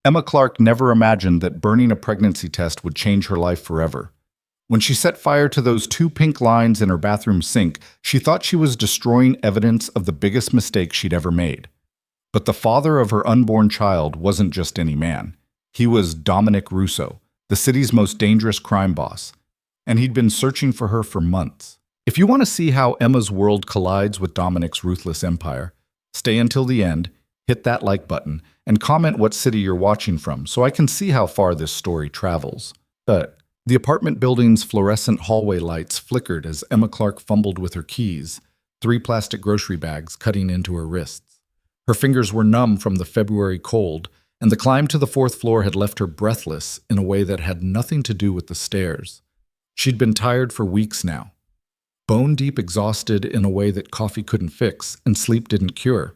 Emma Clark never imagined that burning a pregnancy test would change her life forever. When she set fire to those two pink lines in her bathroom sink, she thought she was destroying evidence of the biggest mistake she'd ever made. But the father of her unborn child wasn't just any man. He was Dominic Russo, the city's most dangerous crime boss, and he'd been searching for her for months. If you want to see how Emma's world collides with Dominic's ruthless empire, stay until the end, hit that like button, and comment what city you're watching from so I can see how far this story travels. The apartment building's fluorescent hallway lights flickered as Emma Clark fumbled with her keys, 3 plastic grocery bags cutting into her wrists. Her fingers were numb from the February cold, and the climb to the 4th floor had left her breathless in a way that had nothing to do with the stairs. She'd been tired for weeks now, bone-deep exhausted in a way that coffee couldn't fix and sleep didn't cure.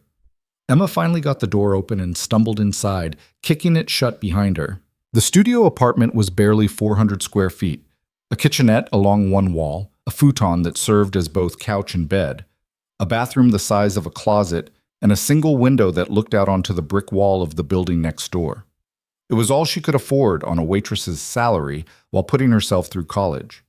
Emma finally got the door open and stumbled inside, kicking it shut behind her. The studio apartment was barely 400 square feet, a kitchenette along one wall, a futon that served as both couch and bed, a bathroom the size of a closet, and a single window that looked out onto the brick wall of the building next door. It was all she could afford on a waitress's salary while putting herself through college.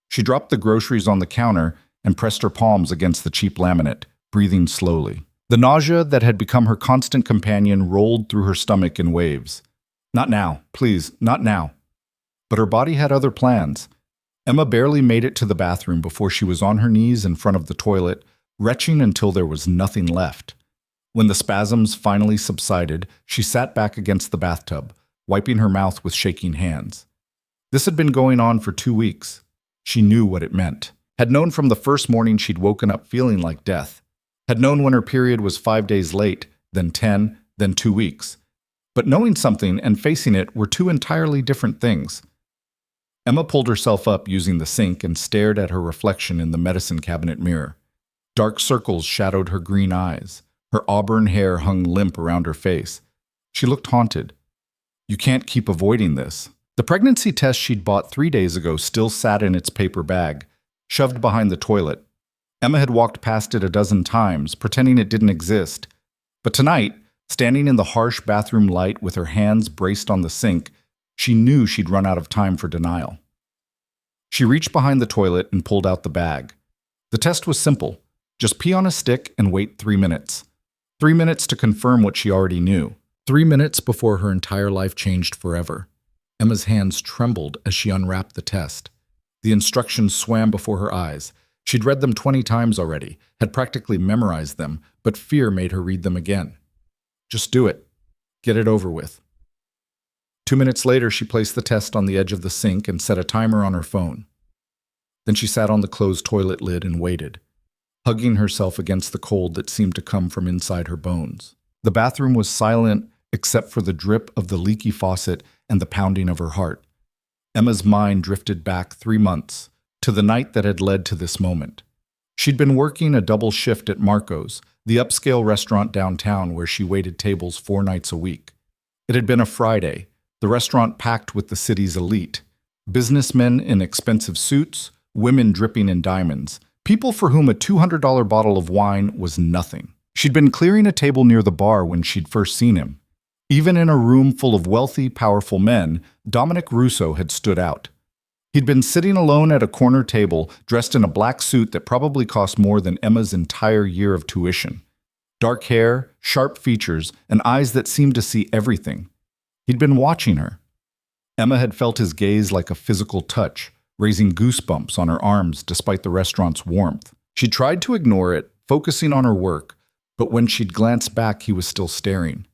She dropped the groceries on the counter and pressed her palms against the cheap laminate, breathing slowly. The nausea that had become her constant companion rolled through her stomach in waves. Not now, please, not now. But her body had other plans. Emma barely made it to the bathroom before she was on her knees in front of the toilet, retching until there was nothing left. When the spasms finally subsided, she sat back against the bathtub, wiping her mouth with shaking hands. This had been going on for 2 weeks. She knew what it meant. Had known from the first morning she'd woken up feeling like death. Had known when her period was 5 days late, then 10, then 2 weeks. But knowing something and facing it were two entirely different things. Emma pulled herself up using the sink and stared at her reflection in the medicine cabinet mirror. Dark circles shadowed her green eyes. Her auburn hair hung limp around her face. She looked haunted. You can't keep avoiding this. The pregnancy test she'd bought 3 days ago still sat in its paper bag, shoved behind the toilet. Emma had walked past it a dozen times, pretending it didn't exist. But tonight, standing in the harsh bathroom light with her hands braced on the sink, she knew she'd run out of time for denial. She reached behind the toilet and pulled out the bag. The test was simple. Just pee on a stick and wait 3 minutes. 3 minutes to confirm what she already knew. 3 minutes before her entire life changed forever. Emma's hands trembled as she unwrapped the test. The instructions swam before her eyes. She'd read them 20 times already, had practically memorized them, but fear made her read them again. Just do it. Get it over with. 2 minutes later, she placed the test on the edge of the sink and set a timer on her phone. Then she sat on the closed toilet lid and waited, hugging herself against the cold that seemed to come from inside her bones. The bathroom was silent except for the drip of the leaky faucet and the pounding of her heart. Emma's mind drifted back 3 months, to the night that had led to this moment. She'd been working a double shift at Marco's, the upscale restaurant downtown where she waited tables 4 nights a week. It had been a Friday, the restaurant packed with the city's elite. Businessmen in expensive suits, women dripping in diamonds, people for whom a $200 bottle of wine was nothing. She'd been clearing a table near the bar when she'd first seen him. Even in a room full of wealthy, powerful men, Dominic Russo had stood out. He'd been sitting alone at a corner table, dressed in a black suit that probably cost more than Emma's entire year of tuition. Dark hair, sharp features, and eyes that seemed to see everything. He'd been watching her. Emma had felt his gaze like a physical touch, raising goosebumps on her arms despite the restaurant's warmth. She tried to ignore it, focusing on her work, but when she'd glanced back, he was still staring.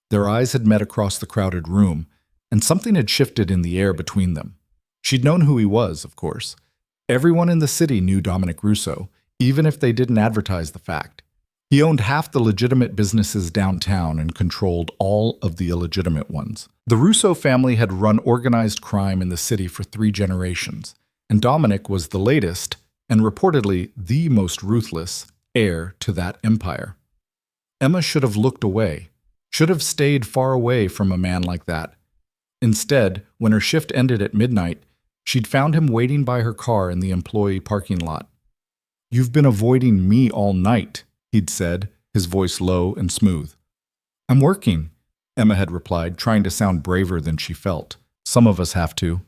Their eyes had met across the crowded room, and something had shifted in the air between them. She'd known who he was, of course. Everyone in the city knew Dominic Russo, even if they didn't advertise the fact. He owned half the legitimate businesses downtown and controlled all of the illegitimate ones. The Russo family had run organized crime in the city for 3 generations, and Dominic was the latest, and reportedly the most ruthless, heir to that empire. Emma should have looked away, should have stayed far away from a man like that. Instead, when her shift ended at midnight, she'd found him waiting by her car in the employee parking lot. "You've been avoiding me all night," he'd said, his voice low and smooth. "I'm working. Emma had replied, trying to sound braver than she felt. Some of us have to.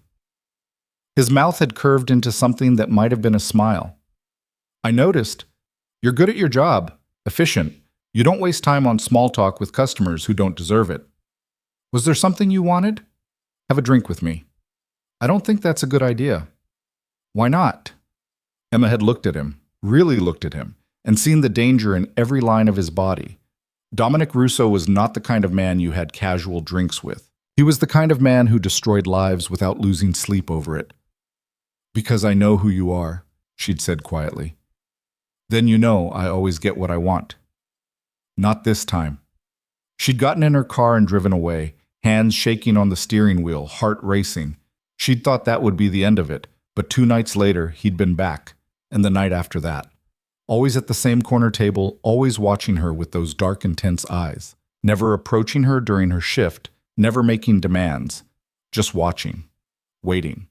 His mouth had curved into something that might have been a smile. I noticed. You're good at your job. Efficient. You don't waste time on small talk with customers who don't deserve it. Was there something you wanted? Have a drink with me. I don't think that's a good idea. Why not? Emma had looked at him, really looked at him, and seen the danger in every line of his body. Dominic Russo was not the kind of man you had casual drinks with. He was the kind of man who destroyed lives without losing sleep over it. Because I know who you are, she'd said quietly. Then you know I always get what I want. Not this time. She'd gotten in her car and driven away, hands shaking on the steering wheel, heart racing. She'd thought that would be the end of it, but 2 nights later he'd been back, and the night after that. Always at the same corner table, always watching her with those dark, intense eyes. Never approaching her during her shift, never making demands. Just watching. Waiting.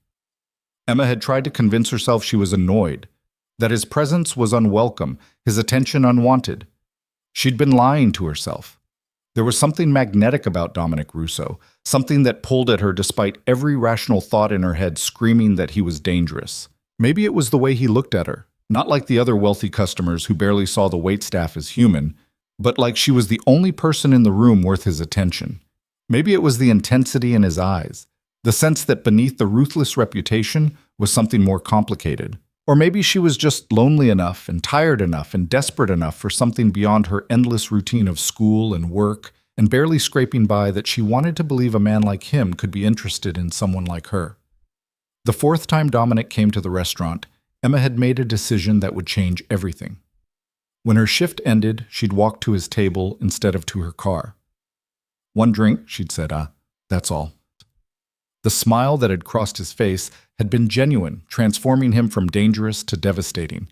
Emma had tried to convince herself she was annoyed, that his presence was unwelcome, his attention unwanted. She'd been lying to herself. There was something magnetic about Dominic Russo, something that pulled at her despite every rational thought in her head screaming that he was dangerous. Maybe it was the way he looked at her, not like the other wealthy customers who barely saw the waitstaff as human, but like she was the only person in the room worth his attention. Maybe it was the intensity in his eyes, the sense that beneath the ruthless reputation was something more complicated. Or maybe she was just lonely enough and tired enough and desperate enough for something beyond her endless routine of school and work and barely scraping by that she wanted to believe a man like him could be interested in someone like her. The 4th time Dominic came to the restaurant, Emma had made a decision that would change everything. When her shift ended, she'd walk to his table instead of to her car. One drink, she'd said, that's all. The smile that had crossed his face had been genuine, transforming him from dangerous to devastating.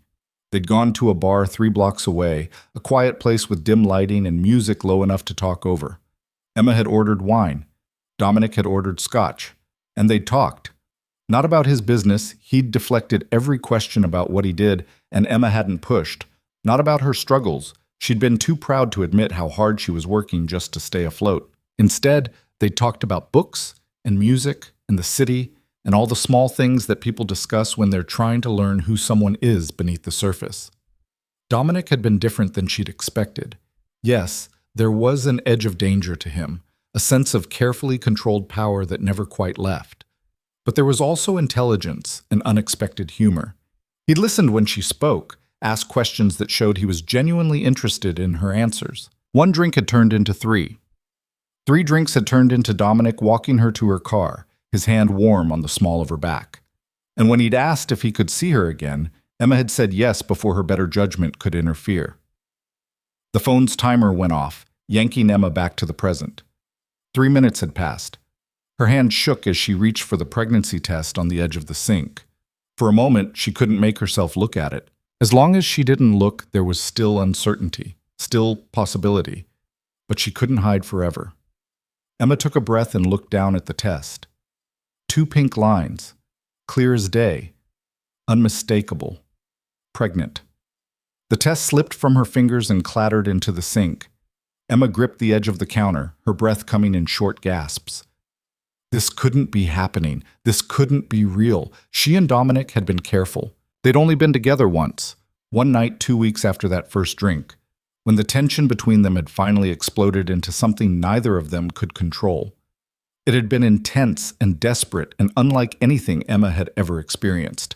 They'd gone to a bar 3 blocks away, a quiet place with dim lighting and music low enough to talk over. Emma had ordered wine. Dominic had ordered scotch. And they'd talked. Not about his business, he'd deflected every question about what he did, and Emma hadn't pushed. Not about her struggles. She'd been too proud to admit how hard she was working just to stay afloat. Instead, they'd talked about books and music and the city and all the small things that people discuss when they're trying to learn who someone is beneath the surface. Dominic had been different than she'd expected. Yes, there was an edge of danger to him, a sense of carefully controlled power that never quite left. But there was also intelligence and unexpected humor. He listened when she spoke, asked questions that showed he was genuinely interested in her answers. 1 drink had turned into 3. 3 drinks had turned into Dominic walking her to her car, his hand warm on the small of her back. And when he'd asked if he could see her again, Emma had said yes before her better judgment could interfere. The phone's timer went off, yanking Emma back to the present. 3 minutes had passed. Her hand shook as she reached for the pregnancy test on the edge of the sink. For a moment, she couldn't make herself look at it. As long as she didn't look, there was still uncertainty, still possibility. But she couldn't hide forever. Emma took a breath and looked down at the test. 2 pink lines, clear as day, unmistakable, pregnant. The test slipped from her fingers and clattered into the sink. Emma gripped the edge of the counter, her breath coming in short gasps. This couldn't be happening. This couldn't be real. She and Dominic had been careful. They'd only been together once, one night 2 weeks after that first drink, when the tension between them had finally exploded into something neither of them could control. It had been intense and desperate and unlike anything Emma had ever experienced.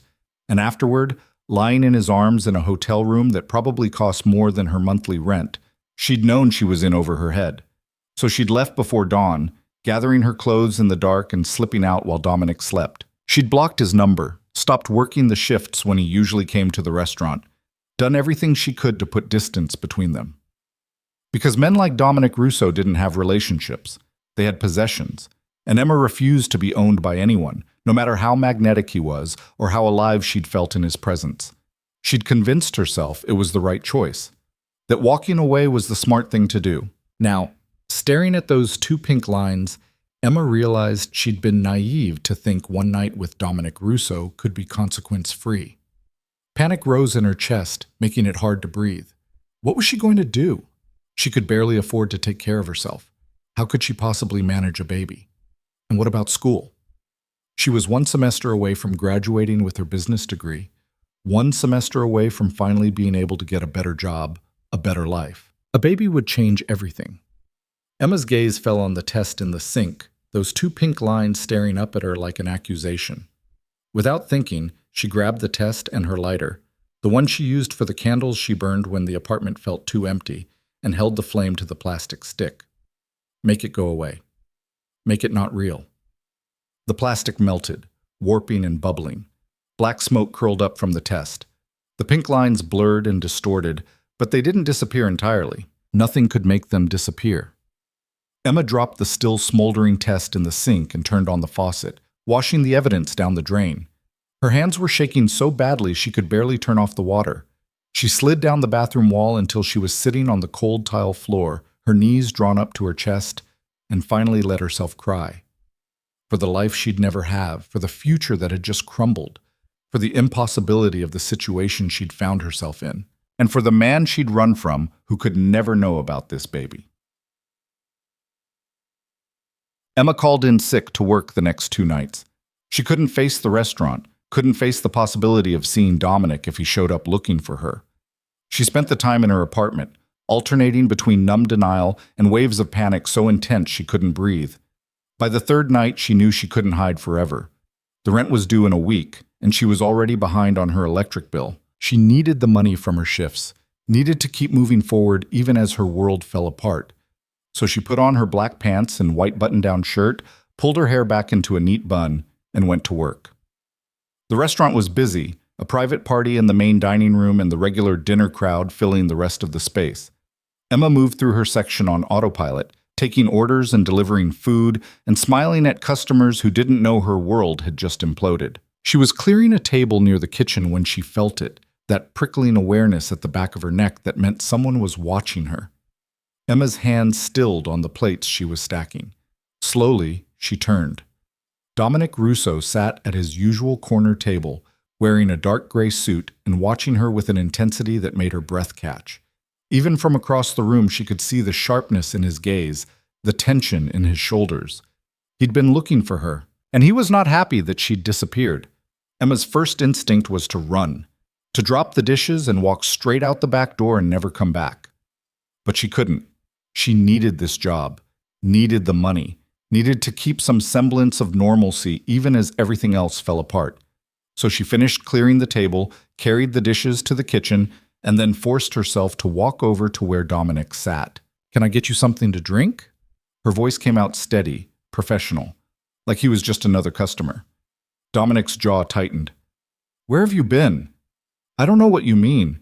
And afterward, lying in his arms in a hotel room that probably cost more than her monthly rent, she'd known she was in over her head. So she'd left before dawn, gathering her clothes in the dark and slipping out while Dominic slept. She'd blocked his number, stopped working the shifts when he usually came to the restaurant, done everything she could to put distance between them. Because men like Dominic Russo didn't have relationships. They had possessions. And Emma refused to be owned by anyone, no matter how magnetic he was or how alive she'd felt in his presence. She'd convinced herself it was the right choice, that walking away was the smart thing to do. Now, staring at those 2 pink lines, Emma realized she'd been naive to think one night with Dominic Russo could be consequence-free. Panic rose in her chest, making it hard to breathe. What was she going to do? She could barely afford to take care of herself. How could she possibly manage a baby? And what about school? She was one semester away from graduating with her business degree, one semester away from finally being able to get a better job, a better life. A baby would change everything. Emma's gaze fell on the test in the sink, those two pink lines staring up at her like an accusation. Without thinking, she grabbed the test and her lighter, the one she used for the candles she burned when the apartment felt too empty, and held the flame to the plastic stick. Make it go away. Make it not real. The plastic melted, warping and bubbling. Black smoke curled up from the test. The pink lines blurred and distorted, but they didn't disappear entirely. Nothing could make them disappear. Emma dropped the still smoldering test in the sink and turned on the faucet, washing the evidence down the drain. Her hands were shaking so badly she could barely turn off the water. She slid down the bathroom wall until she was sitting on the cold tile floor, her knees drawn up to her chest, and finally let herself cry. For the life she'd never have, for the future that had just crumbled, for the impossibility of the situation she'd found herself in, and for the man she'd run from who could never know about this baby. Emma called in sick to work the next 2 nights. She couldn't face the restaurant, couldn't face the possibility of seeing Dominic if he showed up looking for her. She spent the time in her apartment, alternating between numb denial and waves of panic so intense she couldn't breathe. By the 3rd night, she knew she couldn't hide forever. The rent was due in a week, and she was already behind on her electric bill. She needed the money from her shifts, needed to keep moving forward even as her world fell apart. So she put on her black pants and white button-down shirt, pulled her hair back into a neat bun, and went to work. The restaurant was busy, a private party in the main dining room and the regular dinner crowd filling the rest of the space. Emma moved through her section on autopilot, taking orders and delivering food, and smiling at customers who didn't know her world had just imploded. She was clearing a table near the kitchen when she felt it, that prickling awareness at the back of her neck that meant someone was watching her. Emma's hands stilled on the plates she was stacking. Slowly, she turned. Dominic Russo sat at his usual corner table, wearing a dark gray suit and watching her with an intensity that made her breath catch. Even from across the room, she could see the sharpness in his gaze, the tension in his shoulders. He'd been looking for her, and he was not happy that she'd disappeared. Emma's first instinct was to run, to drop the dishes and walk straight out the back door and never come back. But she couldn't. She needed this job, needed the money, needed to keep some semblance of normalcy even as everything else fell apart. So she finished clearing the table, carried the dishes to the kitchen, and then forced herself to walk over to where Dominic sat. "Can I get you something to drink?" Her voice came out steady, professional, like he was just another customer. Dominic's jaw tightened. "Where have you been?" "I don't know what you mean."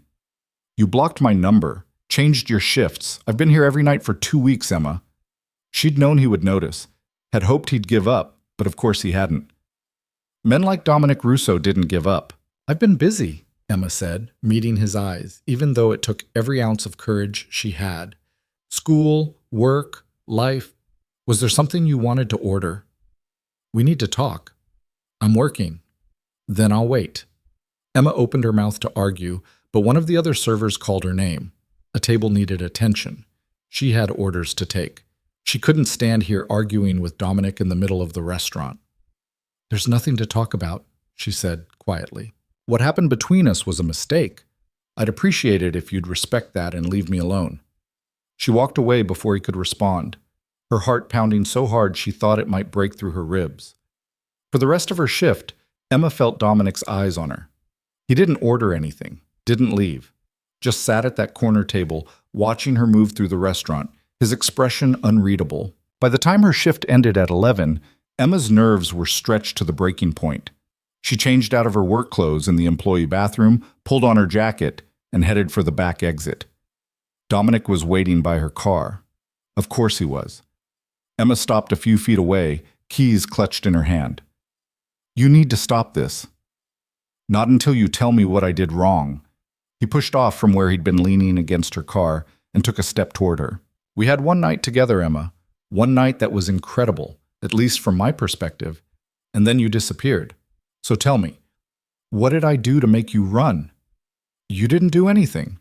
"You blocked my number, changed your shifts. I've been here every night for 2 weeks, Emma." She'd known he would notice, had hoped he'd give up, but of course he hadn't. Men like Dominic Russo didn't give up. "I've been busy," Emma said, meeting his eyes, even though it took every ounce of courage she had. "School, work, life. Was there something you wanted to order?" "We need to talk." "I'm working." "Then I'll wait." Emma opened her mouth to argue, but one of the other servers called her name. A table needed attention. She had orders to take. She couldn't stand here arguing with Dominic in the middle of the restaurant. "There's nothing to talk about," she said quietly. "What happened between us was a mistake. I'd appreciate it if you'd respect that and leave me alone." She walked away before he could respond, her heart pounding so hard she thought it might break through her ribs. For the rest of her shift, Emma felt Dominic's eyes on her. He didn't order anything, didn't leave, just sat at that corner table, watching her move through the restaurant, his expression unreadable. By the time her shift ended at 11, Emma's nerves were stretched to the breaking point. She changed out of her work clothes in the employee bathroom, pulled on her jacket, and headed for the back exit. Dominic was waiting by her car. Of course he was. Emma stopped a few feet away, keys clutched in her hand. "You need to stop this." "Not until you tell me what I did wrong." He pushed off from where he'd been leaning against her car and took a step toward her. "We had one night together, Emma. One night that was incredible, at least from my perspective, and then you disappeared. So tell me, what did I do to make you run?" "You didn't do anything."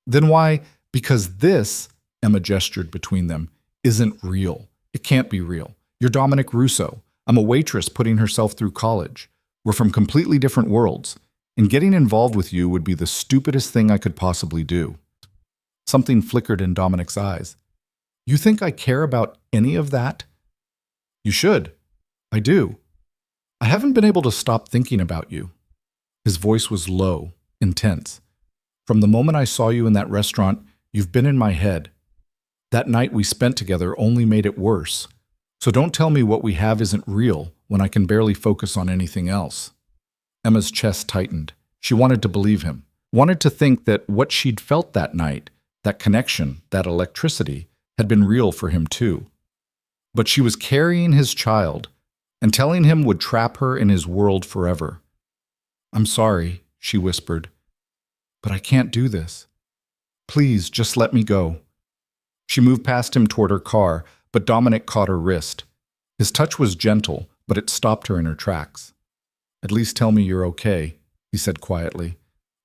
"Then why?" "Because this," Emma gestured between them, "isn't real. It can't be real. You're Dominic Russo. I'm a waitress putting herself through college. We're from completely different worlds, and getting involved with you would be the stupidest thing I could possibly do. Something flickered in Dominic's eyes. You think I care about any of that? You should. I do. I haven't been able to stop thinking about you. His voice was low, intense. From the moment I saw you in that restaurant, you've been in my head. That night we spent together only made it worse. So don't tell me what we have isn't real when I can barely focus on anything else. Emma's chest tightened. She wanted to believe him, wanted to think that what she'd felt that night, that connection, that electricity, had been real for him too. But she was carrying his child, and telling him would trap her in his world forever. I'm sorry, she whispered, but I can't do this. Please, just let me go. She moved past him toward her car, but Dominic caught her wrist. His touch was gentle, but it stopped her in her tracks. At least tell me you're okay, he said quietly.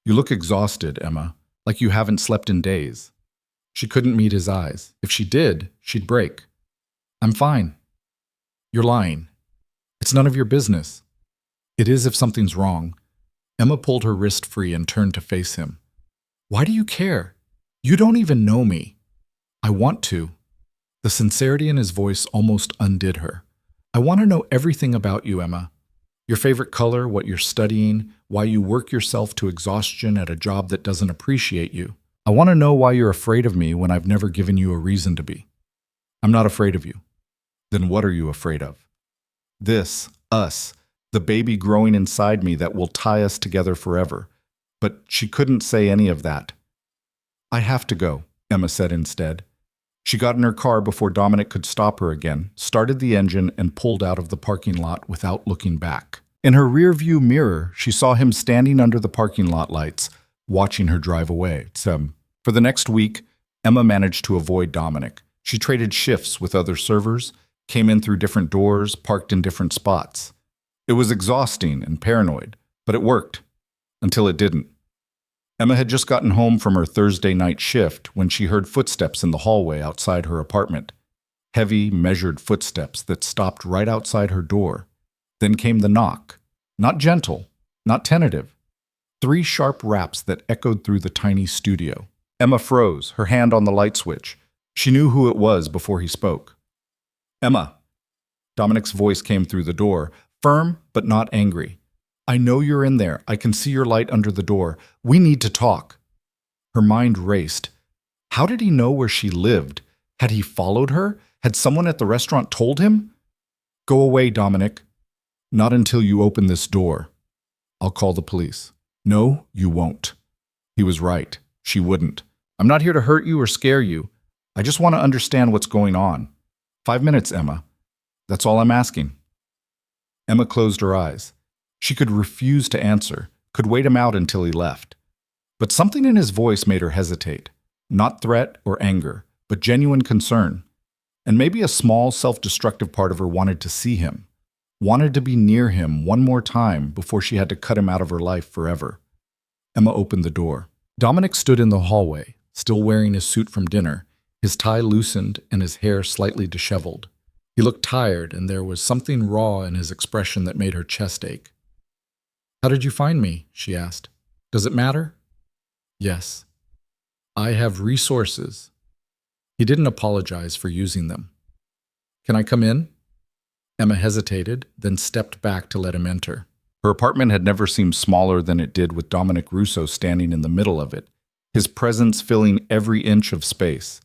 You look exhausted, Emma, like you haven't slept in days. She couldn't meet his eyes. If she did, she'd break. I'm fine. You're lying. It's none of your business. It is if something's wrong. Emma pulled her wrist free and turned to face him. Why do you care? You don't even know me. I want to. The sincerity in his voice almost undid her. I want to know everything about you, Emma. Your favorite color, what you're studying, why you work yourself to exhaustion at a job that doesn't appreciate you. I want to know why you're afraid of me when I've never given you a reason to be. I'm not afraid of you. Then what are you afraid of? This, us, the baby growing inside me that will tie us together forever. But she couldn't say any of that. I have to go, Emma said instead. She got in her car before Dominic could stop her again, started the engine, and pulled out of the parking lot without looking back. In her rearview mirror, she saw him standing under the parking lot lights, watching her drive away. For the next week, Emma managed to avoid Dominic. She traded shifts with other servers, came in through different doors, parked in different spots. It was exhausting and paranoid, but it worked. Until it didn't. Emma had just gotten home from her Thursday night shift when she heard footsteps in the hallway outside her apartment. Heavy, measured footsteps that stopped right outside her door. Then came the knock. Not gentle, not tentative. 3 sharp raps that echoed through the tiny studio. Emma froze, her hand on the light switch. She knew who it was before he spoke. Emma. Dominic's voice came through the door, firm but not angry. I know you're in there. I can see your light under the door. We need to talk. Her mind raced. How did he know where she lived? Had he followed her? Had someone at the restaurant told him? Go away, Dominic. Not until you open this door. I'll call the police. No, you won't. He was right. She wouldn't. I'm not here to hurt you or scare you. I just want to understand what's going on. 5 minutes, Emma. That's all I'm asking. Emma closed her eyes. She could refuse to answer, could wait him out until he left. But something in his voice made her hesitate. Not threat or anger, but genuine concern. And maybe a small, self-destructive part of her wanted to see him, wanted to be near him one more time before she had to cut him out of her life forever. Emma opened the door. Dominic stood in the hallway, still wearing his suit from dinner, his tie loosened and his hair slightly disheveled. He looked tired, and there was something raw in his expression that made her chest ache. How did you find me? She asked. Does it matter? Yes. I have resources. He didn't apologize for using them. Can I come in? Emma hesitated, then stepped back to let him enter. Her apartment had never seemed smaller than it did with Dominic Russo standing in the middle of it, his presence filling every inch of space.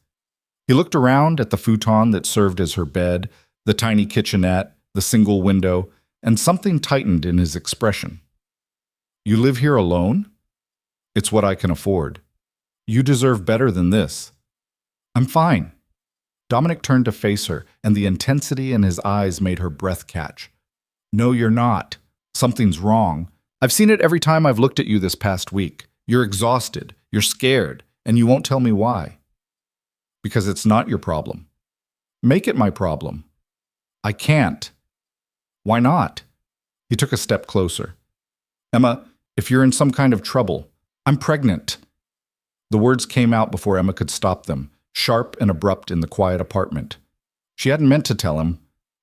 He looked around at the futon that served as her bed, the tiny kitchenette, the single window, and something tightened in his expression. You live here alone? It's what I can afford. You deserve better than this. I'm fine. Dominic turned to face her, and the intensity in his eyes made her breath catch. No, you're not. Something's wrong. I've seen it every time I've looked at you this past week. You're exhausted, you're scared, and you won't tell me why. Because it's not your problem. Make it my problem. I can't. Why not? He took a step closer. Emma, if you're in some kind of trouble, I'm pregnant. The words came out before Emma could stop them, sharp and abrupt in the quiet apartment. She hadn't meant to tell him,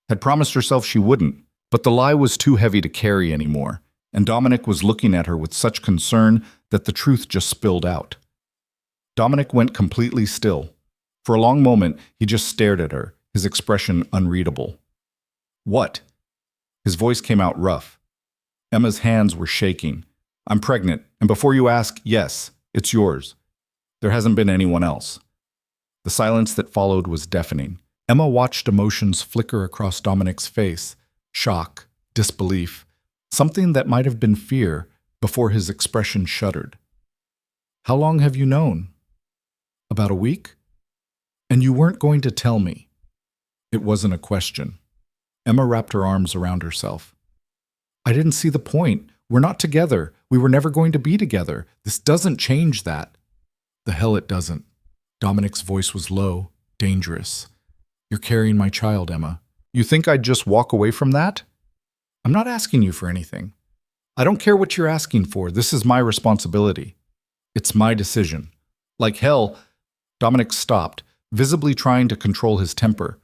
had promised herself she wouldn't, but the lie was too heavy to carry anymore, and Dominic was looking at her with such concern that the truth just spilled out. Dominic went completely still. For a long moment, he just stared at her, his expression unreadable. What? His voice came out rough. Emma's hands were shaking. I'm pregnant, and before you ask, yes, it's yours. There hasn't been anyone else. The silence that followed was deafening. Emma watched emotions flicker across Dominic's face, shock, disbelief, something that might have been fear before his expression shuddered. How long have you known? About a week? And you weren't going to tell me. It wasn't a question. Emma wrapped her arms around herself. I didn't see the point. We're not together. We were never going to be together. This doesn't change that. The hell it doesn't. Dominic's voice was low, dangerous. You're carrying my child, Emma. You think I'd just walk away from that? I'm not asking you for anything. I don't care what you're asking for. This is my responsibility. It's my decision. Like hell, Dominic stopped, visibly trying to control his temper.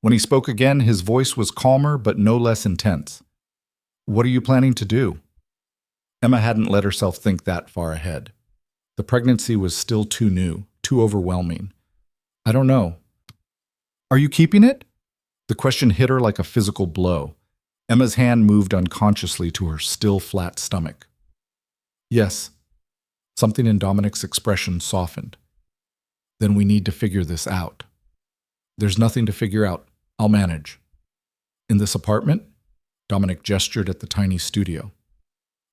When he spoke again, his voice was calmer but no less intense. What are you planning to do? Emma hadn't let herself think that far ahead. The pregnancy was still too new, too overwhelming. I don't know. Are you keeping it? The question hit her like a physical blow. Emma's hand moved unconsciously to her still flat stomach. Yes. Something in Dominic's expression softened. Then we need to figure this out. There's nothing to figure out. I'll manage. In this apartment? Dominic gestured at the tiny studio.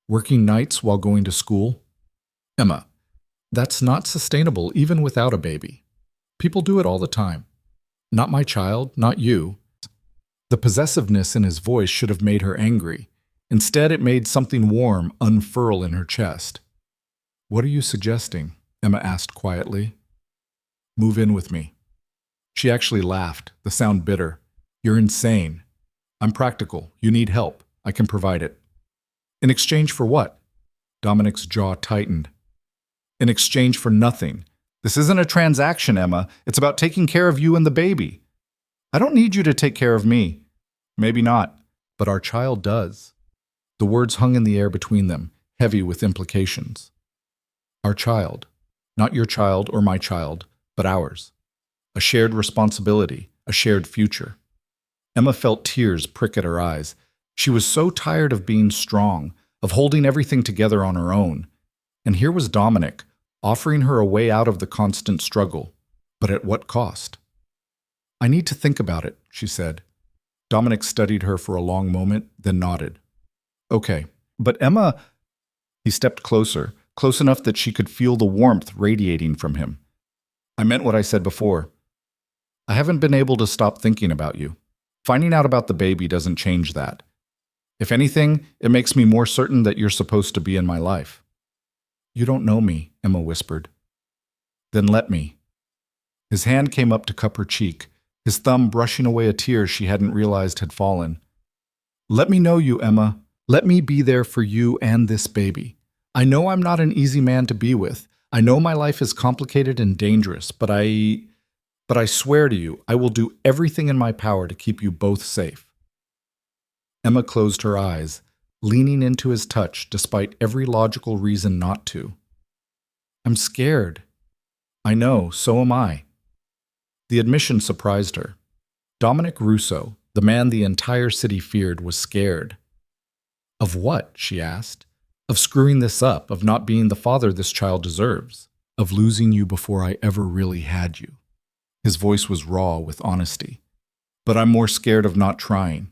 Working nights while going to school? Emma, that's not sustainable even without a baby. People do it all the time. Not my child, not you. The possessiveness in his voice should have made her angry. Instead, it made something warm unfurl in her chest. What are you suggesting? Emma asked quietly. Move in with me. She actually laughed, the sound bitter. You're insane. I'm practical. You need help. I can provide it. In exchange for what? Dominic's jaw tightened. In exchange for nothing. This isn't a transaction, Emma. It's about taking care of you and the baby. I don't need you to take care of me. Maybe not, but our child does. The words hung in the air between them, heavy with implications. Our child. Not your child or my child, but ours. A shared responsibility, a shared future. Emma felt tears prick at her eyes. She was so tired of being strong, of holding everything together on her own. And here was Dominic, offering her a way out of the constant struggle. But at what cost? I need to think about it, she said. Dominic studied her for a long moment, then nodded. Okay, but Emma... He stepped closer, close enough that she could feel the warmth radiating from him. I meant what I said before. I haven't been able to stop thinking about you. Finding out about the baby doesn't change that. If anything, it makes me more certain that you're supposed to be in my life. You don't know me, Emma whispered. Then let me. His hand came up to cup her cheek, his thumb brushing away a tear she hadn't realized had fallen. Let me know you, Emma. Let me be there for you and this baby. I know I'm not an easy man to be with. I know my life is complicated and dangerous, but I swear to you, I will do everything in my power to keep you both safe. Emma closed her eyes, leaning into his touch despite every logical reason not to. I'm scared. I know, so am I. The admission surprised her. Dominic Russo, the man the entire city feared, was scared. Of what? She asked. Of screwing this up, of not being the father this child deserves, of losing you before I ever really had you. His voice was raw with honesty. But I'm more scared of not trying.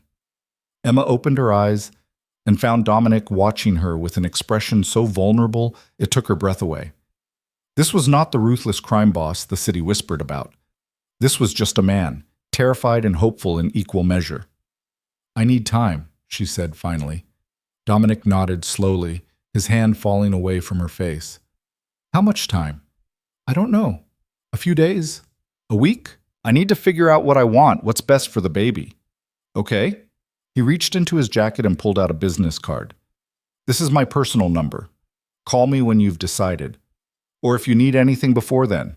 Emma opened her eyes and found Dominic watching her with an expression so vulnerable it took her breath away. This was not the ruthless crime boss the city whispered about. This was just a man, terrified and hopeful in equal measure. I need time, she said finally. Dominic nodded slowly, his hand falling away from her face. How much time? I don't know. A few days? A week? I need to figure out what I want, what's best for the baby. Okay? He reached into his jacket and pulled out a business card. This is my personal number. Call me when you've decided. Or if you need anything before then.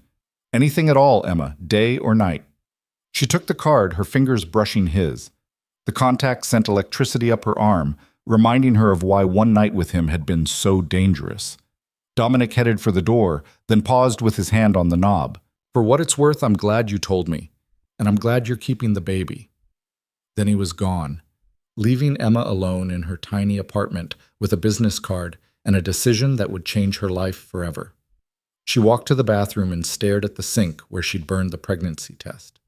Anything at all, Emma, day or night. She took the card, her fingers brushing his. The contact sent electricity up her arm, reminding her of why one night with him had been so dangerous. Dominic headed for the door, then paused with his hand on the knob. "For what it's worth, I'm glad you told me. And I'm glad you're keeping the baby." Then he was gone, leaving Emma alone in her tiny apartment with a business card and a decision that would change her life forever. She walked to the bathroom and stared at the sink where she'd burned the pregnancy test.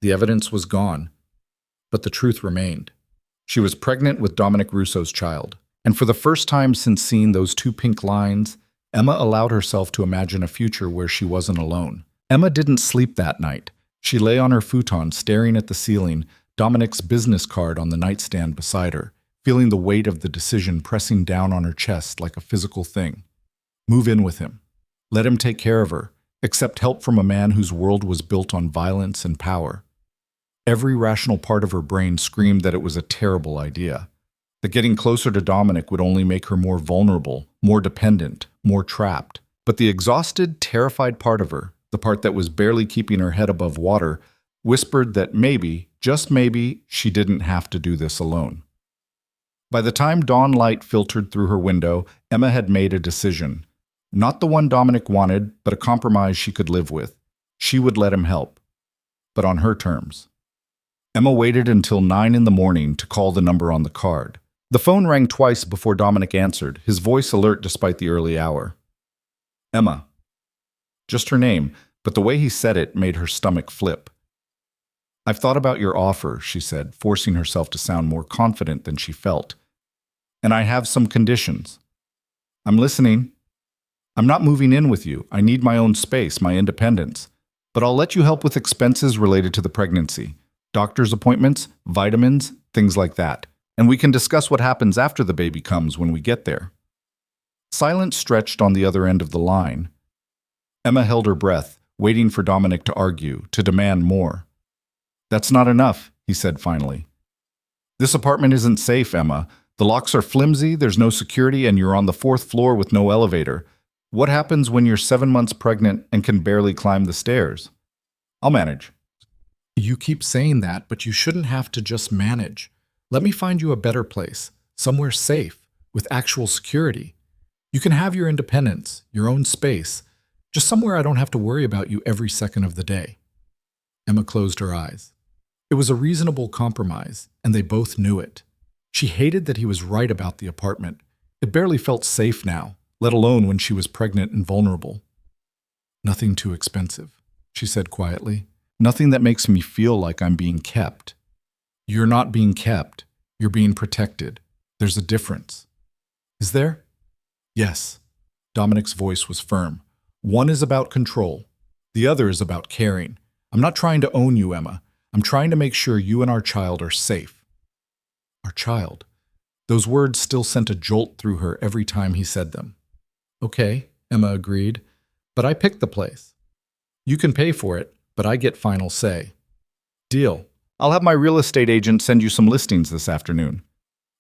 The evidence was gone, but the truth remained. She was pregnant with Dominic Russo's child, and for the first time since seeing those two pink lines, Emma allowed herself to imagine a future where she wasn't alone. Emma didn't sleep that night. She lay on her futon staring at the ceiling, Dominic's business card on the nightstand beside her, feeling the weight of the decision pressing down on her chest like a physical thing. Move in with him. Let him take care of her, accept help from a man whose world was built on violence and power. Every rational part of her brain screamed that it was a terrible idea, that getting closer to Dominic would only make her more vulnerable, more dependent, more trapped. But the exhausted, terrified part of her, the part that was barely keeping her head above water, whispered that maybe, just maybe, she didn't have to do this alone. By the time dawn light filtered through her window, Emma had made a decision. Not the one Dominic wanted, but a compromise she could live with. She would let him help, but on her terms. Emma waited until 9 in the morning to call the number on the card. The phone rang twice before Dominic answered, his voice alert despite the early hour. "Emma." Just her name, but the way he said it made her stomach flip. "I've thought about your offer," she said, forcing herself to sound more confident than she felt. "And I have some conditions." "I'm listening." "I'm not moving in with you. I need my own space, my independence. But I'll let you help with expenses related to the pregnancy. Doctor's appointments, vitamins, things like that. And we can discuss what happens after the baby comes when we get there." Silence stretched on the other end of the line. Emma held her breath, waiting for Dominic to argue, to demand more. "That's not enough," he said finally. "This apartment isn't safe, Emma. The locks are flimsy, there's no security, and you're on the 4th floor with no elevator. What happens when you're 7 months pregnant and can barely climb the stairs?" "I'll manage." "You keep saying that, but you shouldn't have to just manage. Let me find you a better place, somewhere safe, with actual security. You can have your independence, your own space, just somewhere I don't have to worry about you every second of the day." Emma closed her eyes. It was a reasonable compromise, and they both knew it. She hated that he was right about the apartment. It barely felt safe now, let alone when she was pregnant and vulnerable. "Nothing too expensive," she said quietly. "Nothing that makes me feel like I'm being kept." "You're not being kept. You're being protected. There's a difference." "Is there?" "Yes." Dominic's voice was firm. "One is about control. The other is about caring. I'm not trying to own you, Emma. I'm trying to make sure you and our child are safe." Our child. Those words still sent a jolt through her every time he said them. "Okay," Emma agreed, "but I picked the place. You can pay for it, but I get final say." "Deal. I'll have my real estate agent send you some listings this afternoon."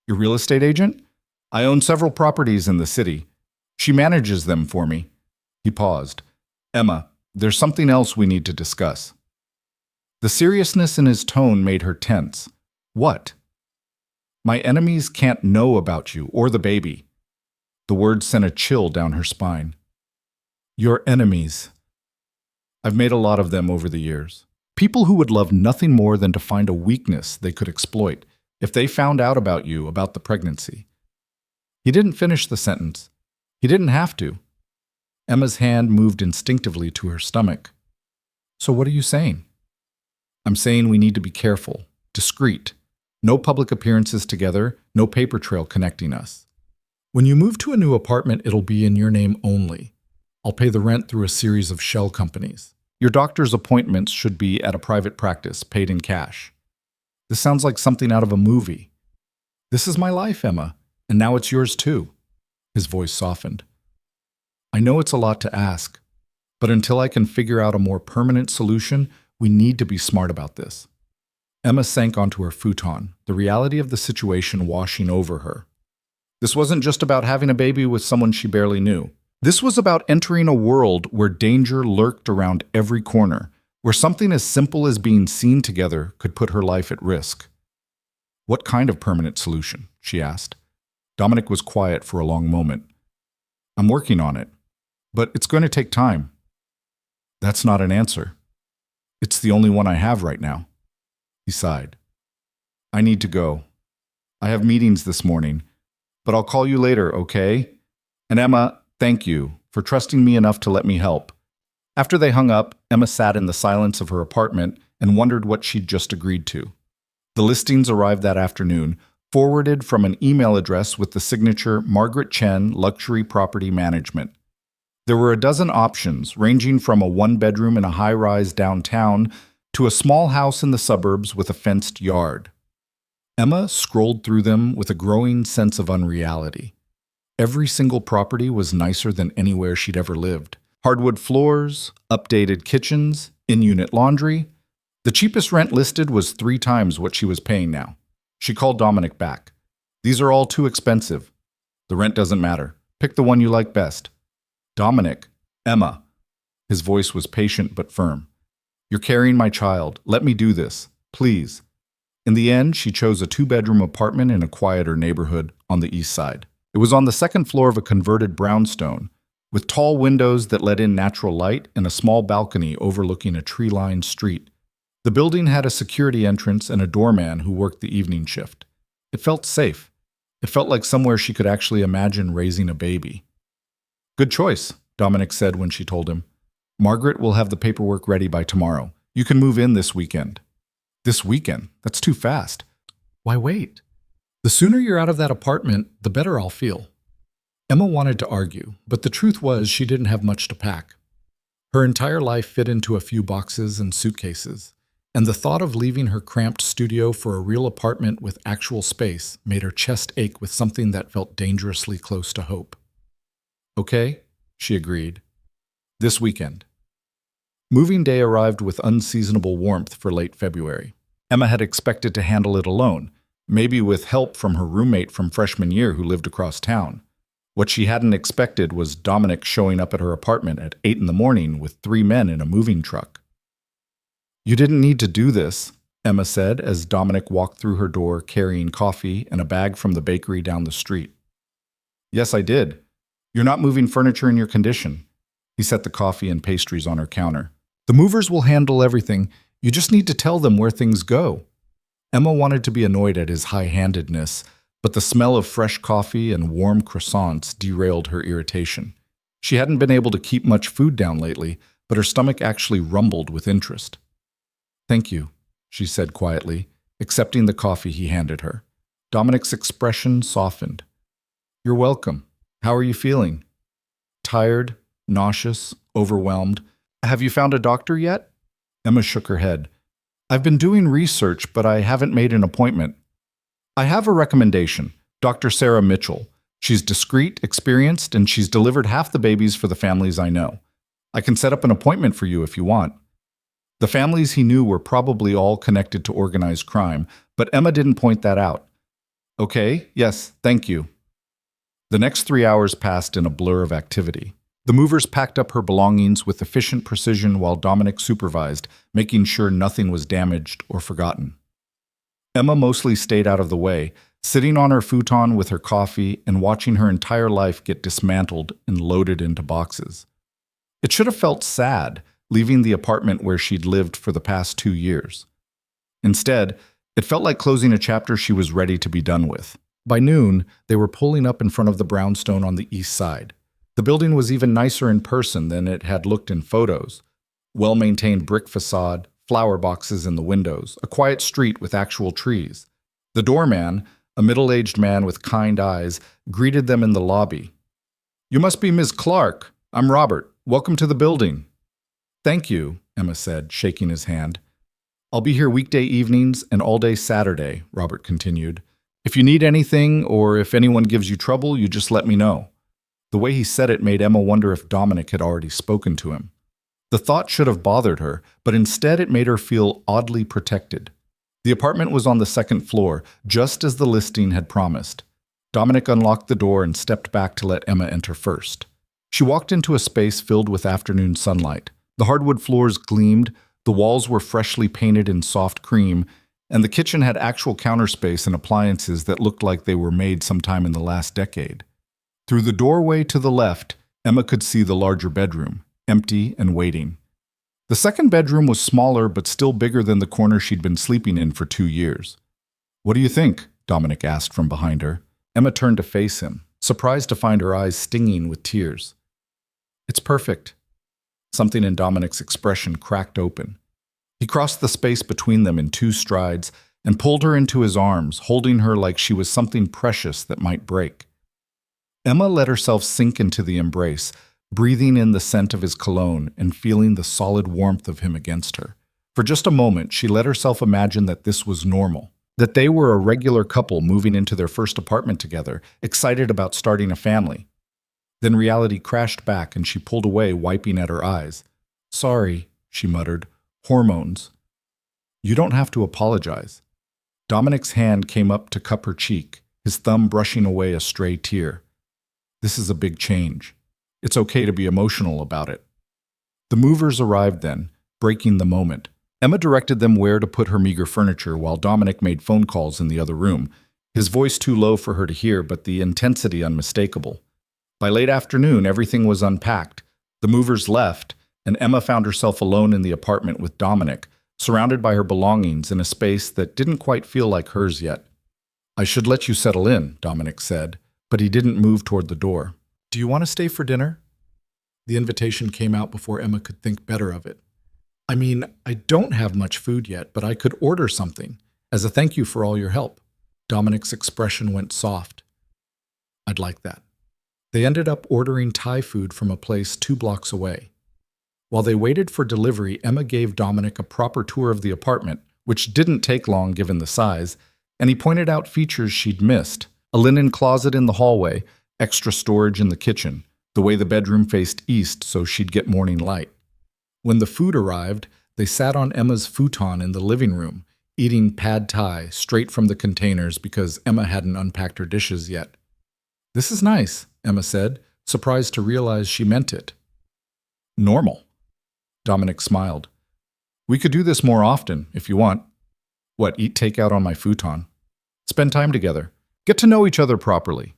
"Your real estate agent?" "I own several properties in the city. She manages them for me." He paused. "Emma, there's something else we need to discuss." The seriousness in his tone made her tense. "What?" "My enemies can't know about you or the baby." The word sent a chill down her spine. "Your enemies." "I've made a lot of them over the years. People who would love nothing more than to find a weakness they could exploit if they found out about you, about the pregnancy." He didn't finish the sentence. He didn't have to. Emma's hand moved instinctively to her stomach. "So what are you saying?" "I'm saying we need to be careful, discreet. No public appearances together, no paper trail connecting us. When you move to a new apartment, it'll be in your name only. I'll pay the rent through a series of shell companies. Your doctor's appointments should be at a private practice, paid in cash." This sounds like something out of a movie. "This is my life, Emma, and now it's yours too." His voice softened. "I know it's a lot to ask, but until I can figure out a more permanent solution, we need to be smart about this." Emma sank onto her futon, the reality of the situation washing over her. This wasn't just about having a baby with someone she barely knew. This was about entering a world where danger lurked around every corner, where something as simple as being seen together could put her life at risk. What kind of permanent solution? She asked. Dominic was quiet for a long moment. I'm working on it, but it's going to take time. That's not an answer. It's the only one I have right now. He sighed. I need to go. I have meetings this morning, but I'll call you later, okay? And Emma, thank you for trusting me enough to let me help. After they hung up, Emma sat in the silence of her apartment and wondered what she'd just agreed to. The listings arrived that afternoon, forwarded from an email address with the signature Margaret Chen Luxury Property Management. There were a dozen options, ranging from a one-bedroom in a high-rise downtown to a small house in the suburbs with a fenced yard. Emma scrolled through them with a growing sense of unreality. Every single property was nicer than anywhere she'd ever lived. Hardwood floors, updated kitchens, in-unit laundry. The cheapest rent listed was 3 times what she was paying now. She called Dominic back. These are all too expensive. The rent doesn't matter. Pick the one you like best. Dominic, Emma. His voice was patient but firm. You're carrying my child. Let me do this. Please. In the end, she chose a 2-bedroom apartment in a quieter neighborhood on the east side. It was on the 2nd floor of a converted brownstone, with tall windows that let in natural light and a small balcony overlooking a tree-lined street. The building had a security entrance and a doorman who worked the evening shift. It felt safe. It felt like somewhere she could actually imagine raising a baby. Good choice, Dominic said when she told him. Margaret will have the paperwork ready by tomorrow. You can move in this weekend. This weekend? That's too fast. Why wait? The sooner you're out of that apartment, the better I'll feel. Emma wanted to argue, but the truth was she didn't have much to pack. Her entire life fit into a few boxes and suitcases, and the thought of leaving her cramped studio for a real apartment with actual space made her chest ache with something that felt dangerously close to hope. Okay, she agreed. This weekend. Moving day arrived with unseasonable warmth for late February. Emma had expected to handle it alone, maybe with help from her roommate from freshman year who lived across town. What she hadn't expected was Dominic showing up at her apartment at 8 in the morning with 3 men in a moving truck. You didn't need to do this, Emma said as Dominic walked through her door carrying coffee and a bag from the bakery down the street. Yes, I did. You're not moving furniture in your condition. He set the coffee and pastries on her counter. The movers will handle everything. You just need to tell them where things go. Emma wanted to be annoyed at his high-handedness, but the smell of fresh coffee and warm croissants derailed her irritation. She hadn't been able to keep much food down lately, but her stomach actually rumbled with interest. Thank you, she said quietly, accepting the coffee he handed her. Dominic's expression softened. You're welcome. How are you feeling? Tired, nauseous, overwhelmed. Have you found a doctor yet? Emma shook her head. I've been doing research, but I haven't made an appointment. I have a recommendation, Dr. Sarah Mitchell. She's discreet, experienced, and she's delivered half the babies for the families I know. I can set up an appointment for you if you want. The families he knew were probably all connected to organized crime, but Emma didn't point that out. Okay, yes, thank you. The next 3 hours passed in a blur of activity. The movers packed up her belongings with efficient precision while Dominic supervised, making sure nothing was damaged or forgotten. Emma mostly stayed out of the way, sitting on her futon with her coffee and watching her entire life get dismantled and loaded into boxes. It should have felt sad, leaving the apartment where she'd lived for the past 2 years. Instead, it felt like closing a chapter she was ready to be done with. By noon, they were pulling up in front of the brownstone on the east side. The building was even nicer in person than it had looked in photos. Well-maintained brick facade, flower boxes in the windows, a quiet street with actual trees. The doorman, a middle-aged man with kind eyes, greeted them in the lobby. You must be Ms. Clark. I'm Robert. Welcome to the building. Thank you, Emma said, shaking his hand. I'll be here weekday evenings and all day Saturday, Robert continued. If you need anything or if anyone gives you trouble, you just let me know. The way he said it made Emma wonder if Dominic had already spoken to him. The thought should have bothered her, but instead it made her feel oddly protected. The apartment was on the 2nd floor, just as the listing had promised. Dominic unlocked the door and stepped back to let Emma enter first. She walked into a space filled with afternoon sunlight. The hardwood floors gleamed, The walls were freshly painted in soft cream, and the kitchen had actual counter space and appliances that looked like they were made sometime in the last decade. Through the doorway to the left, Emma could see the larger bedroom, empty and waiting. The second bedroom was smaller but still bigger than the corner she'd been sleeping in for 2 years. "What do you think?" Dominic asked from behind her. Emma turned to face him, surprised to find her eyes stinging with tears. "It's perfect." Something in Dominic's expression cracked open. He crossed the space between them in 2 strides and pulled her into his arms, holding her like she was something precious that might break. Emma let herself sink into the embrace, breathing in the scent of his cologne and feeling the solid warmth of him against her. For just a moment, she let herself imagine that this was normal, that they were a regular couple moving into their first apartment together, excited about starting a family. Then reality crashed back and she pulled away, wiping at her eyes. "Sorry," she muttered. "Hormones." "You don't have to apologize." Dominic's hand came up to cup her cheek, his thumb brushing away a stray tear. "This is a big change. It's okay to be emotional about it." The movers arrived then, breaking the moment. Emma directed them where to put her meager furniture while Dominic made phone calls in the other room, his voice too low for her to hear but the intensity unmistakable. By late afternoon, everything was unpacked. The movers left, and Emma found herself alone in the apartment with Dominic, surrounded by her belongings in a space that didn't quite feel like hers yet. "I should let you settle in," Dominic said, but he didn't move toward the door. "Do you want to stay for dinner?" The invitation came out before Emma could think better of it. "I mean, I don't have much food yet, but I could order something, as a thank you for all your help." Dominic's expression went soft. "I'd like that." They ended up ordering Thai food from a place 2 blocks away. While they waited for delivery, Emma gave Dominic a proper tour of the apartment, which didn't take long given the size, and he pointed out features she'd missed: a linen closet in the hallway, extra storage in the kitchen, the way the bedroom faced east so she'd get morning light. When the food arrived, they sat on Emma's futon in the living room, eating pad thai straight from the containers because Emma hadn't unpacked her dishes yet. "This is nice," Emma said, surprised to realize she meant it. "Normal." Dominic smiled. "We could do this more often, if you want." "What, eat takeout on my futon?" "Spend time together. Get to know each other properly."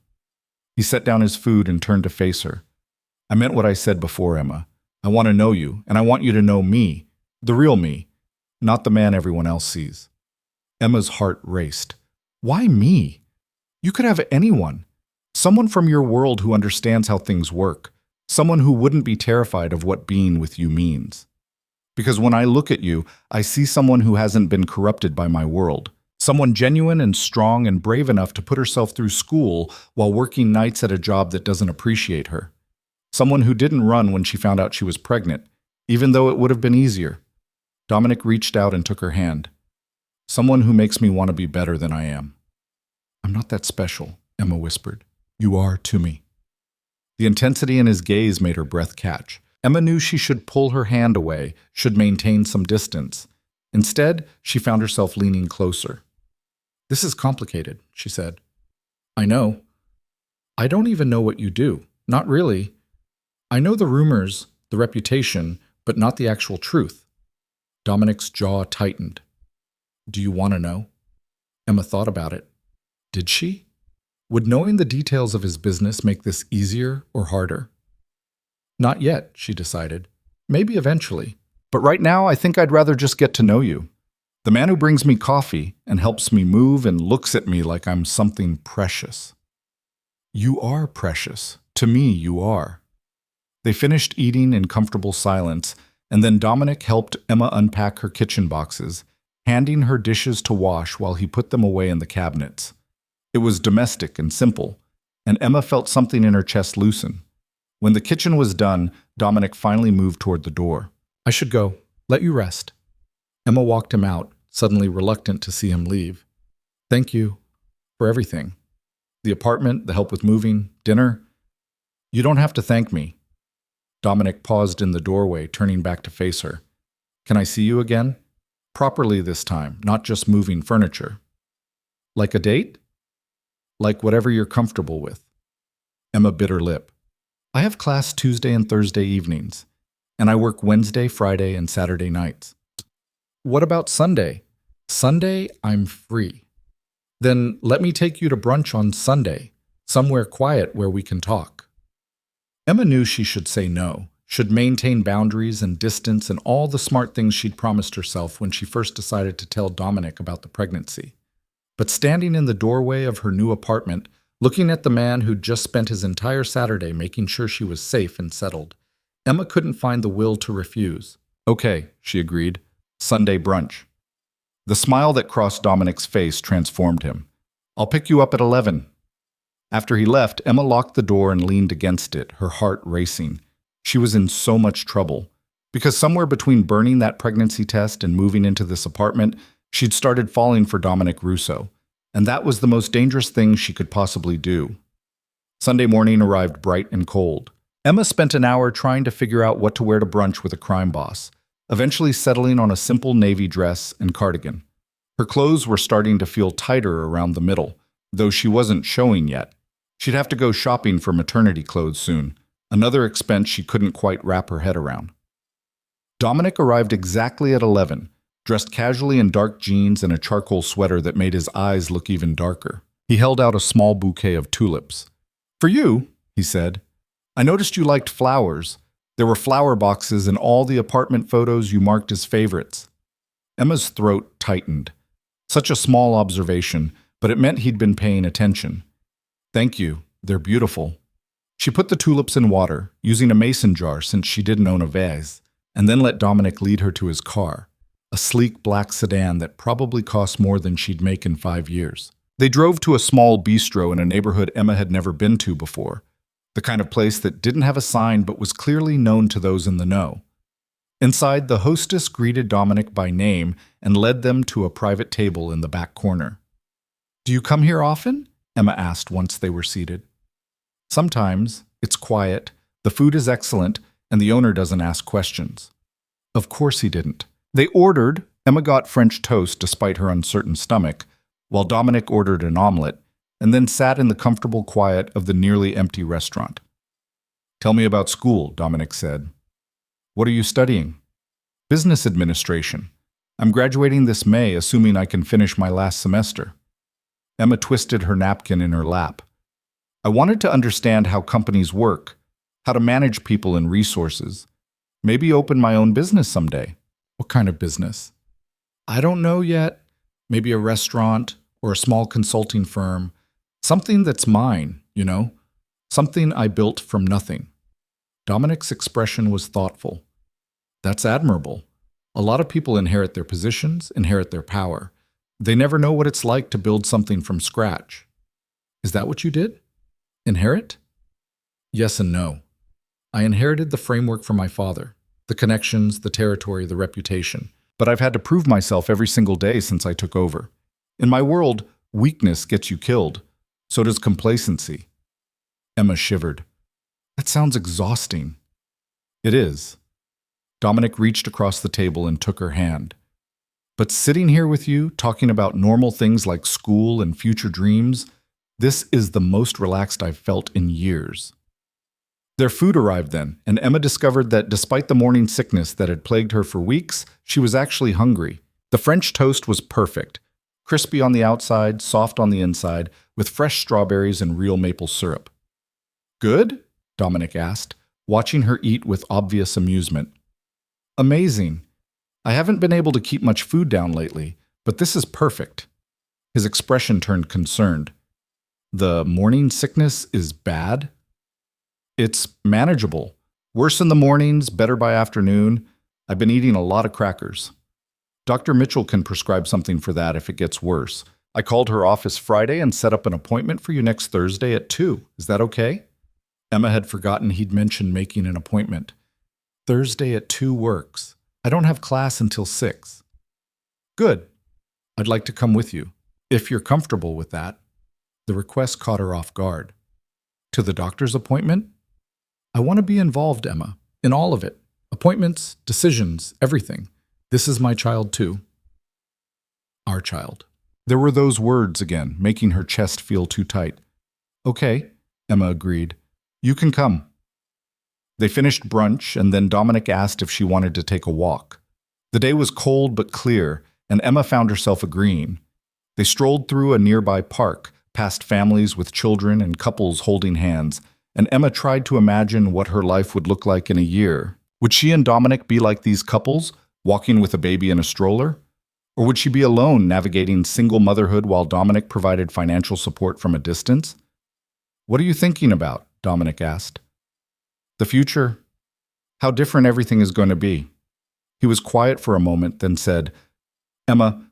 He set down his food and turned to face her. "I meant what I said before, Emma. I want to know you, and I want you to know me, the real me, not the man everyone else sees." Emma's heart raced. "Why me? You could have anyone. Someone from your world who understands how things work. Someone who wouldn't be terrified of what being with you means. Because when I look at you, I see someone who hasn't been corrupted by my world. Someone genuine and strong and brave enough to put herself through school while working nights at a job that doesn't appreciate her. Someone who didn't run when she found out she was pregnant, even though it would have been easier." Dominic reached out and took her hand. "Someone who makes me want to be better than I am." "I'm not that special," Emma whispered. "You are to me." The intensity in his gaze made her breath catch. Emma knew she should pull her hand away, should maintain some distance. Instead, she found herself leaning closer. "This is complicated," she said. "I know. I don't even know what you do. Not really. I know the rumors, the reputation, but not the actual truth." Dominic's jaw tightened. "Do you want to know?" Emma thought about it. Did she? Would knowing the details of his business make this easier or harder? Not yet, she decided. Maybe eventually. But right now, I think I'd rather just get to know you. The man who brings me coffee and helps me move and looks at me like I'm something precious. You are precious. To me, you are. They finished eating in comfortable silence, and then Dominic helped Emma unpack her kitchen boxes, handing her dishes to wash while he put them away in the cabinets. It was domestic and simple, and Emma felt something in her chest loosen. When the kitchen was done, Dominic finally moved toward the door. "I should go. Let you rest." Emma walked him out, suddenly reluctant to see him leave. "Thank you for everything. The apartment, the help with moving, dinner. You don't have to thank me." Dominic paused in the doorway, turning back to face her. "Can I see you again? Properly this time, not just moving furniture." "Like a date?" "Like whatever you're comfortable with." Emma bit her lip. "I have class Tuesday and Thursday evenings, and I work Wednesday, Friday, and Saturday nights." What about Sunday? Sunday, I'm free. Then let me take you to brunch on Sunday, somewhere quiet where we can talk. Emma knew she should say no, should maintain boundaries and distance and all the smart things she'd promised herself when she first decided to tell Dominic about the pregnancy. But standing in the doorway of her new apartment, looking at the man who'd just spent his entire Saturday making sure she was safe and settled, Emma couldn't find the will to refuse. Okay, she agreed. Sunday brunch. The smile that crossed Dominic's face transformed him. I'll pick you up at 11. After he left, Emma locked the door and leaned against it, her heart racing. She was in so much trouble. Because somewhere between burning that pregnancy test and moving into this apartment, she'd started falling for Dominic Russo. And that was the most dangerous thing she could possibly do. Sunday morning arrived bright and cold. Emma spent an hour trying to figure out what to wear to brunch with a crime boss, eventually settling on a simple navy dress and cardigan. Her clothes were starting to feel tighter around the middle, though she wasn't showing yet. She'd have to go shopping for maternity clothes soon, another expense she couldn't quite wrap her head around. Dominic arrived exactly at 11, dressed casually in dark jeans and a charcoal sweater that made his eyes look even darker. He held out a small bouquet of tulips. For you, he said. I noticed you liked flowers. There were flower boxes in all the apartment photos you marked as favorites. Emma's throat tightened. Such a small observation, but it meant he'd been paying attention. Thank you. They're beautiful. She put the tulips in water, using a mason jar since she didn't own a vase, and then let Dominic lead her to his car, a sleek black sedan that probably cost more than she'd make in 5 years. They drove to a small bistro in a neighborhood Emma had never been to before, the kind of place that didn't have a sign but was clearly known to those in the know. Inside, the hostess greeted Dominic by name and led them to a private table in the back corner. Do you come here often? Emma asked once they were seated. Sometimes. It's quiet, the food is excellent, and the owner doesn't ask questions. Of course he didn't. They ordered. Emma got French toast despite her uncertain stomach, while Dominic ordered an omelet, and then sat in the comfortable quiet of the nearly empty restaurant. Tell me about school, Dominic said. What are you studying? Business administration. I'm graduating this May, assuming I can finish my last semester. Emma twisted her napkin in her lap. I wanted to understand how companies work, how to manage people and resources. Maybe open my own business someday. What kind of business? I don't know yet. Maybe a restaurant or a small consulting firm. Something that's mine, Something I built from nothing. Dominic's expression was thoughtful. That's admirable. A lot of people inherit their positions, inherit their power. They never know what it's like to build something from scratch. Is that what you did? Inherit? Yes and no. I inherited the framework from my father, the connections, the territory, the reputation. But I've had to prove myself every single day since I took over. In my world, weakness gets you killed. So does complacency. Emma shivered. That sounds exhausting. It is. Dominic reached across the table and took her hand. But sitting here with you, talking about normal things like school and future dreams, this is the most relaxed I've felt in years. Their food arrived then, and Emma discovered that despite the morning sickness that had plagued her for weeks, she was actually hungry. The French toast was perfect, crispy on the outside, soft on the inside, with fresh strawberries and real maple syrup. Good? Dominic asked, watching her eat with obvious amusement. Amazing. I haven't been able to keep much food down lately, but this is perfect. His expression turned concerned. The morning sickness is bad? It's manageable. Worse in the mornings, better by afternoon. I've been eating a lot of crackers. Dr. Mitchell can prescribe something for that if it gets worse. I called her office Friday and set up an appointment for you next Thursday at 2. Is that okay? Emma had forgotten he'd mentioned making an appointment. Thursday at 2 works. I don't have class until 6. Good. I'd like to come with you, if you're comfortable with that. The request caught her off guard. To the doctor's appointment? I want to be involved, Emma, in all of it. Appointments, decisions, everything. This is my child too. Our child. There were those words again, making her chest feel too tight. Okay, Emma agreed. You can come. They finished brunch, and then Dominic asked if she wanted to take a walk. The day was cold but clear, and Emma found herself agreeing. They strolled through a nearby park, past families with children and couples holding hands, and Emma tried to imagine what her life would look like in a year. Would she and Dominic be like these couples, walking with a baby in a stroller? Or would she be alone, navigating single motherhood while Dominic provided financial support from a distance? "What are you thinking about?" Dominic asked. "The future. How different everything is going to be." He was quiet for a moment, then said, "Emma,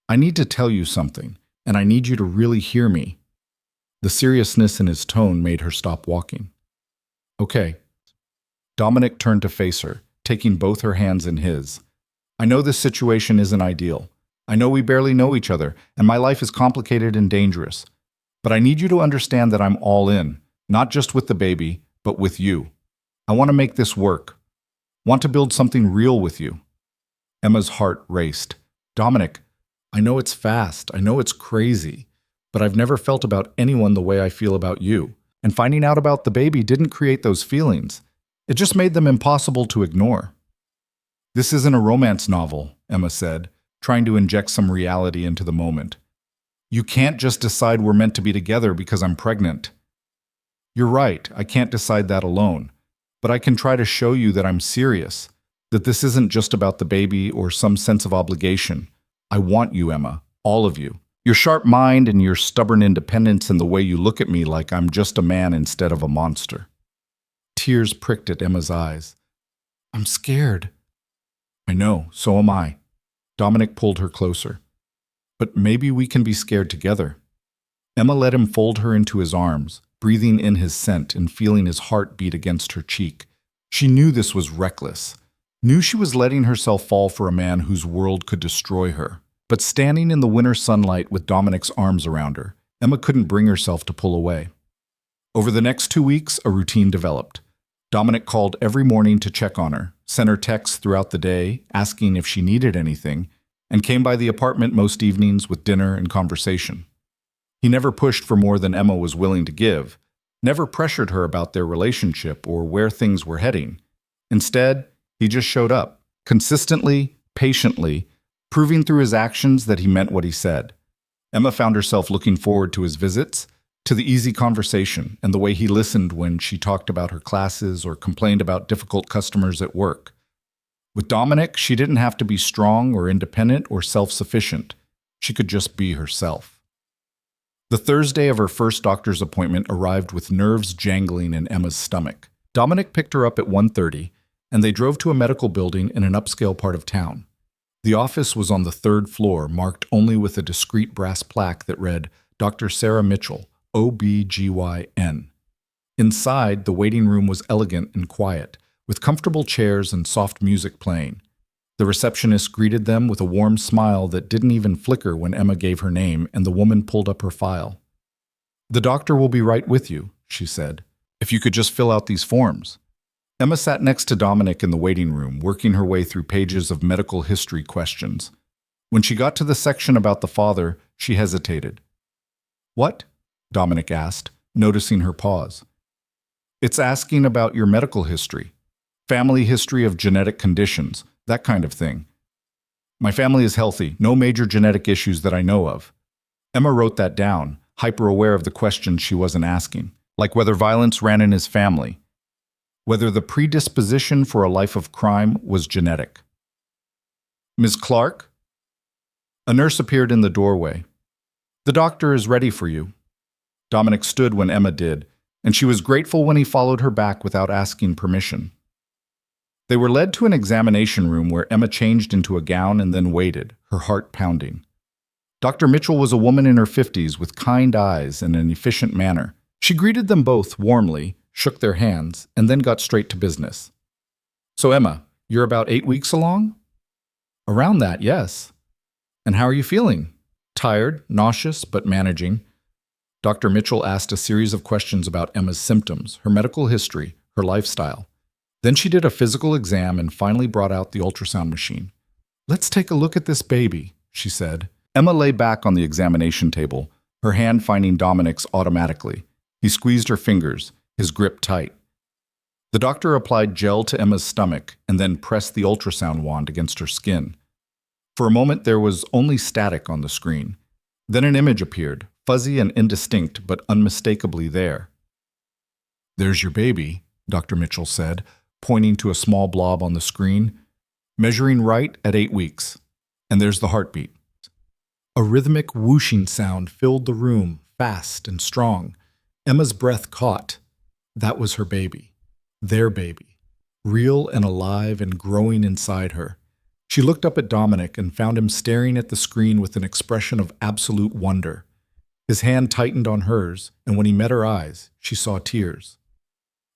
I need to tell you something, and I need you to really hear me." The seriousness in his tone made her stop walking. "Okay." Dominic turned to face her, taking both her hands in his. "I know this situation isn't ideal. I know we barely know each other, and my life is complicated and dangerous. But I need you to understand that I'm all in, not just with the baby, but with you. I want to make this work. Want to build something real with you." Emma's heart raced. "Dominic, I know it's fast, I know it's crazy, but I've never felt about anyone the way I feel about you. And finding out about the baby didn't create those feelings. It just made them impossible to ignore." "This isn't a romance novel," Emma said, trying to inject some reality into the moment. "You can't just decide we're meant to be together because I'm pregnant." "You're right, I can't decide that alone. But I can try to show you that I'm serious, that this isn't just about the baby or some sense of obligation. I want you, Emma, all of you. Your sharp mind and your stubborn independence and the way you look at me like I'm just a man instead of a monster." Tears pricked at Emma's eyes. "I'm scared." "I know, so am I." Dominic pulled her closer. "But maybe we can be scared together." Emma let him fold her into his arms, breathing in his scent and feeling his heart beat against her cheek. She knew this was reckless, knew she was letting herself fall for a man whose world could destroy her. But standing in the winter sunlight with Dominic's arms around her, Emma couldn't bring herself to pull away. Over the next 2 weeks, a routine developed. Dominic called every morning to check on her, sent her texts throughout the day, asking if she needed anything, and came by the apartment most evenings with dinner and conversation. He never pushed for more than Emma was willing to give, never pressured her about their relationship or where things were heading. Instead, he just showed up, consistently, patiently, proving through his actions that he meant what he said. Emma found herself looking forward to his visits, to the easy conversation and the way he listened when she talked about her classes or complained about difficult customers at work. With Dominic, she didn't have to be strong or independent or self-sufficient. She could just be herself. The Thursday of her first doctor's appointment arrived with nerves jangling in Emma's stomach. Dominic picked her up at 1:30, and they drove to a medical building in an upscale part of town. The office was on the 3rd floor, marked only with a discreet brass plaque that read, "Dr. Sarah Mitchell, OB-GYN." Inside, the waiting room was elegant and quiet, with comfortable chairs and soft music playing. The receptionist greeted them with a warm smile that didn't even flicker when Emma gave her name and the woman pulled up her file. "The doctor will be right with you," she said. "If you could just fill out these forms." Emma sat next to Dominic in the waiting room, working her way through pages of medical history questions. When she got to the section about the father, she hesitated. "What?" Dominic asked, noticing her pause. "It's asking about your medical history, family history of genetic conditions, that kind of thing." "My family is healthy, no major genetic issues that I know of." Emma wrote that down, hyper-aware of the questions she wasn't asking, like whether violence ran in his family, whether the predisposition for a life of crime was genetic. "Ms. Clark?" A nurse appeared in the doorway. "The doctor is ready for you." Dominic stood when Emma did, and she was grateful when he followed her back without asking permission. They were led to an examination room where Emma changed into a gown and then waited, her heart pounding. Dr. Mitchell was a woman in her 50s with kind eyes and an efficient manner. She greeted them both warmly, shook their hands, and then got straight to business. "So Emma, you're about 8 weeks along?" "Around that, yes." "And how are you feeling?" "Tired, nauseous, but managing." Dr. Mitchell asked a series of questions about Emma's symptoms, her medical history, her lifestyle. Then she did a physical exam and finally brought out the ultrasound machine. "Let's take a look at this baby," she said. Emma lay back on the examination table, her hand finding Dominic's automatically. He squeezed her fingers, his grip tight. The doctor applied gel to Emma's stomach and then pressed the ultrasound wand against her skin. For a moment, there was only static on the screen. Then an image appeared, fuzzy and indistinct, but unmistakably there. "There's your baby," Dr. Mitchell said, pointing to a small blob on the screen, "measuring right at 8 weeks. And there's the heartbeat." A rhythmic whooshing sound filled the room, fast and strong. Emma's breath caught. That was her baby. Their baby. Real and alive and growing inside her. She looked up at Dominic and found him staring at the screen with an expression of absolute wonder. His hand tightened on hers, and when he met her eyes, she saw tears.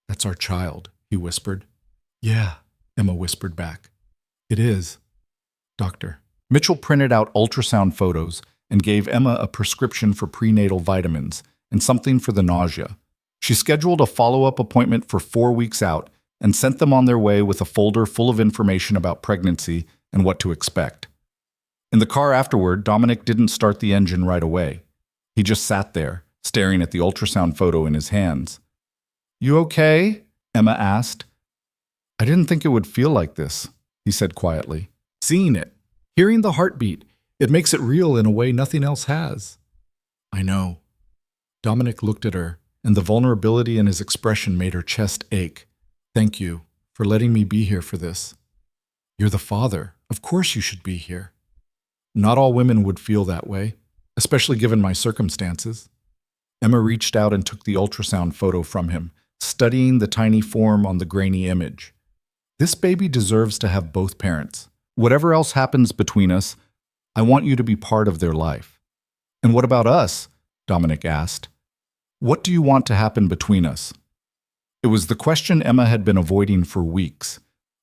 "That's our child," he whispered. "Yeah," Emma whispered back. "It is, Doctor." Mitchell printed out ultrasound photos and gave Emma a prescription for prenatal vitamins and something for the nausea. She scheduled a follow-up appointment for 4 weeks out and sent them on their way with a folder full of information about pregnancy and what to expect. In the car afterward, Dominic didn't start the engine right away. He just sat there, staring at the ultrasound photo in his hands. "You okay?" Emma asked. "I didn't think it would feel like this," he said quietly. "Seeing it, hearing the heartbeat, it makes it real in a way nothing else has." "I know." Dominic looked at her, and the vulnerability in his expression made her chest ache. "Thank you for letting me be here for this. You're the father. Of course you should be here." "Not all women would feel that way, especially given my circumstances." Emma reached out and took the ultrasound photo from him, studying the tiny form on the grainy image. "This baby deserves to have both parents. Whatever else happens between us, I want you to be part of their life." "And what about us?" Dominic asked. "What do you want to happen between us?" It was the question Emma had been avoiding for weeks,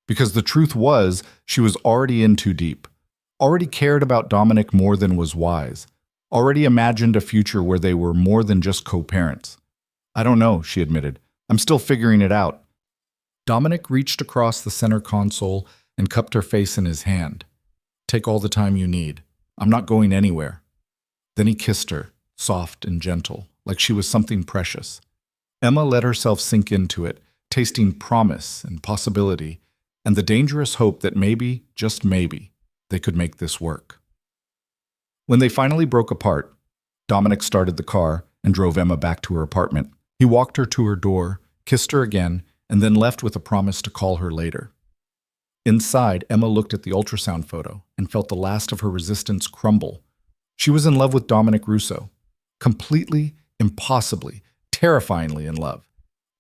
because the truth was she was already in too deep, already cared about Dominic more than was wise, already imagined a future where they were more than just co-parents. "I don't know," she admitted. "I'm still figuring it out." Dominic reached across the center console and cupped her face in his hand. "Take all the time you need. I'm not going anywhere." Then he kissed her, soft and gentle, like she was something precious. Emma let herself sink into it, tasting promise and possibility, and the dangerous hope that maybe, just maybe, they could make this work. When they finally broke apart, Dominic started the car and drove Emma back to her apartment. He walked her to her door, kissed her again, and then left with a promise to call her later. Inside, Emma looked at the ultrasound photo and felt the last of her resistance crumble. She was in love with Dominic Russo. Completely, impossibly, terrifyingly in love.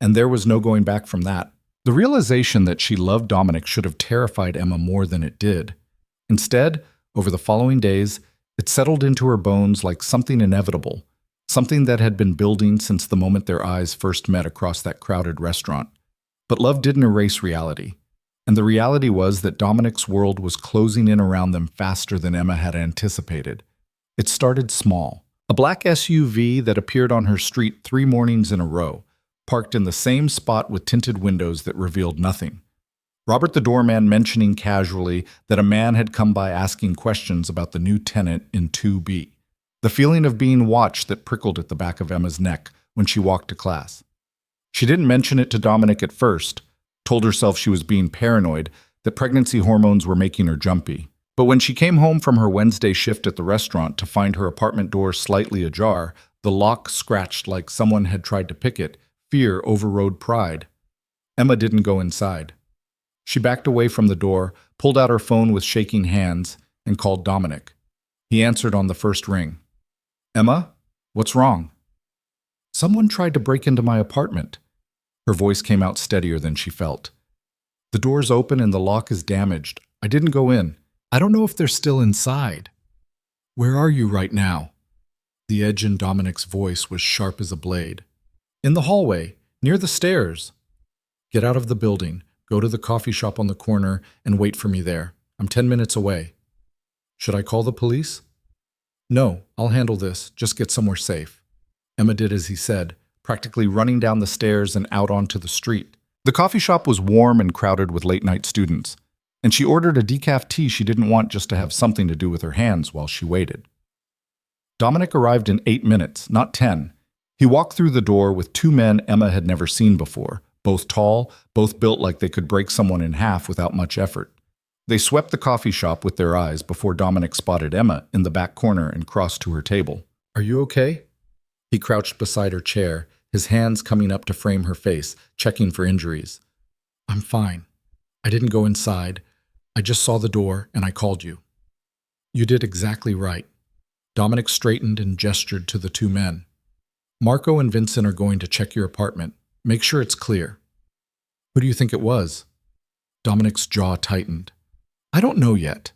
And there was no going back from that. The realization that she loved Dominic should have terrified Emma more than it did. Instead, over the following days, it settled into her bones like something inevitable, something that had been building since the moment their eyes first met across that crowded restaurant. But love didn't erase reality. And the reality was that Dominic's world was closing in around them faster than Emma had anticipated. It started small. A black SUV that appeared on her street 3 mornings in a row, parked in the same spot with tinted windows that revealed nothing. Robert the doorman mentioning casually that a man had come by asking questions about the new tenant in 2B. The feeling of being watched that prickled at the back of Emma's neck when she walked to class. She didn't mention it to Dominic at first, told herself she was being paranoid, that pregnancy hormones were making her jumpy. But when she came home from her Wednesday shift at the restaurant to find her apartment door slightly ajar, the lock scratched like someone had tried to pick it, fear overrode pride. Emma didn't go inside. She backed away from the door, pulled out her phone with shaking hands, and called Dominic. He answered on the first ring. "Emma, what's wrong?" "Someone tried to break into my apartment." Her voice came out steadier than she felt. "The door's open and the lock is damaged. I didn't go in. I don't know if they're still inside." "Where are you right now?" The edge in Dominic's voice was sharp as a blade. "In the hallway, near the stairs." "Get out of the building, go to the coffee shop on the corner, and wait for me there. I'm 10 minutes away." "Should I call the police?" "No, I'll handle this. Just get somewhere safe." Emma did as he said, practically running down the stairs and out onto the street. The coffee shop was warm and crowded with late-night students, and she ordered a decaf tea she didn't want just to have something to do with her hands while she waited. Dominic arrived in 8 minutes, not 10. He walked through the door with 2 men Emma had never seen before, both tall, both built like they could break someone in half without much effort. They swept the coffee shop with their eyes before Dominic spotted Emma in the back corner and crossed to her table. "Are you okay?" He crouched beside her chair, his hands coming up to frame her face, checking for injuries. "I'm fine. I didn't go inside. I just saw the door and I called you." "You did exactly right." Dominic straightened and gestured to the two men. "Marco and Vincent are going to check your apartment. Make sure it's clear." "Who do you think it was?" Dominic's jaw tightened. "I don't know yet,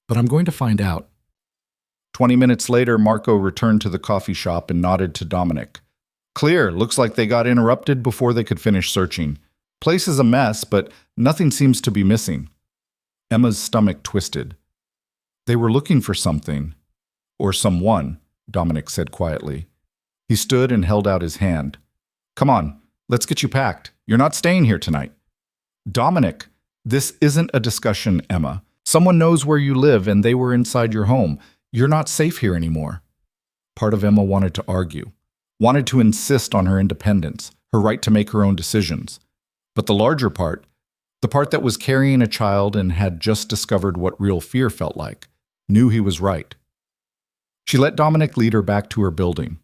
but I'm going to find out." 20 minutes later, Marco returned to the coffee shop and nodded to Dominic. "Clear. Looks like they got interrupted before they could finish searching. Place is a mess, but nothing seems to be missing." Emma's stomach twisted. "They were looking for something. Or someone," Dominic said quietly. He stood and held out his hand. "Come on, let's get you packed. You're not staying here tonight." "Dominic, this isn't a discussion, Emma. Someone knows where you live and they were inside your home. You're not safe here anymore." Part of Emma wanted to argue, wanted to insist on her independence, her right to make her own decisions. But the larger part, the part that was carrying a child and had just discovered what real fear felt like, knew he was right. She let Dominic lead her back to her building.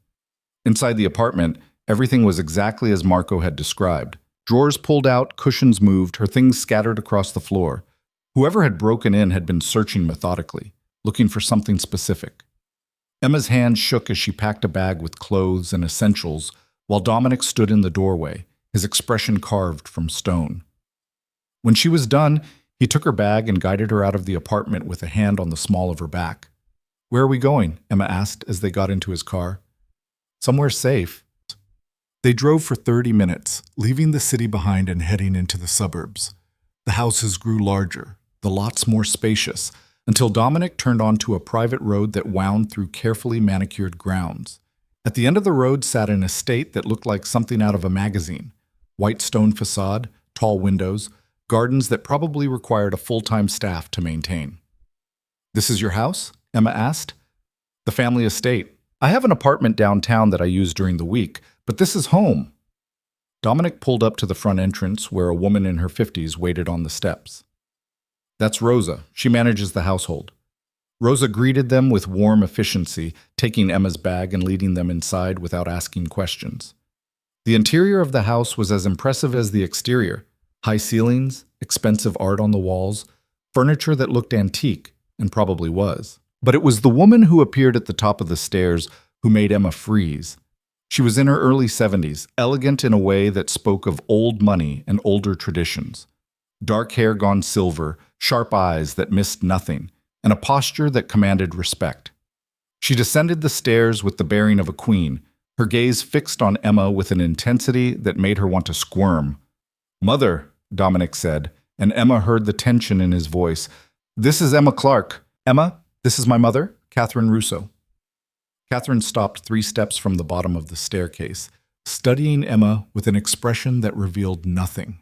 Inside the apartment, everything was exactly as Marco had described. Drawers pulled out, cushions moved, her things scattered across the floor. Whoever had broken in had been searching methodically, looking for something specific. Emma's hand shook as she packed a bag with clothes and essentials, while Dominic stood in the doorway, his expression carved from stone. When she was done, he took her bag and guided her out of the apartment with a hand on the small of her back. "Where are we going?" Emma asked as they got into his car. "Somewhere safe." They drove for 30 minutes, leaving the city behind and heading into the suburbs. The houses grew larger, the lots more spacious, until Dominic turned onto a private road that wound through carefully manicured grounds. At the end of the road sat an estate that looked like something out of a magazine. White stone facade, tall windows, gardens that probably required a full-time staff to maintain. "This is your house?" Emma asked. "The family estate. I have an apartment downtown that I use during the week, but this is home." Dominic pulled up to the front entrance where a woman in her 50s waited on the steps. "That's Rosa. She manages the household." Rosa greeted them with warm efficiency, taking Emma's bag and leading them inside without asking questions. The interior of the house was as impressive as the exterior. High ceilings, expensive art on the walls, furniture that looked antique, and probably was. But it was the woman who appeared at the top of the stairs who made Emma freeze. She was in her early 70s, elegant in a way that spoke of old money and older traditions. Dark hair gone silver, sharp eyes that missed nothing, and a posture that commanded respect. She descended the stairs with the bearing of a queen, her gaze fixed on Emma with an intensity that made her want to squirm. "Mother," Dominic said, and Emma heard the tension in his voice. "This is Emma Clark. Emma, this is my mother, Catherine Russo." Catherine stopped 3 steps from the bottom of the staircase, studying Emma with an expression that revealed nothing.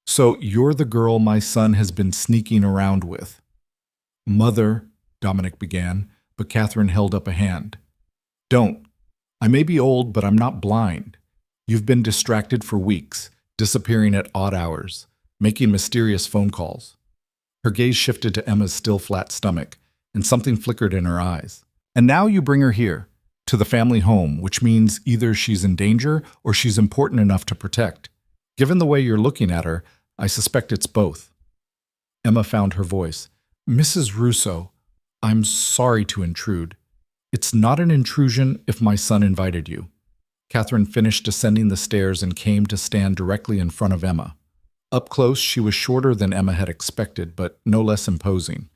"So you're the girl my son has been sneaking around with." "Mother," Dominic began, but Catherine held up a hand. "Don't. I may be old, but I'm not blind. You've been distracted for weeks, disappearing at odd hours, making mysterious phone calls." Her gaze shifted to Emma's still flat stomach, and something flickered in her eyes. "And now you bring her here, to the family home, which means either she's in danger or she's important enough to protect. Given the way you're looking at her, I suspect it's both." Emma found her voice. "Mrs. Russo, I'm sorry to intrude. It's not an intrusion if my son invited you." Catherine finished descending the stairs and came to stand directly in front of Emma. Up close, she was shorter than Emma had expected, but no less imposing.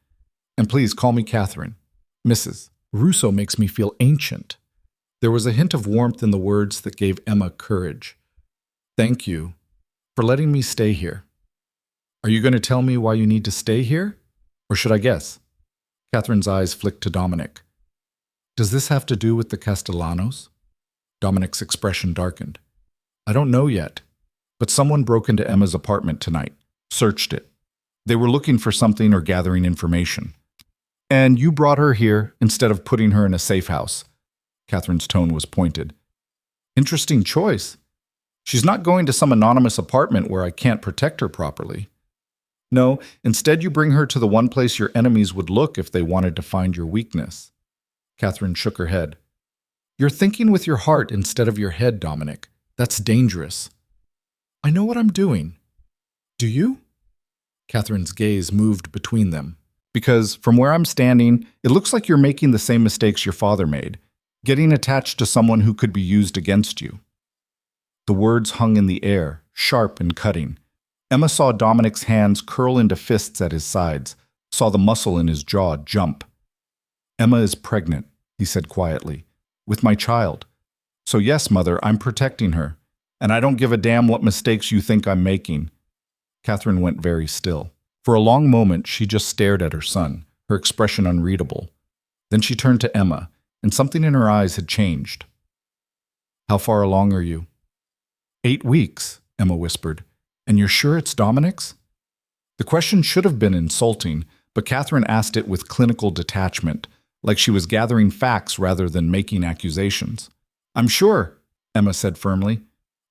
"And please call me Catherine. Mrs. Russo makes me feel ancient." There was a hint of warmth in the words that gave Emma courage. "Thank you for letting me stay here." "Are you going to tell me why you need to stay here? Or should I guess?" Catherine's eyes flicked to Dominic. "Does this have to do with the Castellanos?" Dominic's expression darkened. "I don't know yet, but someone broke into Emma's apartment tonight, searched it. They were looking for something or gathering information. And you brought her here instead of putting her in a safe house." Catherine's tone was pointed. "Interesting choice." She's not going to some anonymous apartment where I can't protect her properly. No, instead you bring her to the one place your enemies would look if they wanted to find your weakness. Catherine shook her head. You're thinking with your heart instead of your head, Dominic. That's dangerous. I know what I'm doing. Do you? Catherine's gaze moved between them. Because, from where I'm standing, it looks like you're making the same mistakes your father made, getting attached to someone who could be used against you. The words hung in the air, sharp and cutting. Emma saw Dominic's hands curl into fists at his sides, saw the muscle in his jaw jump. Emma is pregnant, he said quietly, with my child. So yes, Mother, I'm protecting her, and I don't give a damn what mistakes you think I'm making. Catherine went very still. For a long moment, she just stared at her son, her expression unreadable. Then she turned to Emma, and something in her eyes had changed. How far along are you? 8 weeks, Emma whispered. And you're sure it's Dominic's? The question should have been insulting, but Catherine asked it with clinical detachment, like she was gathering facts rather than making accusations. I'm sure, Emma said firmly.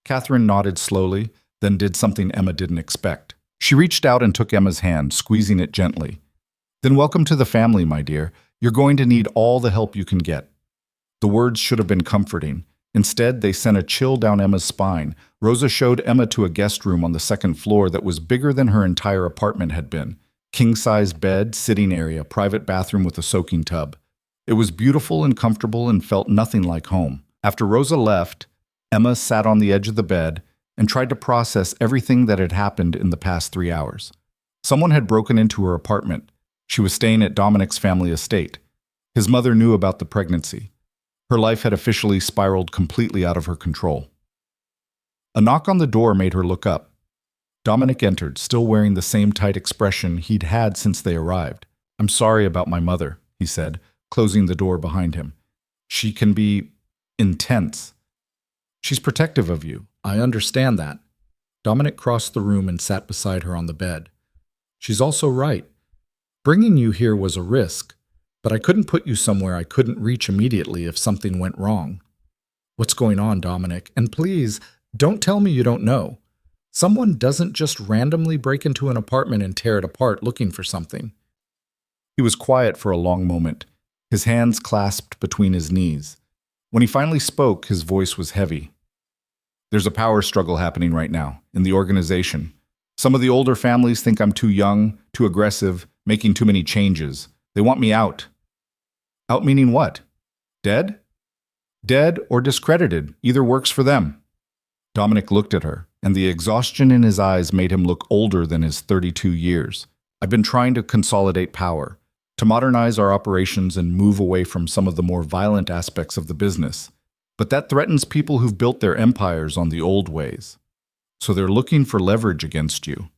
Catherine nodded slowly, then did something Emma didn't expect. She reached out and took Emma's hand, squeezing it gently. Then welcome to the family, my dear. You're going to need all the help you can get. The words should have been comforting. Instead, they sent a chill down Emma's spine. Rosa showed Emma to a guest room on the second floor that was bigger than her entire apartment had been. King-size bed, sitting area, private bathroom with a soaking tub. It was beautiful and comfortable and felt nothing like home. After Rosa left, Emma sat on the edge of the bed and tried to process everything that had happened in the past 3 hours. Someone had broken into her apartment. She was staying at Dominic's family estate. His mother knew about the pregnancy. Her life had officially spiraled completely out of her control. A knock on the door made her look up. Dominic entered, still wearing the same tight expression he'd had since they arrived. I'm sorry about my mother, he said, closing the door behind him. She can be intense. She's protective of you. I understand that. Dominic crossed the room and sat beside her on the bed. She's also right. Bringing you here was a risk, but I couldn't put you somewhere I couldn't reach immediately if something went wrong. What's going on, Dominic? And please, don't tell me you don't know. Someone doesn't just randomly break into an apartment and tear it apart looking for something. He was quiet for a long moment, his hands clasped between his knees. When he finally spoke, his voice was heavy. There's a power struggle happening right now in the organization. Some of the older families think I'm too young, too aggressive, making too many changes. They want me out. Out meaning what? Dead? Dead or discredited. Either works for them. Dominic looked at her, and the exhaustion in his eyes made him look older than his 32 years. I've been trying to consolidate power, to modernize our operations and move away from some of the more violent aspects of the business. But that threatens people who've built their empires on the old ways. So they're looking for leverage against you.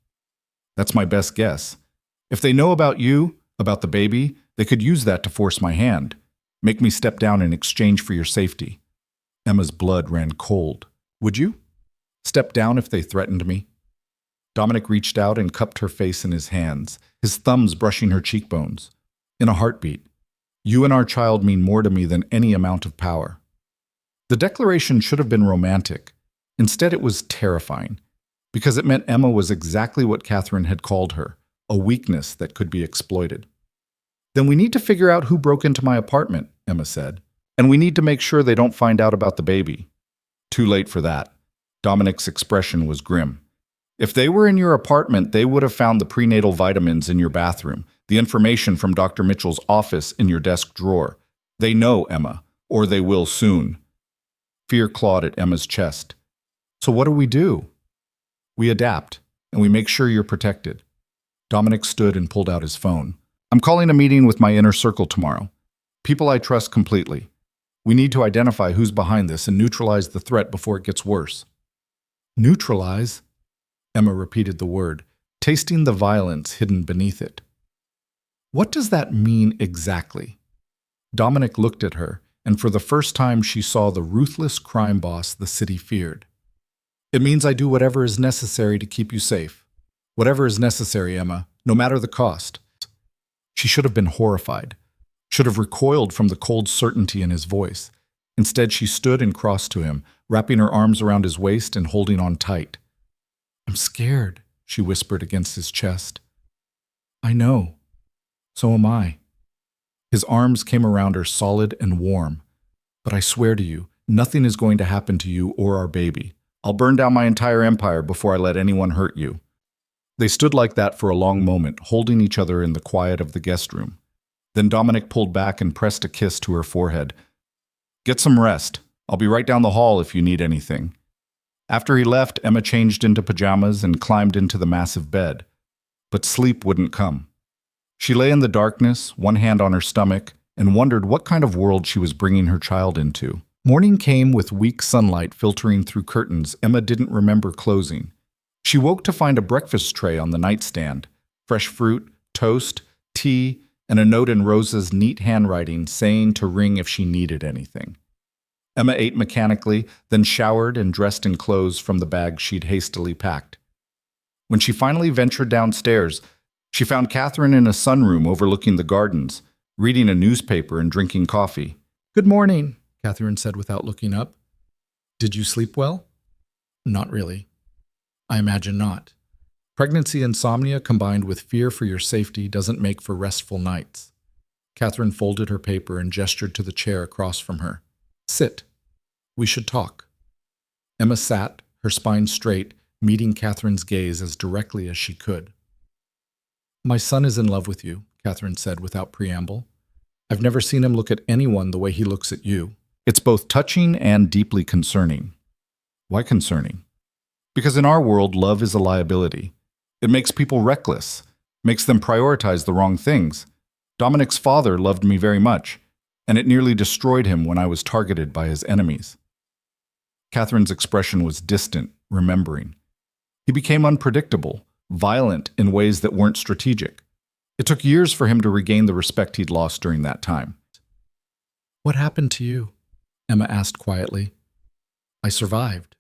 That's my best guess. If they know about you, about the baby, they could use that to force my hand, make me step down in exchange for your safety. Emma's blood ran cold. Would you? Step down if they threatened me? Dominic reached out and cupped her face in his hands, his thumbs brushing her cheekbones. In a heartbeat, you and our child mean more to me than any amount of power. The declaration should have been romantic. Instead, it was terrifying, because it meant Emma was exactly what Catherine had called her, a weakness that could be exploited. Then we need to figure out who broke into my apartment, Emma said, and we need to make sure they don't find out about the baby. Too late for that. Dominic's expression was grim. If they were in your apartment, they would have found the prenatal vitamins in your bathroom, the information from Dr. Mitchell's office in your desk drawer. They know, Emma, or they will soon. Fear clawed at Emma's chest. So what do? We adapt, and we make sure you're protected. Dominic stood and pulled out his phone. I'm calling a meeting with my inner circle tomorrow. People I trust completely. We need to identify who's behind this and neutralize the threat before it gets worse. Neutralize? Emma repeated the word, tasting the violence hidden beneath it. What does that mean exactly? Dominic looked at her, and for the first time she saw the ruthless crime boss the city feared. It means I do whatever is necessary to keep you safe. Whatever is necessary, Emma, no matter the cost. She should have been horrified, should have recoiled from the cold certainty in his voice. Instead, she stood and crossed to him, wrapping her arms around his waist and holding on tight. "I'm scared," she whispered against his chest. "I know. So am I." His arms came around her solid and warm. "But I swear to you, nothing is going to happen to you or our baby. I'll burn down my entire empire before I let anyone hurt you." They stood like that for a long moment, holding each other in the quiet of the guest room. Then Dominic pulled back and pressed a kiss to her forehead. "Get some rest. I'll be right down the hall if you need anything." After he left, Emma changed into pajamas and climbed into the massive bed. But sleep wouldn't come. She lay in the darkness, one hand on her stomach, and wondered what kind of world she was bringing her child into. Morning came with weak sunlight filtering through curtains Emma didn't remember closing. She woke to find a breakfast tray on the nightstand, fresh fruit, toast, tea, and a note in Rosa's neat handwriting saying to ring if she needed anything. Emma ate mechanically, then showered and dressed in clothes from the bag she'd hastily packed. When she finally ventured downstairs, she found Catherine in a sunroom overlooking the gardens, reading a newspaper and drinking coffee. "Good morning," Catherine said without looking up. "Did you sleep well?" "Not really." "I imagine not. Pregnancy insomnia combined with fear for your safety doesn't make for restful nights." Catherine folded her paper and gestured to the chair across from her. "Sit. We should talk." Emma sat, her spine straight, meeting Catherine's gaze as directly as she could. "My son is in love with you," Catherine said without preamble. "I've never seen him look at anyone the way he looks at you. It's both touching and deeply concerning." "Why concerning?" "Because in our world, love is a liability. It makes people reckless, makes them prioritize the wrong things. Dominic's father loved me very much, and it nearly destroyed him when I was targeted by his enemies." Catherine's expression was distant, remembering. He became unpredictable, violent in ways that weren't strategic. It took years for him to regain the respect he'd lost during that time. "What happened to you?" Emma asked quietly. "I survived.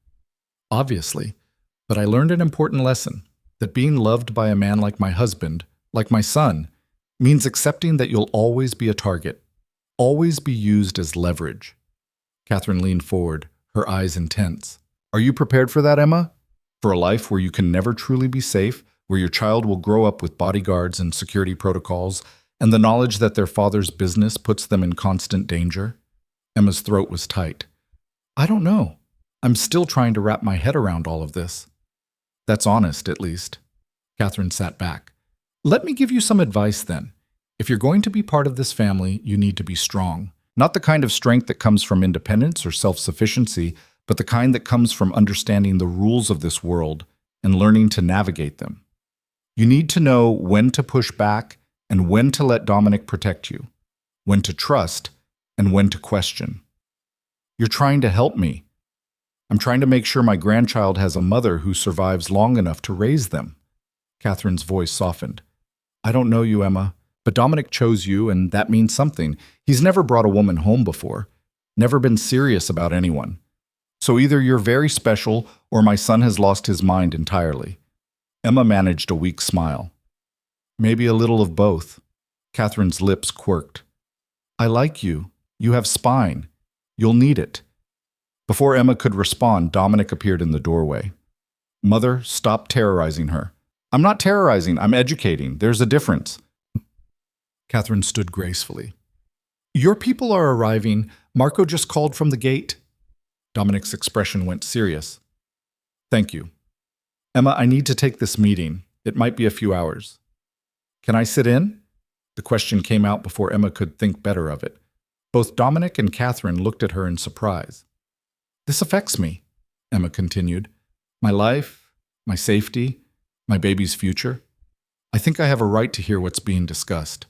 Obviously, but I learned an important lesson, that being loved by a man like my husband, like my son, means accepting that you'll always be a target, always be used as leverage." Catherine leaned forward, her eyes intense. "Are you prepared for that, Emma? For a life where you can never truly be safe, where your child will grow up with bodyguards and security protocols, and the knowledge that their father's business puts them in constant danger?" Emma's throat was tight. "I don't know. I'm still trying to wrap my head around all of this." "That's honest, at least." Catherine sat back. "Let me give you some advice then. If you're going to be part of this family, you need to be strong. Not the kind of strength that comes from independence or self-sufficiency, but the kind that comes from understanding the rules of this world and learning to navigate them. You need to know when to push back and when to let Dominic protect you, when to trust and when to question. You're trying to help me. I'm trying to make sure my grandchild has a mother who survives long enough to raise them." Catherine's voice softened. "I don't know you, Emma, but Dominic chose you, and that means something. He's never brought a woman home before, never been serious about anyone. So either you're very special, or my son has lost his mind entirely." Emma managed a weak smile. "Maybe a little of both." Catherine's lips quirked. "I like you. You have spine. You'll need it." Before Emma could respond, Dominic appeared in the doorway. "Mother, stop terrorizing her." "I'm not terrorizing, I'm educating. There's a difference." Catherine stood gracefully. "Your people are arriving. Marco just called from the gate." Dominic's expression went serious. "Thank you. Emma, I need to take this meeting. It might be a few hours." "Can I sit in?" The question came out before Emma could think better of it. Both Dominic and Catherine looked at her in surprise. "This affects me," Emma continued. "My life, my safety, my baby's future. I think I have a right to hear what's being discussed."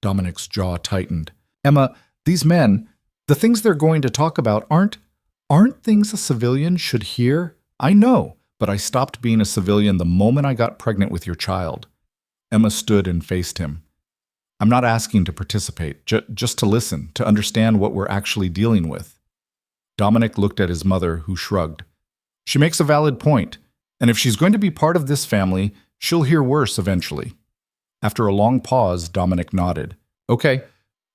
Dominic's jaw tightened. "Emma, these men, the things they're going to talk about aren't things a civilian should hear? I know, but I stopped being a civilian the moment I got pregnant with your child." Emma stood and faced him. "I'm not asking to participate, just to listen, to understand what we're actually dealing with." Dominic looked at his mother, who shrugged. "She makes a valid point, and if she's going to be part of this family, she'll hear worse eventually." After a long pause, Dominic nodded. "Okay,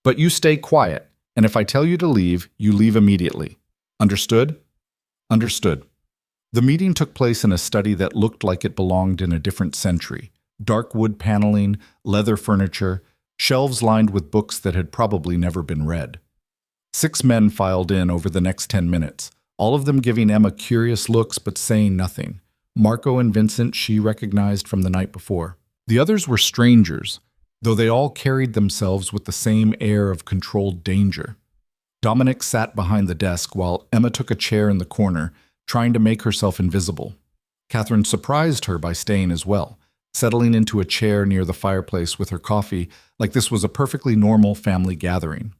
but you stay quiet. And if I tell you to leave, you leave immediately. Understood? Understood. The meeting took place in a study that looked like it belonged in a different century. Dark wood paneling, leather furniture, shelves lined with books that had probably never been read. 6 men filed in over the next 10 minutes, all of them giving Emma curious looks but saying nothing. Marco and Vincent she recognized from the night before. The others were strangers, though they all carried themselves with the same air of controlled danger. Dominic sat behind the desk while Emma took a chair in the corner, trying to make herself invisible. Catherine surprised her by staying as well, settling into a chair near the fireplace with her coffee like this was a perfectly normal family gathering.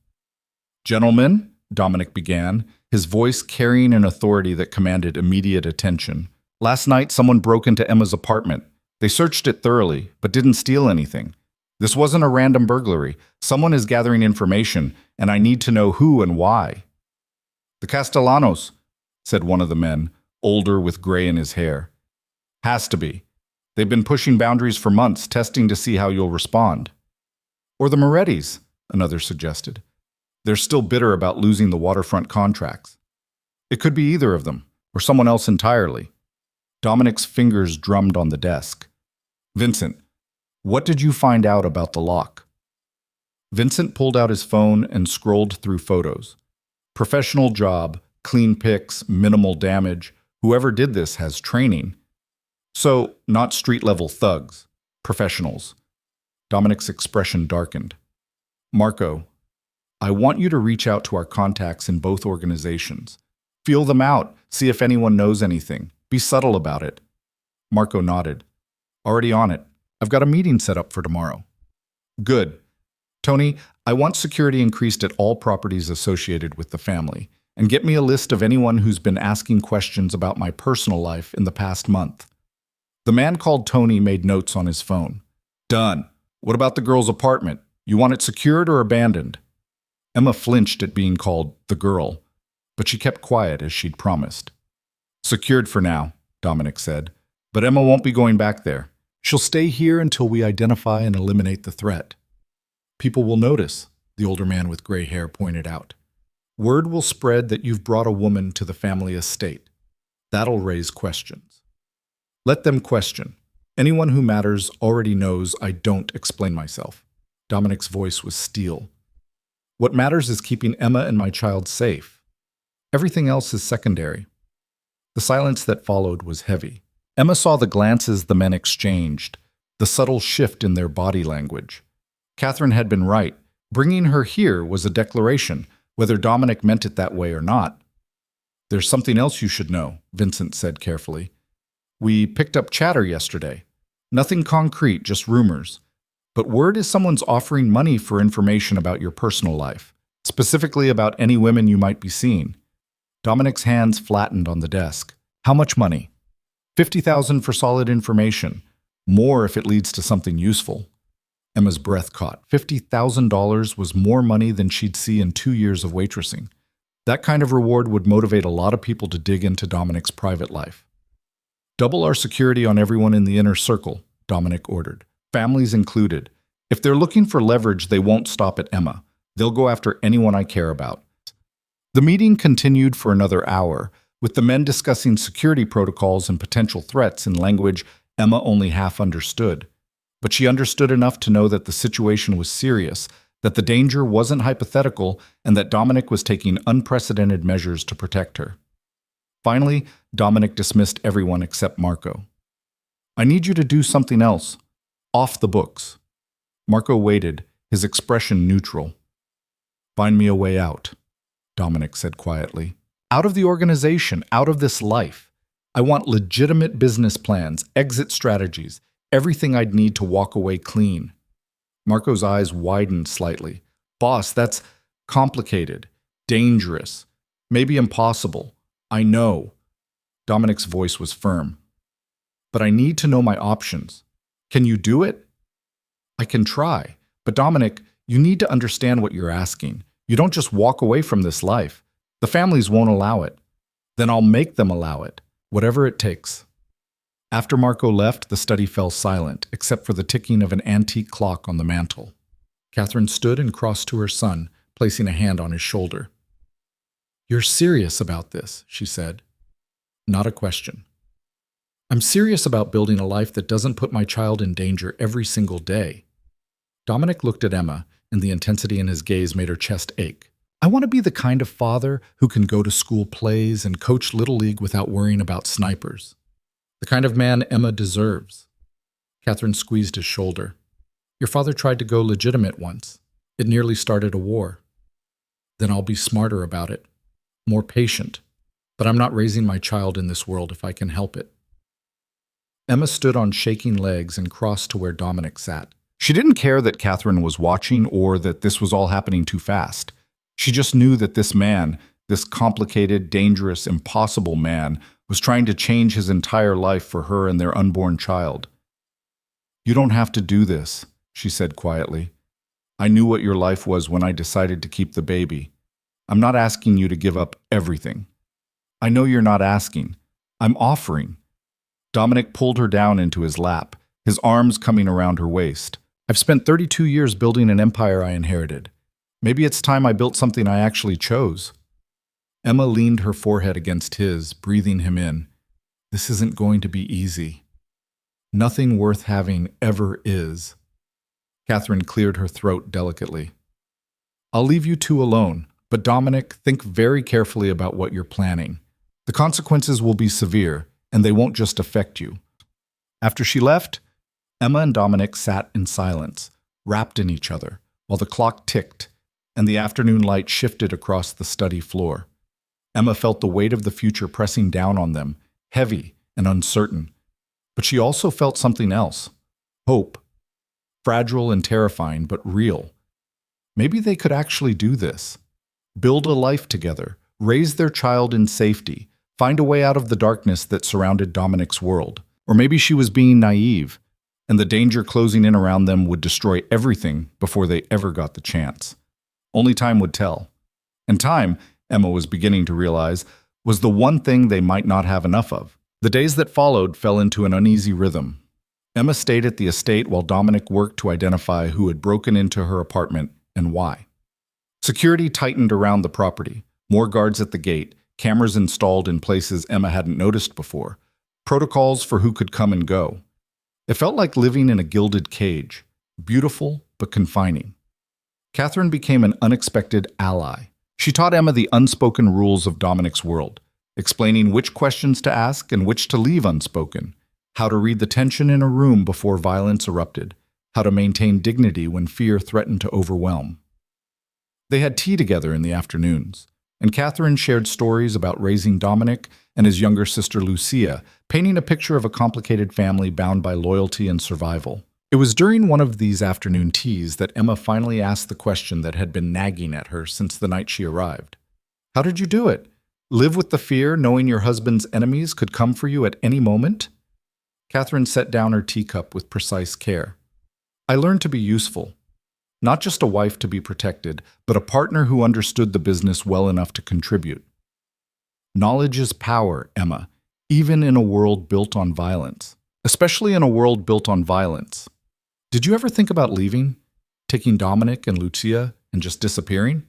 "Gentlemen," Dominic began, his voice carrying an authority that commanded immediate attention. "Last night someone broke into Emma's apartment. They searched it thoroughly, but didn't steal anything. This wasn't a random burglary. Someone is gathering information, and I need to know who and why." "The Castellanos," said one of the men, older with gray in his hair. "Has to be. They've been pushing boundaries for months, testing to see how you'll respond." "Or the Morettis," another suggested. "They're still bitter about losing the waterfront contracts." "It could be either of them, or someone else entirely." Dominic's fingers drummed on the desk. "Vincent, what did you find out about the lock?" Vincent pulled out his phone and scrolled through photos. Professional job, clean pics, minimal damage. Whoever did this has training. So, not street-level thugs, professionals. Dominic's expression darkened. "Marco, I want you to reach out to our contacts in both organizations. Feel them out, see if anyone knows anything. Be subtle about it." Marco nodded. "Already on it. I've got a meeting set up for tomorrow." "Good. Tony, I want security increased at all properties associated with the family, and get me a list of anyone who's been asking questions about my personal life in the past month." The man called Tony made notes on his phone. "Done. What about the girl's apartment? You want it secured or abandoned?" Emma flinched at being called the girl, but she kept quiet as she'd promised. "Secured for now," Dominic said, "but Emma won't be going back there. She'll stay here until we identify and eliminate the threat." "People will notice," the older man with gray hair pointed out. "Word will spread that you've brought a woman to the family estate. That'll raise questions." "Let them question. Anyone who matters already knows I don't explain myself." Dominic's voice was steel. "What matters is keeping Emma and my child safe. Everything else is secondary." The silence that followed was heavy. Emma saw the glances the men exchanged, the subtle shift in their body language. Catherine had been right. Bringing her here was a declaration, whether Dominic meant it that way or not. "There's something else you should know," Vincent said carefully. "We picked up chatter yesterday. Nothing concrete, just rumors. But word is someone's offering money for information about your personal life, specifically about any women you might be seeing." Dominic's hands flattened on the desk. "How much money?" "50,000 for solid information. More if it leads to something useful." Emma's breath caught. $50,000 was more money than she'd see in 2 years of waitressing. That kind of reward would motivate a lot of people to dig into Dominic's private life. "Double our security on everyone in the inner circle," Dominic ordered. "Families included. If they're looking for leverage, they won't stop at Emma. They'll go after anyone I care about." The meeting continued for another hour, with the men discussing security protocols and potential threats in language Emma only half understood. But she understood enough to know that the situation was serious, that the danger wasn't hypothetical, and that Dominic was taking unprecedented measures to protect her. Finally, Dominic dismissed everyone except Marco. "I need you to do something else. Off the books." Marco waited, his expression neutral. "Find me a way out," Dominic said quietly. "Out of the organization, out of this life. I want legitimate business plans, exit strategies, everything I'd need to walk away clean." Marco's eyes widened slightly. "Boss, that's complicated, dangerous, maybe impossible. I know." Dominic's voice was firm. "But I need to know my options. Can you do it?" "I can try. But Dominic, you need to understand what you're asking. You don't just walk away from this life. The families won't allow it. Then I'll make them allow it, whatever it takes." After Marco left, the study fell silent, except for the ticking of an antique clock on the mantel. Catherine stood and crossed to her son, placing a hand on his shoulder. "You're serious about this," she said. "Not a question. I'm serious about building a life that doesn't put my child in danger every single day." Dominic looked at Emma, and the intensity in his gaze made her chest ache. "I want to be the kind of father who can go to school plays and coach Little League without worrying about snipers. The kind of man Emma deserves." Catherine squeezed his shoulder. "Your father tried to go legitimate once. It nearly started a war. Then I'll be smarter about it, more patient. But I'm not raising my child in this world if I can help it." Emma stood on shaking legs and crossed to where Dominic sat. She didn't care that Catherine was watching or that this was all happening too fast. She just knew that this man, this complicated, dangerous, impossible man, was trying to change his entire life for her and their unborn child. "You don't have to do this," she said quietly. "I knew what your life was when I decided to keep the baby. I'm not asking you to give up everything. I know you're not asking. I'm offering." Dominic pulled her down into his lap, his arms coming around her waist. "I've spent 32 years building an empire I inherited. Maybe it's time I built something I actually chose." Emma leaned her forehead against his, breathing him in. "This isn't going to be easy. Nothing worth having ever is." Catherine cleared her throat delicately. "I'll leave you two alone, but Dominic, think very carefully about what you're planning. The consequences will be severe, and they won't just affect you." After she left, Emma and Dominic sat in silence, wrapped in each other, while the clock ticked and the afternoon light shifted across the study floor. Emma felt the weight of the future pressing down on them, heavy and uncertain. But she also felt something else, hope. Fragile and terrifying, but real. Maybe they could actually do this. Build a life together, raise their child in safety, find a way out of the darkness that surrounded Dominic's world. Or maybe she was being naive, and the danger closing in around them would destroy everything before they ever got the chance. Only time would tell. And time, Emma was beginning to realize, was the one thing they might not have enough of. The days that followed fell into an uneasy rhythm. Emma stayed at the estate while Dominic worked to identify who had broken into her apartment and why. Security tightened around the property, more guards at the gate, cameras installed in places Emma hadn't noticed before, protocols for who could come and go. It felt like living in a gilded cage, beautiful but confining. Catherine became an unexpected ally. She taught Emma the unspoken rules of Dominic's world, explaining which questions to ask and which to leave unspoken, how to read the tension in a room before violence erupted, how to maintain dignity when fear threatened to overwhelm. They had tea together in the afternoons, and Catherine shared stories about raising Dominic and his younger sister Lucia, painting a picture of a complicated family bound by loyalty and survival. It was during one of these afternoon teas that Emma finally asked the question that had been nagging at her since the night she arrived. "How did you do it? Live with the fear knowing your husband's enemies could come for you at any moment?" Catherine set down her teacup with precise care. "I learned to be useful. Not just a wife to be protected, but a partner who understood the business well enough to contribute. Knowledge is power, Emma, even in a world built on violence. Especially in a world built on violence. Did you ever think about leaving? Taking Dominic and Lucia and just disappearing?"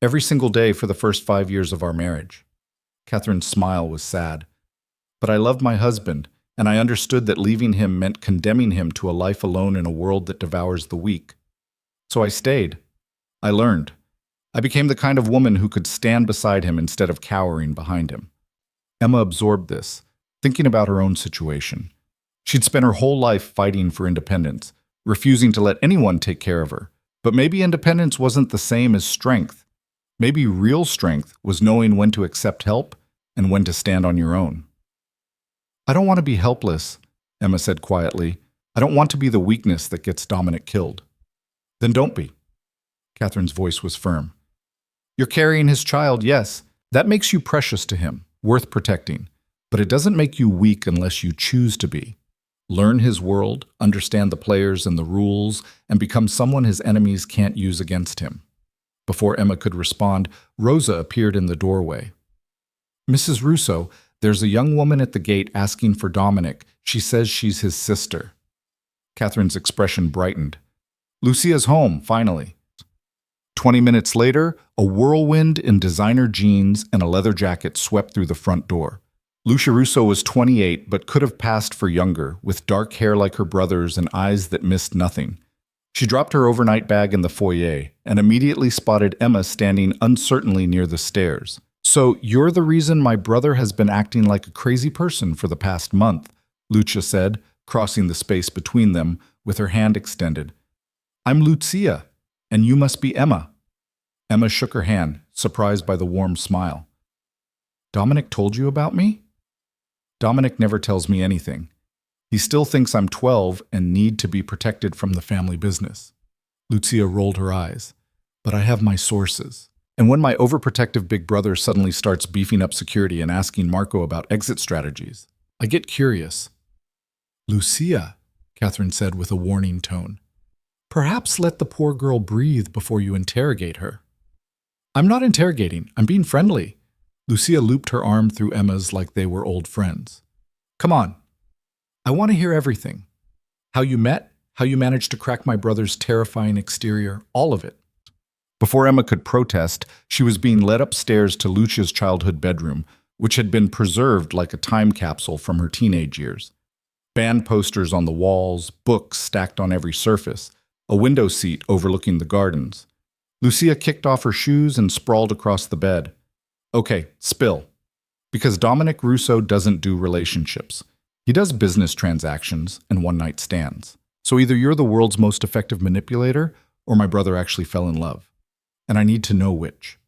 "Every single day for the first 5 years of our marriage." Catherine's smile was sad. "But I loved my husband, and I understood that leaving him meant condemning him to a life alone in a world that devours the weak. So I stayed. I learned. I became the kind of woman who could stand beside him instead of cowering behind him." Emma absorbed this, thinking about her own situation. She'd spent her whole life fighting for independence, refusing to let anyone take care of her. But maybe independence wasn't the same as strength. Maybe real strength was knowing when to accept help and when to stand on your own. "I don't want to be helpless," Emma said quietly. "I don't want to be the weakness that gets Dominic killed." "Then don't be." Catherine's voice was firm. "You're carrying his child, yes. That makes you precious to him, worth protecting. But it doesn't make you weak unless you choose to be. Learn his world, understand the players and the rules, and become someone his enemies can't use against him." Before Emma could respond, Rosa appeared in the doorway. "Mrs. Russo, there's a young woman at the gate asking for Dominic. She says she's his sister." Catherine's expression brightened. "Lucia's home, finally." 20 minutes later, a whirlwind in designer jeans and a leather jacket swept through the front door. Lucia Russo was 28 but could have passed for younger, with dark hair like her brother's and eyes that missed nothing. She dropped her overnight bag in the foyer and immediately spotted Emma standing uncertainly near the stairs. "So you're the reason my brother has been acting like a crazy person for the past month," Lucia said, crossing the space between them with her hand extended. "I'm Lucia, and you must be Emma." Emma shook her hand, surprised by the warm smile. "Dominic told you about me?" "Dominic never tells me anything. He still thinks I'm 12 and need to be protected from the family business." Lucia rolled her eyes. "But I have my sources. And when my overprotective big brother suddenly starts beefing up security and asking Marco about exit strategies, I get curious." "Lucia," Catherine said with a warning tone, "perhaps let the poor girl breathe before you interrogate her." "I'm not interrogating. I'm being friendly." Lucia looped her arm through Emma's like they were old friends. "Come on. I want to hear everything. How you met, how you managed to crack my brother's terrifying exterior, all of it." Before Emma could protest, she was being led upstairs to Lucia's childhood bedroom, which had been preserved like a time capsule from her teenage years. Band posters on the walls, books stacked on every surface, a window seat overlooking the gardens. Lucia kicked off her shoes and sprawled across the bed. "Okay, spill. Because Dominic Russo doesn't do relationships. He does business transactions and one-night stands. So either you're the world's most effective manipulator, or my brother actually fell in love. And I need to know which."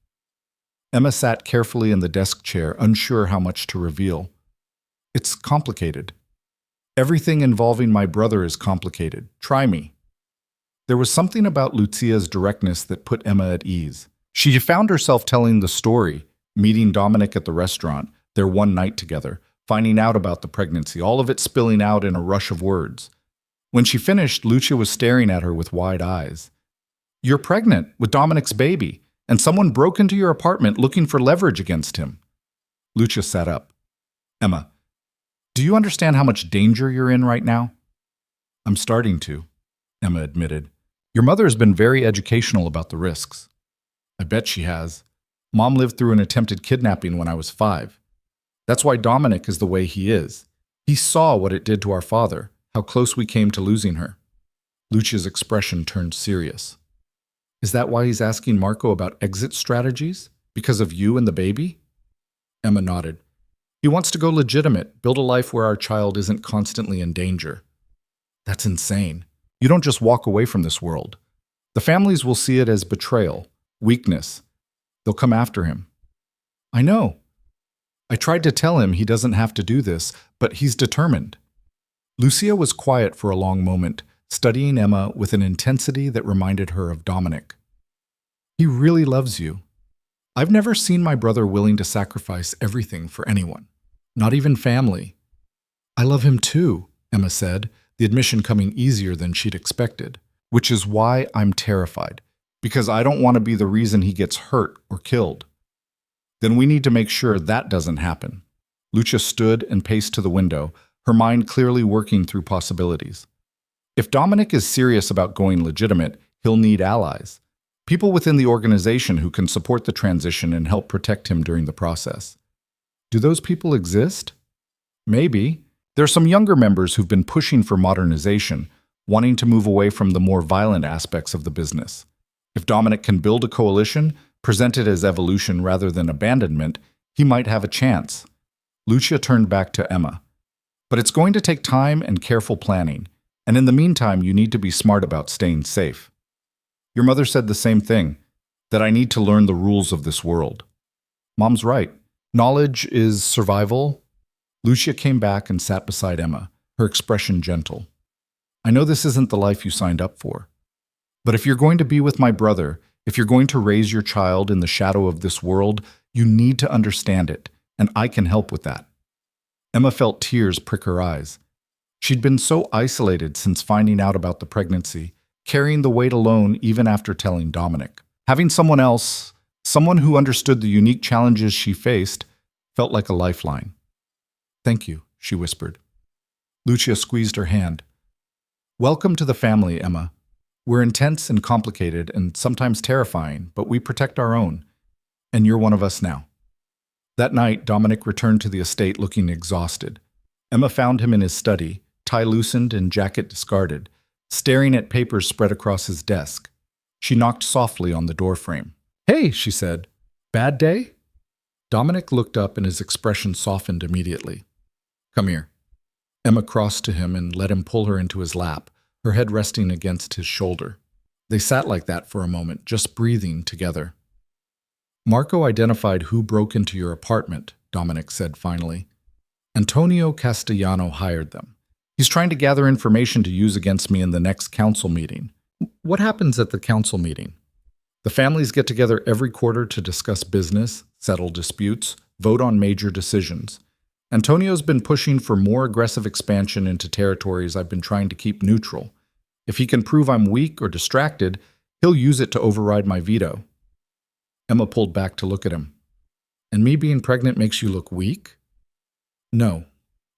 Emma sat carefully in the desk chair, unsure how much to reveal. "It's complicated. Everything involving my brother is complicated. Try me." There was something about Lucia's directness that put Emma at ease. She found herself telling the story, meeting Dominic at the restaurant, their one night together, finding out about the pregnancy, all of it spilling out in a rush of words. When she finished, Lucia was staring at her with wide eyes. "You're pregnant with Dominic's baby, and someone broke into your apartment looking for leverage against him." Lucia sat up. "Emma, do you understand how much danger you're in right now?" "I'm starting to," Emma admitted. "Your mother has been very educational about the risks." "I bet she has. Mom lived through an attempted kidnapping when I was 5. That's why Dominic is the way he is. He saw what it did to our father, how close we came to losing her." Lucia's expression turned serious. "Is that why he's asking Marco about exit strategies? Because of you and the baby?" Emma nodded. "He wants to go legitimate, build a life where our child isn't constantly in danger." "That's insane. You don't just walk away from this world. The families will see it as betrayal, weakness. They'll come after him." "I know. I tried to tell him he doesn't have to do this, but he's determined." Lucia was quiet for a long moment, studying Emma with an intensity that reminded her of Dominic. "He really loves you. I've never seen my brother willing to sacrifice everything for anyone, not even family." "I love him too," Emma said, the admission coming easier than she'd expected. "Which is why I'm terrified, because I don't want to be the reason he gets hurt or killed." "Then we need to make sure that doesn't happen." Lucia stood and paced to the window, her mind clearly working through possibilities. If Dominic is serious about going legitimate, he'll need allies. People within the organization who can support the transition and help protect him during the process. Do those people exist? Maybe. There are some younger members who've been pushing for modernization, wanting to move away from the more violent aspects of the business. If Dominic can build a coalition, present it as evolution rather than abandonment, he might have a chance. Lucia turned back to Emma. "But it's going to take time and careful planning, and in the meantime you need to be smart about staying safe. Your mother said the same thing, that I need to learn the rules of this world." "Mom's right. Knowledge is survival." Lucia came back and sat beside Emma, her expression gentle. "I know this isn't the life you signed up for. But if you're going to be with my brother, if you're going to raise your child in the shadow of this world, you need to understand it, and I can help with that." Emma felt tears prick her eyes. She'd been so isolated since finding out about the pregnancy, carrying the weight alone even after telling Dominic. Having someone else, someone who understood the unique challenges she faced, felt like a lifeline. "Thank you," she whispered. Lucia squeezed her hand. "Welcome to the family, Emma. We're intense and complicated and sometimes terrifying, but we protect our own. And you're one of us now. That night, Dominic returned to the estate looking exhausted. Emma found him in his study, tie loosened and jacket discarded, staring at papers spread across his desk. She knocked softly on the doorframe. "Hey," she said. "Bad day?" Dominic looked up and his expression softened immediately. "Come here." Emma crossed to him and let him pull her into his lap, her head resting against his shoulder. They sat like that for a moment, just breathing together. "Marco identified who broke into your apartment," Dominic said finally. "Antonio Castellano hired them. He's trying to gather information to use against me in the next council meeting." "What happens at the council meeting?" "The families get together every quarter to discuss business, settle disputes, vote on major decisions. Antonio's been pushing for more aggressive expansion into territories I've been trying to keep neutral. If he can prove I'm weak or distracted, he'll use it to override my veto." Emma pulled back to look at him. "And me being pregnant makes you look weak?" "No,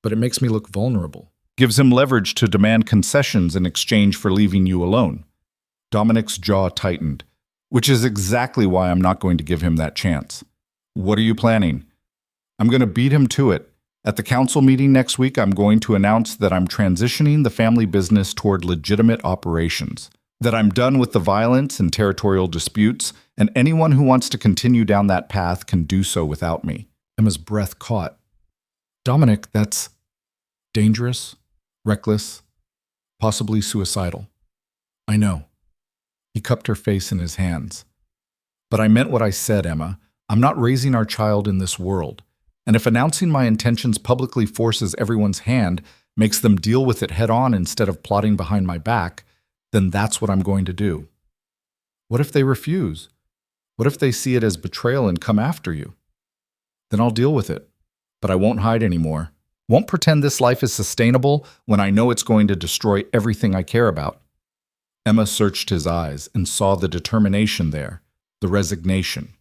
but it makes me look vulnerable." "Gives him leverage to demand concessions in exchange for leaving you alone." Dominic's jaw tightened, which is exactly why I'm not going to give him that chance. "What are you planning?" "I'm going to beat him to it. At the council meeting next week, I'm going to announce that I'm transitioning the family business toward legitimate operations, that I'm done with the violence and territorial disputes, and anyone who wants to continue down that path can do so without me." Emma's breath caught. "Dominic, that's dangerous, reckless, possibly suicidal." "I know." He cupped her face in his hands. "But I meant what I said, Emma. I'm not raising our child in this world. And if announcing my intentions publicly forces everyone's hand, makes them deal with it head-on instead of plotting behind my back, then that's what I'm going to do." "What if they refuse? What if they see it as betrayal and come after you?" "Then I'll deal with it. But I won't hide anymore. Won't pretend this life is sustainable when I know it's going to destroy everything I care about." Emma searched his eyes and saw the determination there, the resignation.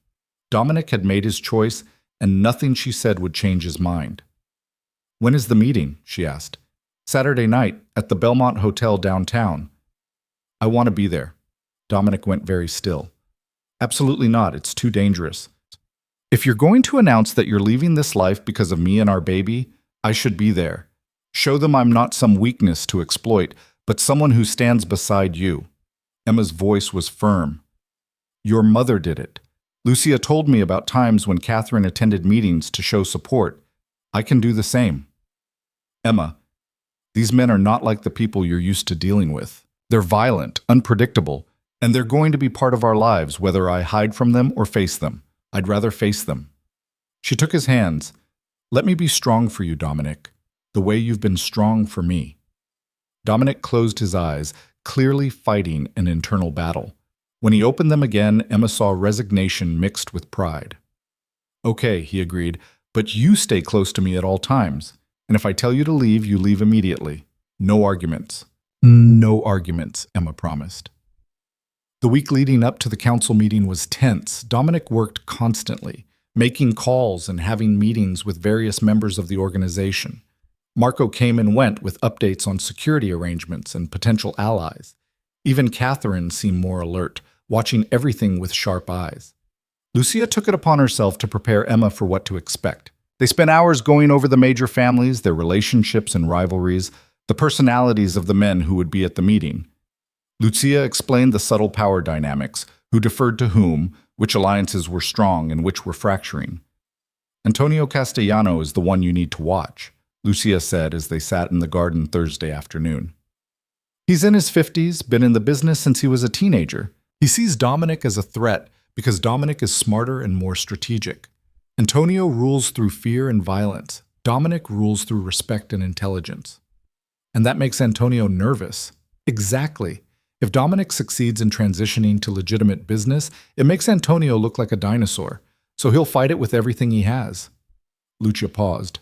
Dominic had made his choice, and nothing she said would change his mind. "When is the meeting?" she asked. "Saturday night, at the Belmont Hotel downtown." "I want to be there." Dominic went very still. "Absolutely not. It's too dangerous. If you're going to announce that you're leaving this life because of me and our baby, I should be there. Show them I'm not some weakness to exploit, but someone who stands beside you." Emma's voice was firm. "Your mother did it. Lucia told me about times when Catherine attended meetings to show support. I can do the same." "Emma, these men are not like the people you're used to dealing with. They're violent, unpredictable, and they're going to be part of our lives whether I hide from them or face them. I'd rather face them." She took his hands. "Let me be strong for you, Dominic, the way you've been strong for me." Dominic closed his eyes, clearly fighting an internal battle. When he opened them again, Emma saw resignation mixed with pride. "Okay," he agreed, "but you stay close to me at all times. And if I tell you to leave, you leave immediately. No arguments." "No arguments," Emma promised. The week leading up to the council meeting was tense. Dominic worked constantly, making calls and having meetings with various members of the organization. Marco came and went with updates on security arrangements and potential allies. Even Catherine seemed more alert, watching everything with sharp eyes. Lucia took it upon herself to prepare Emma for what to expect. They spent hours going over the major families, their relationships and rivalries, the personalities of the men who would be at the meeting. Lucia explained the subtle power dynamics, who deferred to whom, which alliances were strong and which were fracturing. "Antonio Castellano is the one you need to watch," Lucia said as they sat in the garden Thursday afternoon. "He's in his 50s, been in the business since he was a teenager. He sees Dominic as a threat because Dominic is smarter and more strategic. Antonio rules through fear and violence. Dominic rules through respect and intelligence. And that makes Antonio nervous." "Exactly. If Dominic succeeds in transitioning to legitimate business, it makes Antonio look like a dinosaur, so he'll fight it with everything he has." Lucia paused.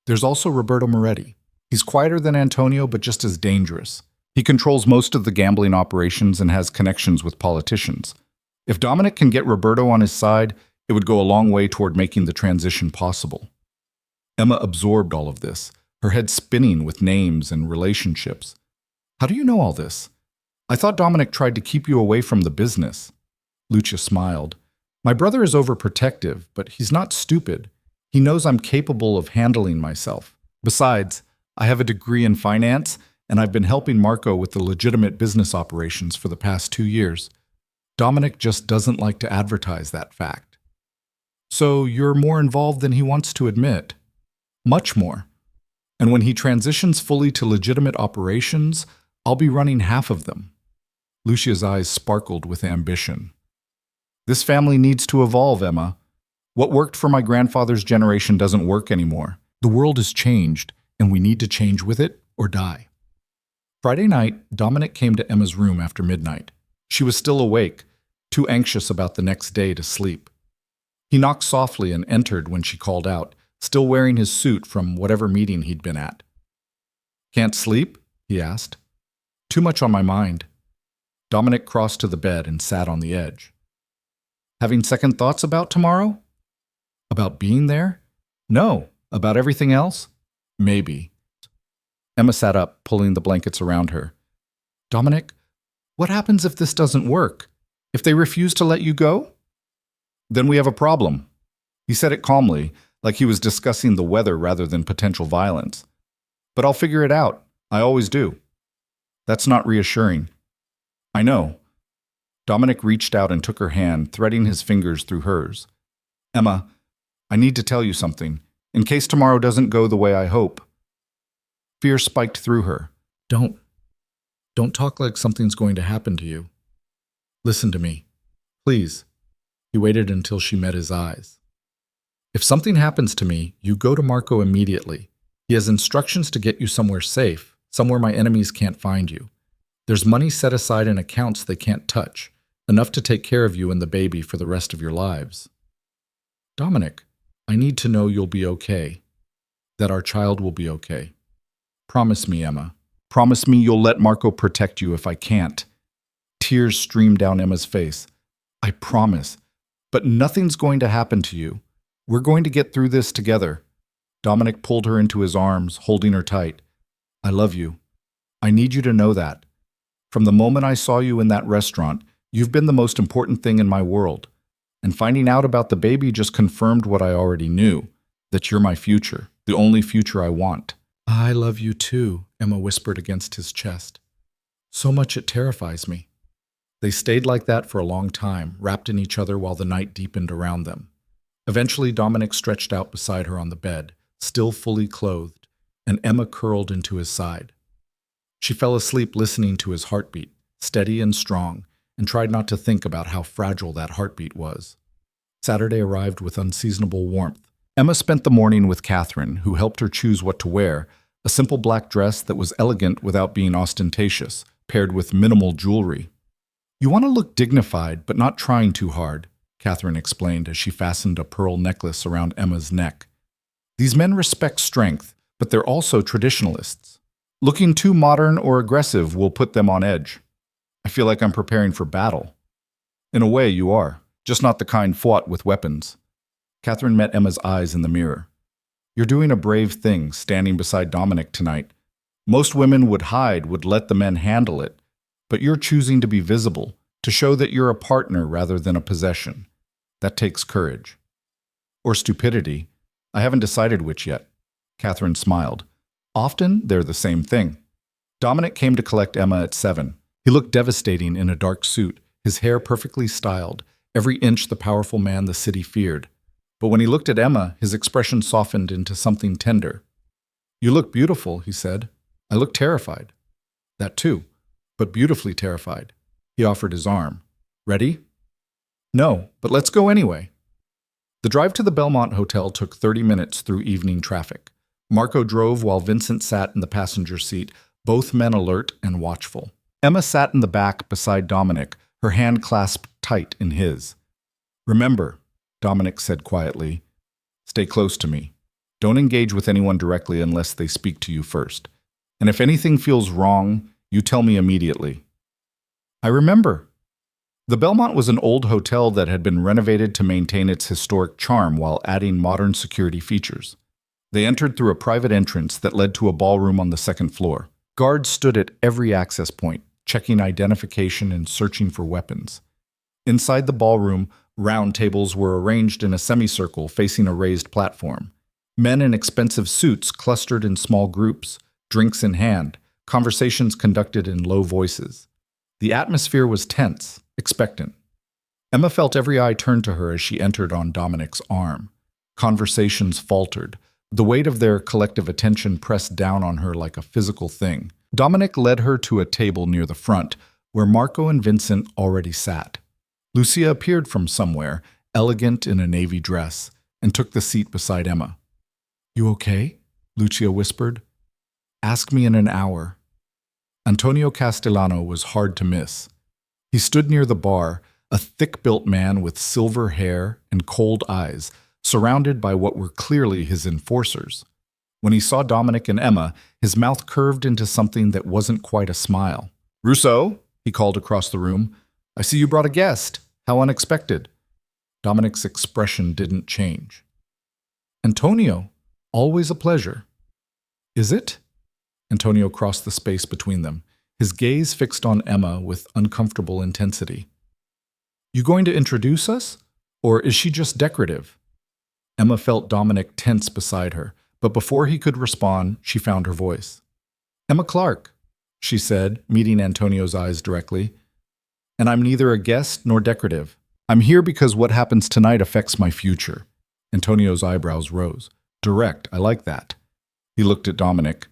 "There's also Roberto Moretti. He's quieter than Antonio, but just as dangerous. He controls most of the gambling operations and has connections with politicians. If Dominic can get Roberto on his side, it would go a long way toward making the transition possible." Emma absorbed all of this, her head spinning with names and relationships. "How do you know all this?" I thought Dominic tried to keep you away from the business. Lucia smiled. My brother is overprotective, but he's not stupid. He knows I'm capable of handling myself. Besides, I have a degree in finance, and I've been helping Marco with the legitimate business operations for the past 2 years. Dominic just doesn't like to advertise that fact. So you're more involved than he wants to admit. Much more. And when he transitions fully to legitimate operations, I'll be running half of them. Lucia's eyes sparkled with ambition. This family needs to evolve, Emma. What worked for my grandfather's generation doesn't work anymore. The world has changed, and we need to change with it or die. Friday night, Dominic came to Emma's room after midnight. She was still awake, too anxious about the next day to sleep. He knocked softly and entered when she called out, still wearing his suit from whatever meeting he'd been at. Can't sleep? He asked. Too much on my mind. Dominic crossed to the bed and sat on the edge. Having second thoughts about tomorrow? About being there? No. About everything else? Maybe. Emma sat up, pulling the blankets around her. Dominic, what happens if this doesn't work? If they refuse to let you go? Then we have a problem. He said it calmly, like he was discussing the weather rather than potential violence. But I'll figure it out. I always do. That's not reassuring. I know. Dominic reached out and took her hand, threading his fingers through hers. Emma, I need to tell you something, in case tomorrow doesn't go the way I hope. Fear spiked through her. Don't talk like something's going to happen to you. Listen to me, please. He waited until she met his eyes. If something happens to me, you go to Marco immediately. He has instructions to get you somewhere safe, somewhere my enemies can't find you. There's money set aside in accounts they can't touch, enough to take care of you and the baby for the rest of your lives. Dominic, I need to know you'll be okay, that our child will be okay. Promise me, Emma. Promise me you'll let Marco protect you if I can't. Tears streamed down Emma's face. I promise. But nothing's going to happen to you. We're going to get through this together. Dominic pulled her into his arms, holding her tight. I love you. I need you to know that. From the moment I saw you in that restaurant, you've been the most important thing in my world. And finding out about the baby just confirmed what I already knew, that you're my future, the only future I want. I love you too, Emma whispered against his chest. So much it terrifies me. They stayed like that for a long time, wrapped in each other while the night deepened around them. Eventually, Dominic stretched out beside her on the bed, still fully clothed, and Emma curled into his side. She fell asleep listening to his heartbeat, steady and strong, and tried not to think about how fragile that heartbeat was. Saturday arrived with unseasonable warmth. Emma spent the morning with Catherine, who helped her choose what to wear, a simple black dress that was elegant without being ostentatious, paired with minimal jewelry. You want to look dignified, but not trying too hard, Catherine explained as she fastened a pearl necklace around Emma's neck. These men respect strength, but they're also traditionalists. Looking too modern or aggressive will put them on edge. I feel like I'm preparing for battle. In a way, you are, just not the kind fought with weapons. Catherine met Emma's eyes in the mirror. You're doing a brave thing, standing beside Dominic tonight. Most women would hide, would let the men handle it. But you're choosing to be visible, to show that you're a partner rather than a possession. That takes courage. Or stupidity. I haven't decided which yet. Catherine smiled. Often, they're the same thing. Dominic came to collect Emma at 7. He looked devastating in a dark suit, his hair perfectly styled, every inch the powerful man the city feared. But when he looked at Emma, his expression softened into something tender. You look beautiful, he said. I look terrified. That too, but beautifully terrified. He offered his arm. Ready? No, but let's go anyway. The drive to the Belmont Hotel took 30 minutes through evening traffic. Marco drove while Vincent sat in the passenger seat, both men alert and watchful. Emma sat in the back beside Dominic, her hand clasped tight in his. Remember, Dominic said quietly, stay close to me. Don't engage with anyone directly unless they speak to you first. And if anything feels wrong, you tell me immediately. I remember. The Belmont was an old hotel that had been renovated to maintain its historic charm while adding modern security features. They entered through a private entrance that led to a ballroom on the second floor. Guards stood at every access point, checking identification and searching for weapons. Inside the ballroom, round tables were arranged in a semicircle facing a raised platform. Men in expensive suits clustered in small groups, drinks in hand, conversations conducted in low voices. The atmosphere was tense, expectant. Emma felt every eye turned to her as she entered on Dominic's arm. Conversations faltered. The weight of their collective attention pressed down on her like a physical thing. Dominic led her to a table near the front, where Marco and Vincent already sat. Lucia appeared from somewhere, elegant in a navy dress, and took the seat beside Emma. "You okay?" Lucia whispered. "Ask me in an hour." Antonio Castellano was hard to miss. He stood near the bar, a thick-built man with silver hair and cold eyes, surrounded by what were clearly his enforcers. When he saw Dominic and Emma, his mouth curved into something that wasn't quite a smile. "Russo," he called across the room, "I see you brought a guest. How unexpected." Dominic's expression didn't change. "Antonio, always a pleasure." "Is it?" Antonio crossed the space between them, his gaze fixed on Emma with uncomfortable intensity. "You going to introduce us? Or is she just decorative?" Emma felt Dominic tense beside her, but before he could respond, she found her voice. "Emma Clark," she said, meeting Antonio's eyes directly. "And I'm neither a guest nor decorative. I'm here because what happens tonight affects my future." Antonio's eyebrows rose. "Direct, I like that." He looked at Dominic.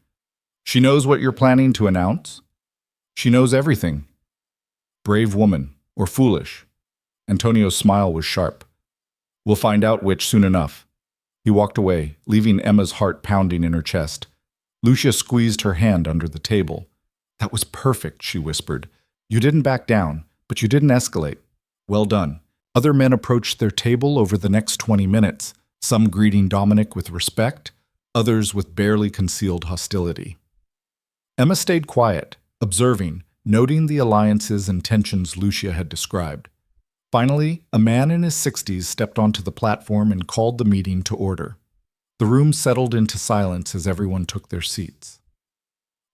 "She knows what you're planning to announce?" "She knows everything." "Brave woman, or foolish?" Antonio's smile was sharp. "We'll find out which soon enough." He walked away, leaving Emma's heart pounding in her chest. Lucia squeezed her hand under the table. "That was perfect," she whispered. "You didn't back down, but you didn't escalate. Well done." Other men approached their table over the next 20 minutes, some greeting Dominic with respect, others with barely concealed hostility. Emma stayed quiet, observing, noting the alliances and tensions Lucia had described. Finally, a man in his 60s stepped onto the platform and called the meeting to order. The room settled into silence as everyone took their seats.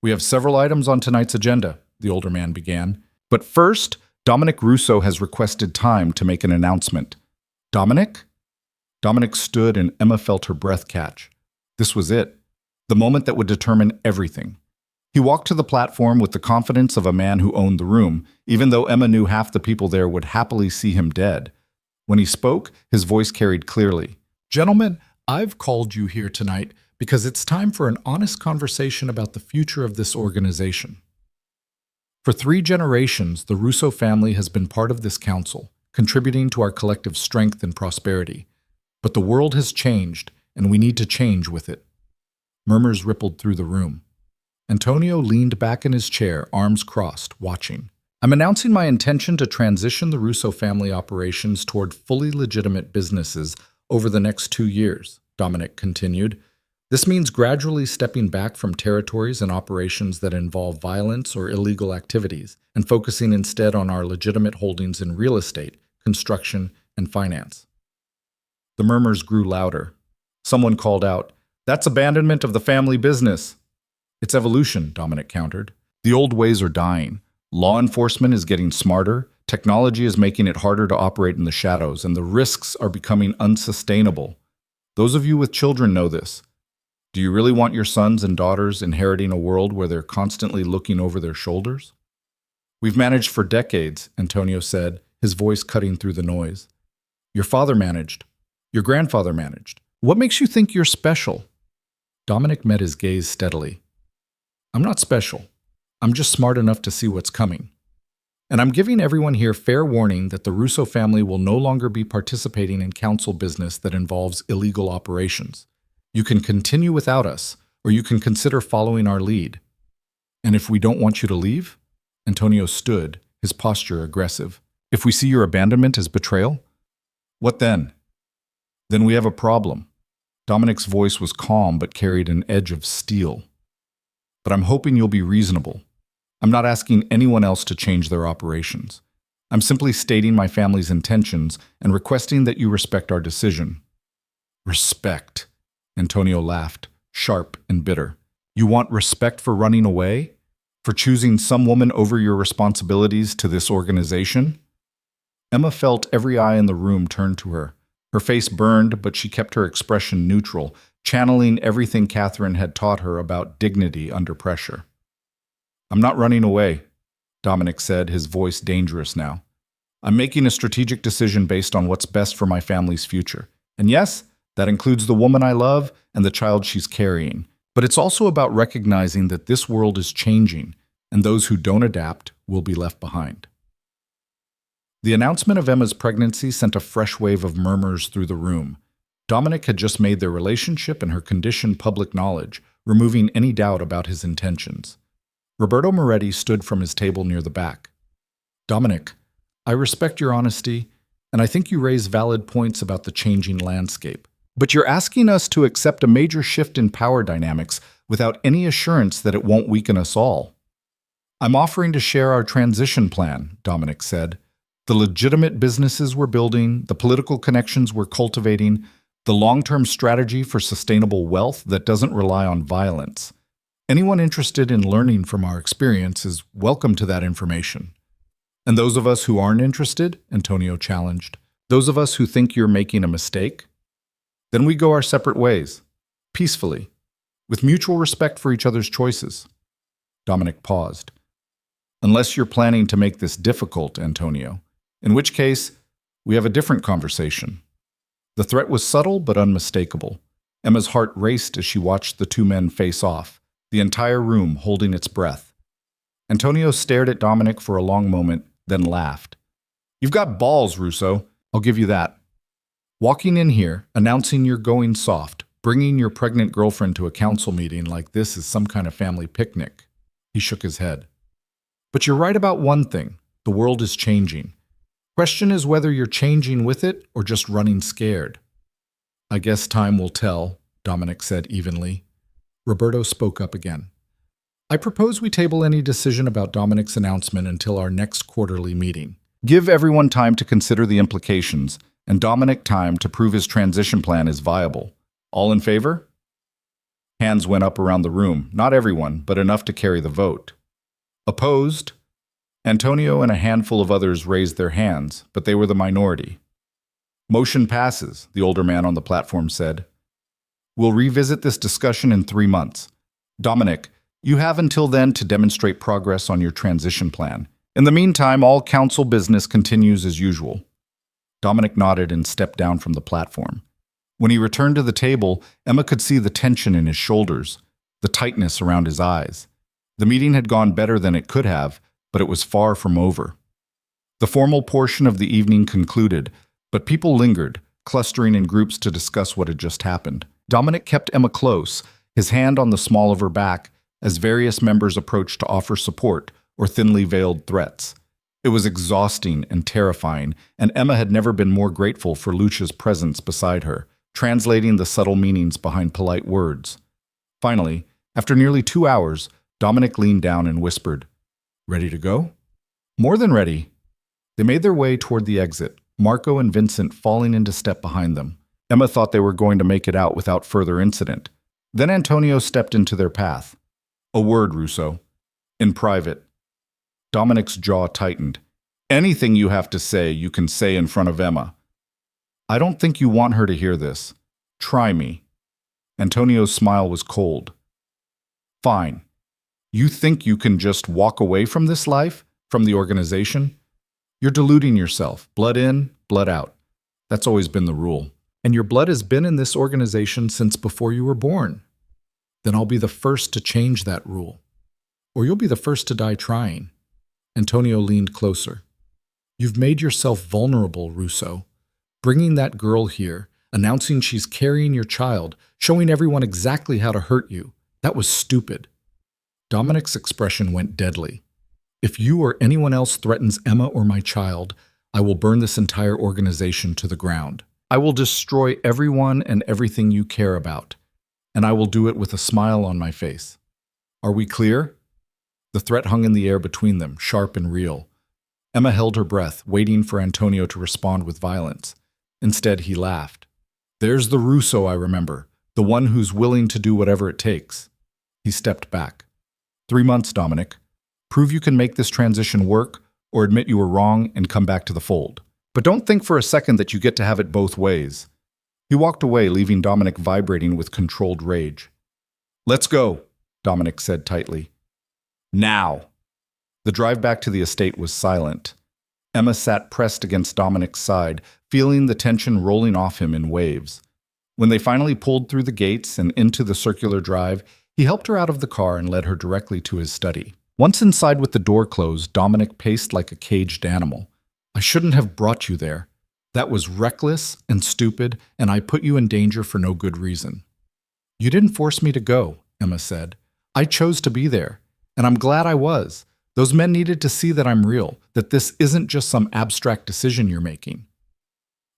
"We have several items on tonight's agenda," the older man began. "But first, Dominic Russo has requested time to make an announcement." "Dominic?" Dominic stood and Emma felt her breath catch. This was it, the moment that would determine everything. He walked to the platform with the confidence of a man who owned the room, even though Emma knew half the people there would happily see him dead. When he spoke, his voice carried clearly. "Gentlemen, I've called you here tonight because it's time for an honest conversation about the future of this organization. For 3 generations, the Russo family has been part of this council, contributing to our collective strength and prosperity. But the world has changed, and we need to change with it." Murmurs rippled through the room. Antonio leaned back in his chair, arms crossed, watching. "I'm announcing my intention to transition the Russo family operations toward fully legitimate businesses over the next 2 years," Dominic continued. "This means gradually stepping back from territories and operations that involve violence or illegal activities, and focusing instead on our legitimate holdings in real estate, construction, and finance." The murmurs grew louder. Someone called out, "That's abandonment of the family business." "It's evolution," Dominic countered. "The old ways are dying. Law enforcement is getting smarter, technology is making it harder to operate in the shadows, and the risks are becoming unsustainable. Those of you with children know this. Do you really want your sons and daughters inheriting a world where they're constantly looking over their shoulders?" "We've managed for decades," Antonio said, his voice cutting through the noise. "Your father managed. Your grandfather managed. What makes you think you're special?" Dominic met his gaze steadily. "I'm not special. I'm just smart enough to see what's coming. And I'm giving everyone here fair warning that the Russo family will no longer be participating in council business that involves illegal operations. You can continue without us, or you can consider following our lead." "And if we don't want you to leave?" Antonio stood, his posture aggressive. "If we see your abandonment as betrayal?" "What then?" "Then we have a problem." Dominic's voice was calm but carried an edge of steel. "But I'm hoping you'll be reasonable. I'm not asking anyone else to change their operations. I'm simply stating my family's intentions and requesting that you respect our decision." "Respect," Antonio laughed, sharp and bitter. "You want respect for running away? For choosing some woman over your responsibilities to this organization? Emma felt every eye in the room turn to her. Her face burned, but she kept her expression neutral, channeling everything Catherine had taught her about dignity under pressure. I'm not running away, Dominic said, his voice dangerous now. I'm making a strategic decision based on what's best for my family's future. And yes, that includes the woman I love and the child she's carrying. But it's also about recognizing that this world is changing, and those who don't adapt will be left behind. The announcement of Emma's pregnancy sent a fresh wave of murmurs through the room. Dominic had just made their relationship and her condition public knowledge, removing any doubt about his intentions. Roberto Moretti stood from his table near the back. Dominic, I respect your honesty, and I think you raise valid points about the changing landscape. But you're asking us to accept a major shift in power dynamics without any assurance that it won't weaken us all. I'm offering to share our transition plan, Dominic said. The legitimate businesses we're building, the political connections we're cultivating, the long-term strategy for sustainable wealth that doesn't rely on violence. Anyone interested in learning from our experience is welcome to that information. And those of us who aren't interested, Antonio challenged, those of us who think you're making a mistake, then we go our separate ways, peacefully, with mutual respect for each other's choices. Dominic paused. Unless you're planning to make this difficult, Antonio, in which case, we have a different conversation. The threat was subtle but unmistakable. Emma's heart raced as she watched the two men face off, the entire room holding its breath. Antonio stared at Dominic for a long moment, then laughed. You've got balls, Russo. I'll give you that. Walking in here, announcing you're going soft, bringing your pregnant girlfriend to a council meeting like this is some kind of family picnic. He shook his head. But you're right about one thing. The world is changing. Question is whether you're changing with it or just running scared. I guess time will tell, Dominic said evenly. Roberto spoke up again. I propose we table any decision about Dominic's announcement until our next quarterly meeting. Give everyone time to consider the implications, and Dominic time to prove his transition plan is viable. All in favor? Hands went up around the room, not everyone, but enough to carry the vote. Opposed? Antonio and a handful of others raised their hands, but they were the minority. Motion passes, the older man on the platform said. We'll revisit this discussion in 3 months. Dominic, you have until then to demonstrate progress on your transition plan. In the meantime, all council business continues as usual. Dominic nodded and stepped down from the platform. When he returned to the table, Emma could see the tension in his shoulders, the tightness around his eyes. The meeting had gone better than it could have, but it was far from over. The formal portion of the evening concluded, but people lingered, clustering in groups to discuss what had just happened. Dominic kept Emma close, his hand on the small of her back, as various members approached to offer support or thinly veiled threats. It was exhausting and terrifying, and Emma had never been more grateful for Lucia's presence beside her, translating the subtle meanings behind polite words. Finally, after nearly 2 hours, Dominic leaned down and whispered, Ready to go? More than ready. They made their way toward the exit, Marco and Vincent falling into step behind them. Emma thought they were going to make it out without further incident. Then Antonio stepped into their path. A word, Russo. In private. Dominic's jaw tightened. Anything you have to say, you can say in front of Emma. I don't think you want her to hear this. Try me. Antonio's smile was cold. Fine. You think you can just walk away from this life, from the organization? You're deluding yourself. Blood in, blood out. That's always been the rule. And your blood has been in this organization since before you were born. Then I'll be the first to change that rule. Or you'll be the first to die trying. Antonio leaned closer. You've made yourself vulnerable, Russo. Bringing that girl here, announcing she's carrying your child, showing everyone exactly how to hurt you. That was stupid. Dominic's expression went deadly. If you or anyone else threatens Emma or my child, I will burn this entire organization to the ground. I will destroy everyone and everything you care about, and I will do it with a smile on my face. Are we clear? The threat hung in the air between them, sharp and real. Emma held her breath, waiting for Antonio to respond with violence. Instead, he laughed. There's the Russo I remember, the one who's willing to do whatever it takes. He stepped back. 3 months, Dominic. Prove you can make this transition work, or admit you were wrong and come back to the fold. But don't think for a second that you get to have it both ways. He walked away, leaving Dominic vibrating with controlled rage. "Let's go," Dominic said tightly. "Now." The drive back to the estate was silent. Emma sat pressed against Dominic's side, feeling the tension rolling off him in waves. When they finally pulled through the gates and into the circular drive, he helped her out of the car and led her directly to his study. Once inside with the door closed, Dominic paced like a caged animal. "I shouldn't have brought you there. That was reckless and stupid, and I put you in danger for no good reason." "You didn't force me to go," Emma said. "I chose to be there, and I'm glad I was. Those men needed to see that I'm real, that this isn't just some abstract decision you're making.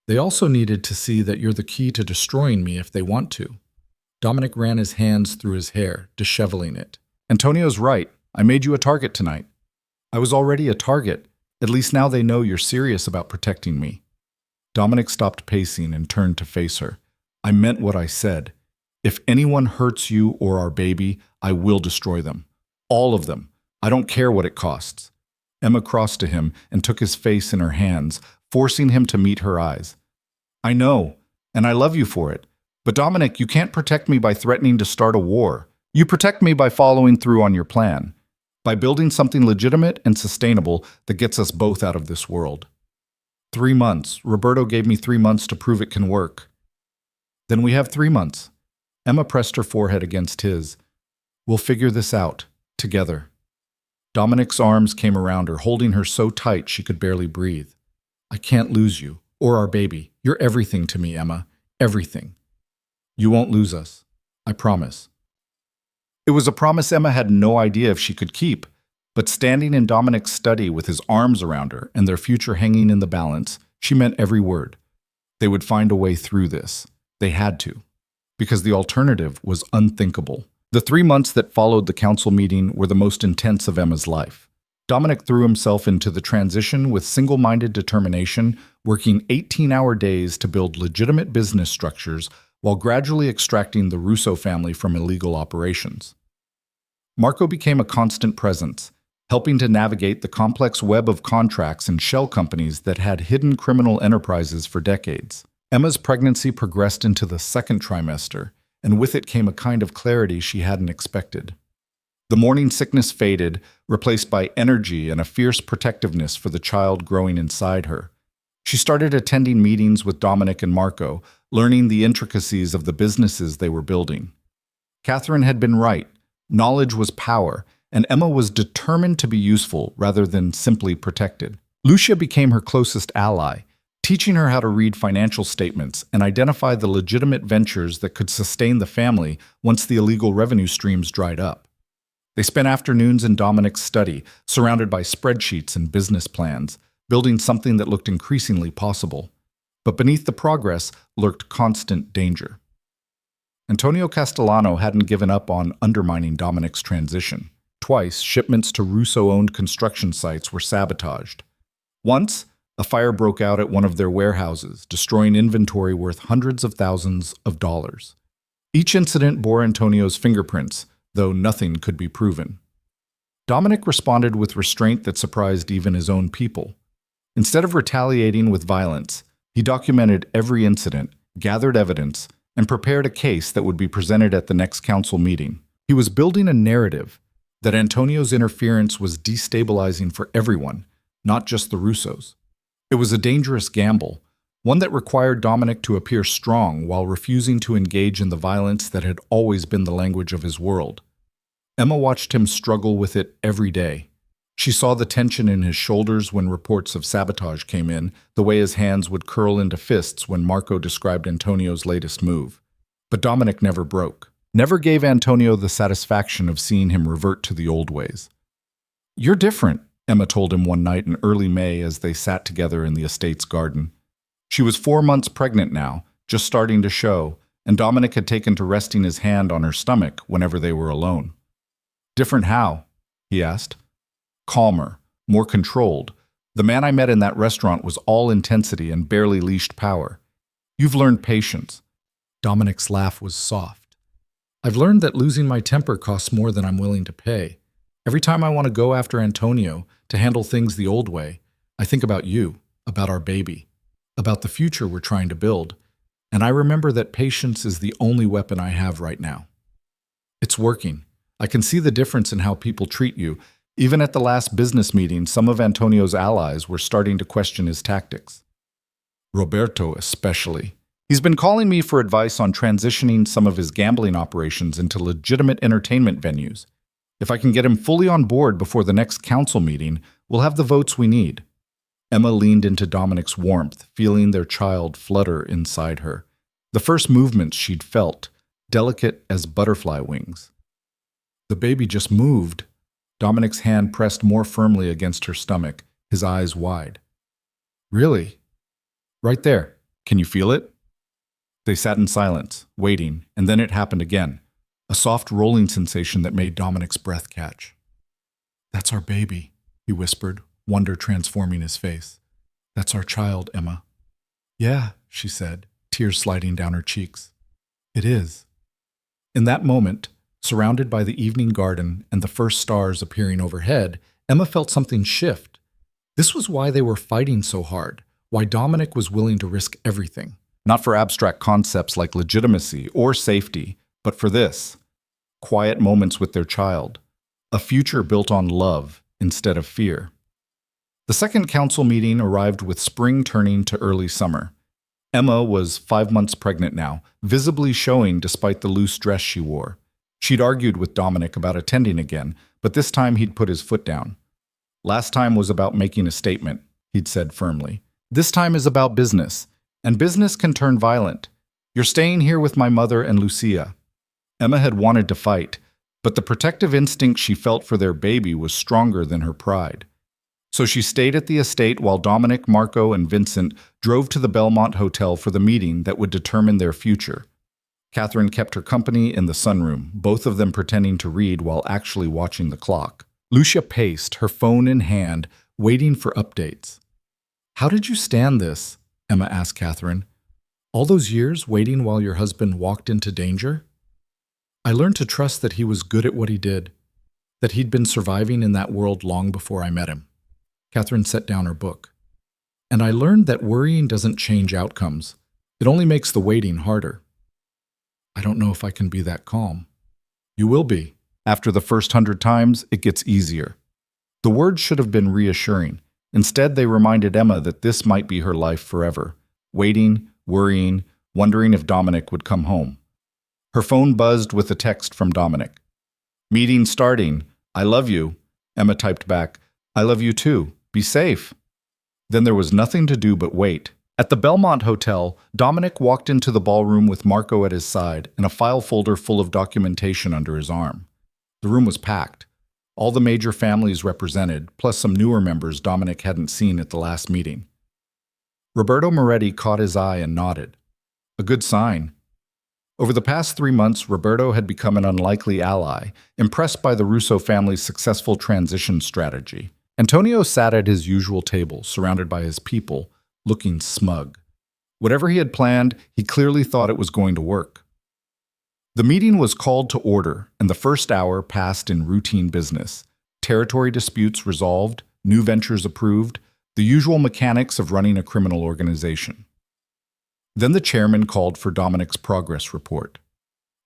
They also needed to see that you're the key to destroying me if they want to." Dominic ran his hands through his hair, disheveling it. "Antonio's right. I made you a target tonight." "I was already a target. At least now they know you're serious about protecting me." Dominic stopped pacing and turned to face her. "I meant what I said. If anyone hurts you or our baby, I will destroy them. All of them. I don't care what it costs." Emma crossed to him and took his face in her hands, forcing him to meet her eyes. "I know, and I love you for it. But Dominic, you can't protect me by threatening to start a war. You protect me by following through on your plan, by building something legitimate and sustainable that gets us both out of this world." 3 months. Roberto gave me 3 months to prove it can work." "Then we have 3 months." Emma pressed her forehead against his. "We'll figure this out, together." Dominic's arms came around her, holding her so tight she could barely breathe. "I can't lose you, or our baby. You're everything to me, Emma. Everything." "You won't lose us. I promise." It was a promise Emma had no idea if she could keep, but standing in Dominic's study with his arms around her and their future hanging in the balance, she meant every word. They would find a way through this. They had to, because the alternative was unthinkable. The 3 months that followed the council meeting were the most intense of Emma's life. Dominic threw himself into the transition with single-minded determination, working 18-hour days to build legitimate business structures while gradually extracting the Russo family from illegal operations. Marco became a constant presence, helping to navigate the complex web of contracts and shell companies that had hidden criminal enterprises for decades. Emma's pregnancy progressed into the second trimester, and with it came a kind of clarity she hadn't expected. The morning sickness faded, replaced by energy and a fierce protectiveness for the child growing inside her. She started attending meetings with Dominic and Marco, learning the intricacies of the businesses they were building. Catherine had been right. Knowledge was power, and Emma was determined to be useful rather than simply protected. Lucia became her closest ally, teaching her how to read financial statements and identify the legitimate ventures that could sustain the family once the illegal revenue streams dried up. They spent afternoons in Dominic's study, surrounded by spreadsheets and business plans, building something that looked increasingly possible. But beneath the progress lurked constant danger. Antonio Castellano hadn't given up on undermining Dominic's transition. Twice, shipments to Russo-owned construction sites were sabotaged. Once, a fire broke out at one of their warehouses, destroying inventory worth hundreds of thousands of dollars. Each incident bore Antonio's fingerprints, though nothing could be proven. Dominic responded with restraint that surprised even his own people. Instead of retaliating with violence, he documented every incident, gathered evidence, and prepared a case that would be presented at the next council meeting. He was building a narrative that Antonio's interference was destabilizing for everyone, not just the Russos. It was a dangerous gamble, one that required Dominic to appear strong while refusing to engage in the violence that had always been the language of his world. Emma watched him struggle with it every day. She saw the tension in his shoulders when reports of sabotage came in, the way his hands would curl into fists when Marco described Antonio's latest move. But Dominic never broke, never gave Antonio the satisfaction of seeing him revert to the old ways. "You're different," Emma told him one night in early May as they sat together in the estate's garden. She was 4 months pregnant now, just starting to show, and Dominic had taken to resting his hand on her stomach whenever they were alone. "Different how?" he asked. "Calmer, more controlled. The man I met in that restaurant was all intensity and barely leashed power. You've learned patience." Dominic's laugh was soft. "I've learned that losing my temper costs more than I'm willing to pay. Every time I want to go after Antonio to handle things the old way, I think about you, about our baby, about the future we're trying to build, and I remember that patience is the only weapon I have right now. It's working. I can see the difference in how people treat you. Even at the last business meeting, some of Antonio's allies were starting to question his tactics. Roberto especially. He's been calling me for advice on transitioning some of his gambling operations into legitimate entertainment venues. If I can get him fully on board before the next council meeting, we'll have the votes we need. Emma leaned into Dominic's warmth, feeling their child flutter inside her. The first movements she'd felt, delicate as butterfly wings. The baby just moved. Dominic's hand pressed more firmly against her stomach, his eyes wide. Really? Right there. Can you feel it? They sat in silence, waiting, and then it happened again. A soft rolling sensation that made Dominic's breath catch. That's our baby, he whispered, wonder transforming his face. That's our child, Emma. Yeah, she said, tears sliding down her cheeks. It is. In that moment, surrounded by the evening garden and the first stars appearing overhead, Emma felt something shift. This was why they were fighting so hard, why Dominic was willing to risk everything. Not for abstract concepts like legitimacy or safety, but for this. Quiet moments with their child. A future built on love instead of fear. The second council meeting arrived with spring turning to early summer. Emma was 5 months pregnant now, visibly showing despite the loose dress she wore. She'd argued with Dominic about attending again, but this time he'd put his foot down. Last time was about making a statement, he'd said firmly. This time is about business, and business can turn violent. You're staying here with my mother and Lucia. Emma had wanted to fight, but the protective instinct she felt for their baby was stronger than her pride. So she stayed at the estate while Dominic, Marco, and Vincent drove to the Belmont Hotel for the meeting that would determine their future. Catherine kept her company in the sunroom, both of them pretending to read while actually watching the clock. Lucia paced, her phone in hand, waiting for updates. How did you stand this? Emma asked Catherine. All those years waiting while your husband walked into danger? I learned to trust that he was good at what he did, that he'd been surviving in that world long before I met him. Catherine set down her book. And I learned that worrying doesn't change outcomes. It only makes the waiting harder. I don't know if I can be that calm. You will be. After the first 100 times, it gets easier. The words should have been reassuring. Instead, they reminded Emma that this might be her life forever. Waiting, worrying, wondering if Dominic would come home. Her phone buzzed with a text from Dominic. Meeting starting. I love you. Emma typed back. I love you too. Be safe. Then there was nothing to do but wait. At the Belmont Hotel, Dominic walked into the ballroom with Marco at his side and a file folder full of documentation under his arm. The room was packed. All the major families represented, plus some newer members Dominic hadn't seen at the last meeting. Roberto Moretti caught his eye and nodded. A good sign. Over the past 3 months, Roberto had become an unlikely ally, impressed by the Russo family's successful transition strategy. Antonio sat at his usual table, surrounded by his people, looking smug. Whatever he had planned, he clearly thought it was going to work. The meeting was called to order, and the first hour passed in routine business. Territory disputes resolved, new ventures approved, the usual mechanics of running a criminal organization. Then the chairman called for Dominic's progress report.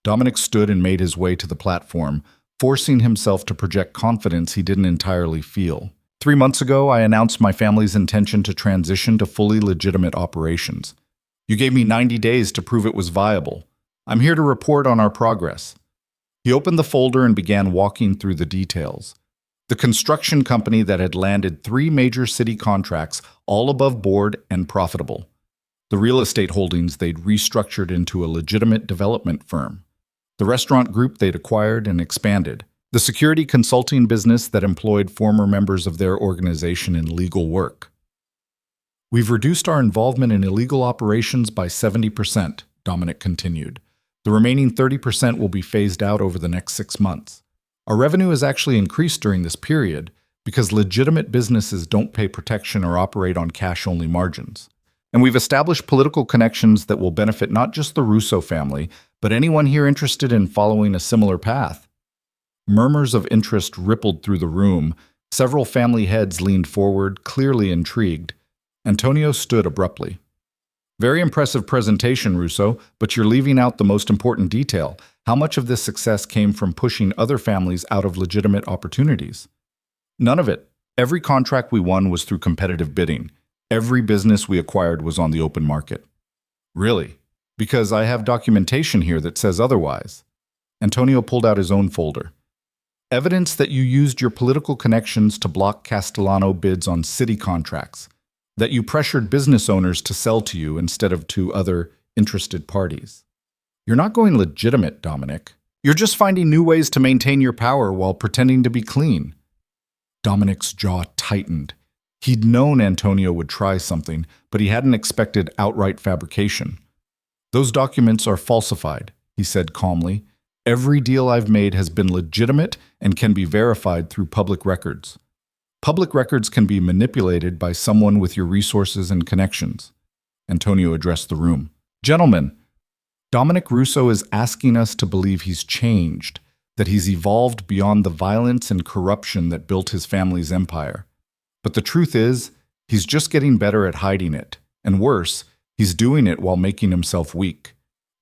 Dominic stood and made his way to the platform, forcing himself to project confidence he didn't entirely feel. 3 months ago, I announced my family's intention to transition to fully legitimate operations. You gave me 90 days to prove it was viable. I'm here to report on our progress. He opened the folder and began walking through the details. The construction company that had landed 3 major city contracts, all above board and profitable. The real estate holdings they'd restructured into a legitimate development firm. The restaurant group they'd acquired and expanded. The security consulting business that employed former members of their organization in legal work. We've reduced our involvement in illegal operations by 70%, Dominic continued. The remaining 30% will be phased out over the next 6 months. Our revenue has actually increased during this period because legitimate businesses don't pay protection or operate on cash-only margins. And we've established political connections that will benefit not just the Russo family, but anyone here interested in following a similar path. Murmurs of interest rippled through the room. Several family heads leaned forward, clearly intrigued. Antonio stood abruptly. Very impressive presentation, Russo, but you're leaving out the most important detail. How much of this success came from pushing other families out of legitimate opportunities? None of it. Every contract we won was through competitive bidding. Every business we acquired was on the open market. Really? Because I have documentation here that says otherwise. Antonio pulled out his own folder. Evidence that you used your political connections to block Castellano bids on city contracts, that you pressured business owners to sell to you instead of to other interested parties. You're not going legitimate, Dominic. You're just finding new ways to maintain your power while pretending to be clean. Dominic's jaw tightened. He'd known Antonio would try something, but he hadn't expected outright fabrication. Those documents are falsified, he said calmly. Every deal I've made has been legitimate and can be verified through public records. Public records can be manipulated by someone with your resources and connections. Antonio addressed the room. Gentlemen, Dominic Russo is asking us to believe he's changed, that he's evolved beyond the violence and corruption that built his family's empire. But the truth is, he's just getting better at hiding it. And worse, he's doing it while making himself weak.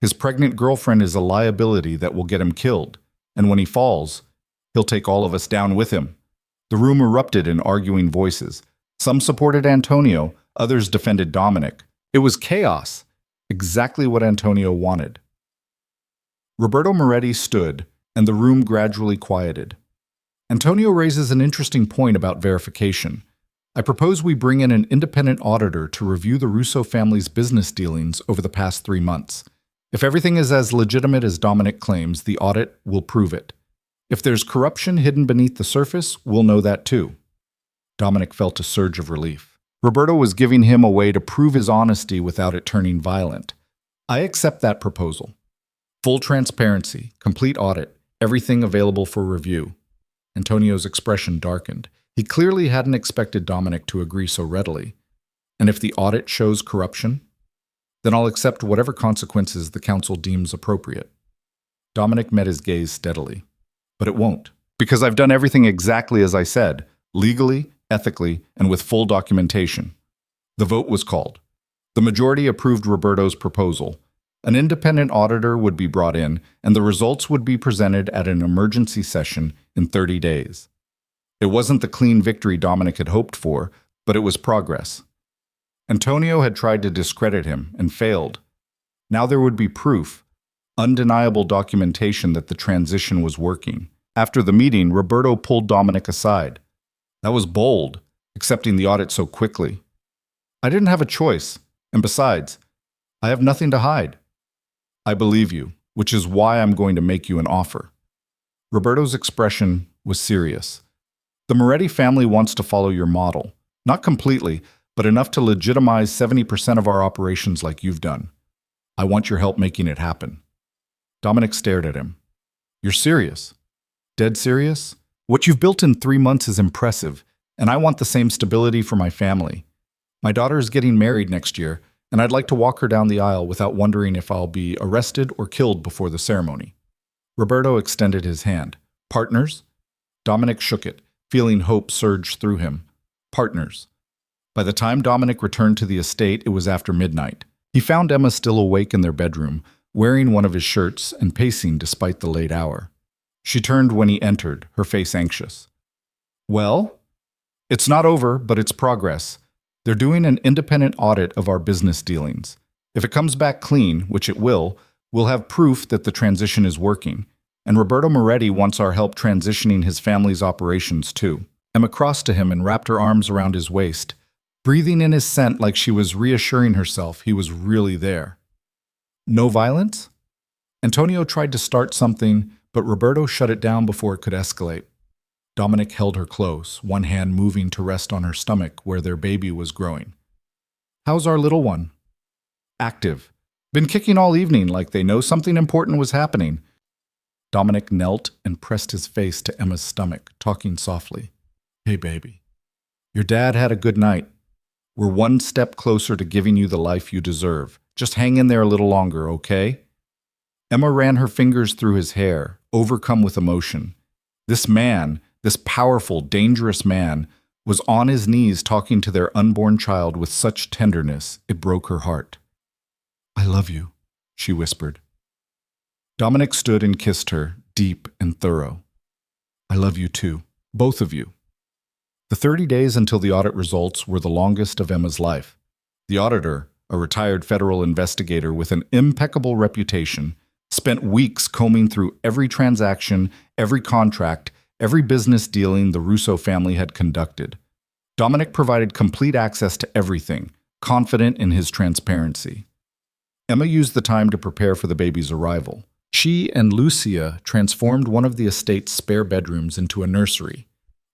His pregnant girlfriend is a liability that will get him killed. And when he falls, he'll take all of us down with him. The room erupted in arguing voices. Some supported Antonio, others defended Dominic. It was chaos, exactly what Antonio wanted. Roberto Moretti stood, and the room gradually quieted. Antonio raises an interesting point about verification. I propose we bring in an independent auditor to review the Russo family's business dealings over the past 3 months. If everything is as legitimate as Dominic claims, the audit will prove it. If there's corruption hidden beneath the surface, we'll know that too. Dominic felt a surge of relief. Roberto was giving him a way to prove his honesty without it turning violent. I accept that proposal. Full transparency, complete audit, everything available for review. Antonio's expression darkened. He clearly hadn't expected Dominic to agree so readily. And if the audit shows corruption, then I'll accept whatever consequences the council deems appropriate. Dominic met his gaze steadily. But it won't, because I've done everything exactly as I said, legally, ethically, and with full documentation. The vote was called. The majority approved Roberto's proposal. An independent auditor would be brought in, and the results would be presented at an emergency session in 30 days. It wasn't the clean victory Dominic had hoped for, but it was progress. Antonio had tried to discredit him and failed. Now there would be proof, undeniable documentation that the transition was working. After the meeting, Roberto pulled Dominic aside. That was bold, accepting the audit so quickly. I didn't have a choice, and besides, I have nothing to hide. I believe you, which is why I'm going to make you an offer. Roberto's expression was serious. The Moretti family wants to follow your model, not completely, but enough to legitimize 70% of our operations like you've done. I want your help making it happen. Dominic stared at him. You're serious? Dead serious? What you've built in 3 months is impressive, and I want the same stability for my family. My daughter is getting married next year, and I'd like to walk her down the aisle without wondering if I'll be arrested or killed before the ceremony. Roberto extended his hand. Partners? Dominic shook it, feeling hope surge through him. Partners. By the time Dominic returned to the estate, it was after midnight. He found Emma still awake in their bedroom, wearing one of his shirts and pacing despite the late hour. She turned when he entered, her face anxious. Well? It's not over, but it's progress. They're doing an independent audit of our business dealings. If it comes back clean, which it will, we'll have proof that the transition is working. And Roberto Moretti wants our help transitioning his family's operations too. Emma crossed to him and wrapped her arms around his waist, breathing in his scent like she was reassuring herself he was really there. No violence? Antonio tried to start something, but Roberto shut it down before it could escalate. Dominic held her close, one hand moving to rest on her stomach where their baby was growing. How's our little one? Active. Been kicking all evening like they know something important was happening. Dominic knelt and pressed his face to Emma's stomach, talking softly. Hey, baby. Your dad had a good night. We're one step closer to giving you the life you deserve. Just hang in there a little longer, okay? Emma ran her fingers through his hair, overcome with emotion. This man, this powerful, dangerous man, was on his knees talking to their unborn child with such tenderness it broke her heart. "I love you," she whispered. Dominic stood and kissed her, deep and thorough. "I love you too, both of you." The 30 days until the audit results were the longest of Emma's life. The auditor, a retired federal investigator with an impeccable reputation, spent weeks combing through every transaction, every contract, every business dealing the Russo family had conducted. Dominic provided complete access to everything, confident in his transparency. Emma used the time to prepare for the baby's arrival. She and Lucia transformed one of the estate's spare bedrooms into a nursery,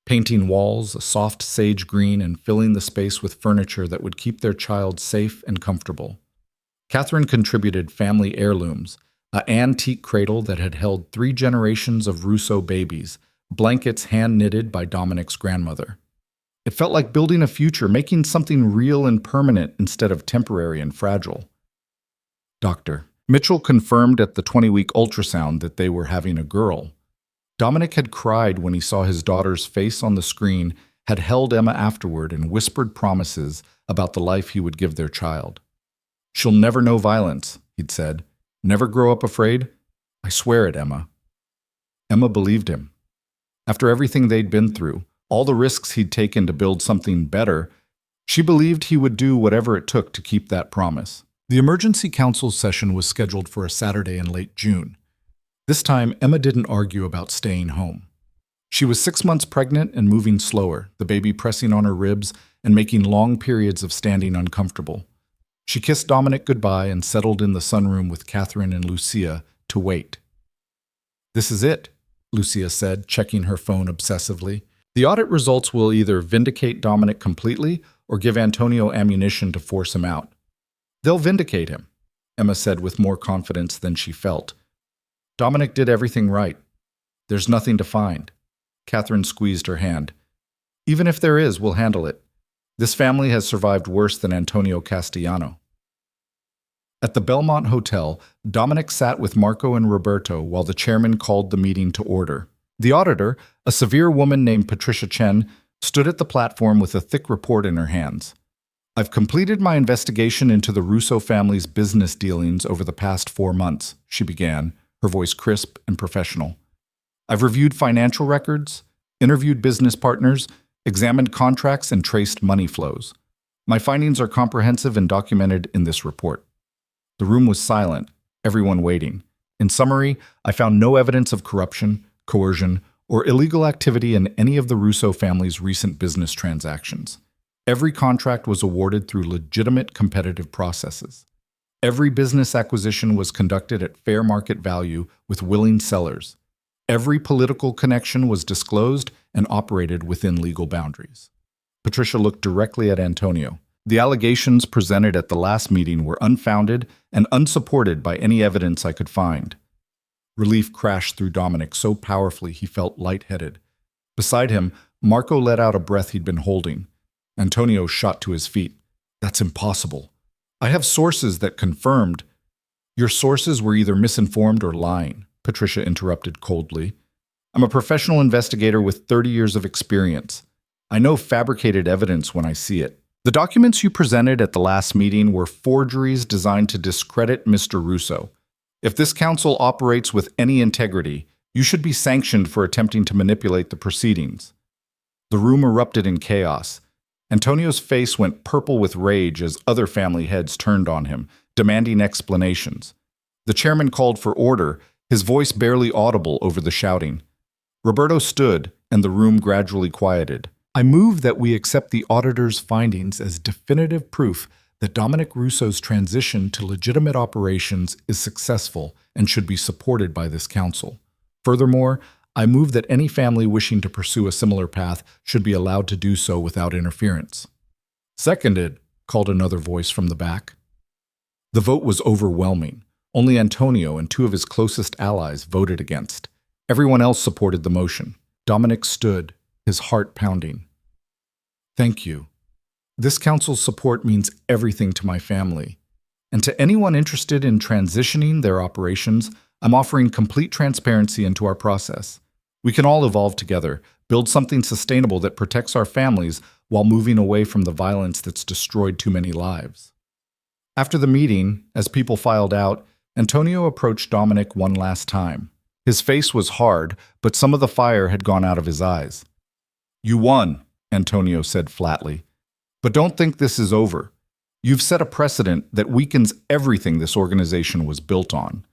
painting walls a soft sage green and filling the space with furniture that would keep their child safe and comfortable. Catherine contributed family heirlooms, an antique cradle that had held 3 generations of Russo babies, blankets hand-knitted by Dominic's grandmother. It felt like building a future, making something real and permanent instead of temporary and fragile. Dr. Mitchell confirmed at the 20-week ultrasound that they were having a girl. Dominic had cried when he saw his daughter's face on the screen, had held Emma afterward and whispered promises about the life he would give their child. "She'll never know violence," he'd said. "Never grow up afraid. I swear it, Emma." Emma believed him. After everything they'd been through, all the risks he'd taken to build something better, she believed he would do whatever it took to keep that promise. The emergency council session was scheduled for a Saturday in late June. This time, Emma didn't argue about staying home. She was 6 months pregnant and moving slower, the baby pressing on her ribs and making long periods of standing uncomfortable. She kissed Dominic goodbye and settled in the sunroom with Catherine and Lucia to wait. "This is it," Lucia said, checking her phone obsessively. "The audit results will either vindicate Dominic completely or give Antonio ammunition to force him out." "They'll vindicate him," Emma said with more confidence than she felt. "Dominic did everything right. There's nothing to find." Catherine squeezed her hand. "Even if there is, we'll handle it. This family has survived worse than Antonio Castellano." At the Belmont Hotel, Dominic sat with Marco and Roberto while the chairman called the meeting to order. The auditor, a severe woman named Patricia Chen, stood at the platform with a thick report in her hands. "I've completed my investigation into the Russo family's business dealings over the past 4 months," she began, her voice crisp and professional. "I've reviewed financial records, interviewed business partners, examined contracts, and traced money flows. My findings are comprehensive and documented in this report." The room was silent, everyone waiting. In summary, I found no evidence of corruption, coercion, or illegal activity in any of the Russo family's recent business transactions. Every contract was awarded through legitimate competitive processes. Every business acquisition was conducted at fair market value with willing sellers. Every political connection was disclosed and operated within legal boundaries. Patricia looked directly at Antonio. "The allegations presented at the last meeting were unfounded and unsupported by any evidence I could find." Relief crashed through Dominic so powerfully he felt lightheaded. Beside him, Marco let out a breath he'd been holding. Antonio shot to his feet. "That's impossible. I have sources that confirmed—" "Your sources were either misinformed or lying," Patricia interrupted coldly. "I'm a professional investigator with 30 years of experience. I know fabricated evidence when I see it. The documents you presented at the last meeting were forgeries designed to discredit Mr. Russo. If this council operates with any integrity, you should be sanctioned for attempting to manipulate the proceedings." The room erupted in chaos. Antonio's face went purple with rage as other family heads turned on him, demanding explanations. The chairman called for order, his voice barely audible over the shouting. Roberto stood, and the room gradually quieted. "I move that we accept the auditor's findings as definitive proof that Dominic Russo's transition to legitimate operations is successful and should be supported by this council. Furthermore, I move that any family wishing to pursue a similar path should be allowed to do so without interference." "Seconded," called another voice from the back. The vote was overwhelming. Only Antonio and 2 of his closest allies voted against. Everyone else supported the motion. Dominic stood, his heart pounding. "Thank you. This council's support means everything to my family. And to anyone interested in transitioning their operations, I'm offering complete transparency into our process. We can all evolve together, build something sustainable that protects our families while moving away from the violence that's destroyed too many lives. After the meeting, as people filed out, Antonio approached Dominic one last time. His face was hard, but some of the fire had gone out of his eyes. "You won," Antonio said flatly. "But don't think this is over. You've set a precedent that weakens everything this organization was built on."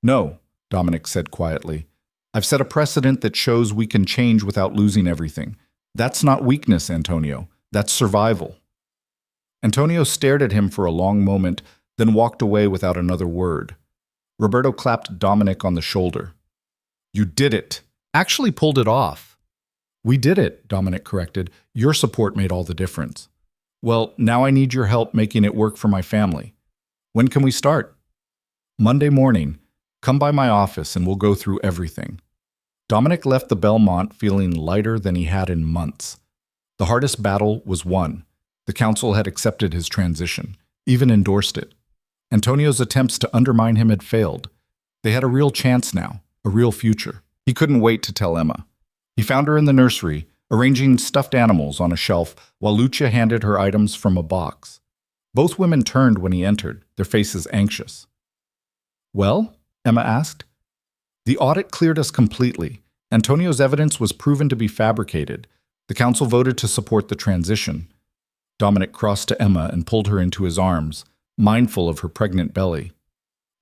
"No," Dominic said quietly. "I've set a precedent that shows we can change without losing everything. That's not weakness, Antonio. That's survival." Antonio stared at him for a long moment, then walked away without another word. Roberto clapped Dominic on the shoulder. "You did it. Actually pulled it off." "We did it," Dominic corrected. "Your support made all the difference." "Well, now I need your help making it work for my family. When can we start?" "Monday morning. Come by my office and we'll go through everything." Dominic left the Belmont feeling lighter than he had in months. The hardest battle was won. The council had accepted his transition, even endorsed it. Antonio's attempts to undermine him had failed. They had a real chance now, a real future. He couldn't wait to tell Emma. He found her in the nursery, arranging stuffed animals on a shelf while Lucia handed her items from a box. Both women turned when he entered, their faces anxious. "Well?" Emma asked. "The audit cleared us completely. Antonio's evidence was proven to be fabricated. The council voted to support the transition." Dominic crossed to Emma and pulled her into his arms, mindful of her pregnant belly.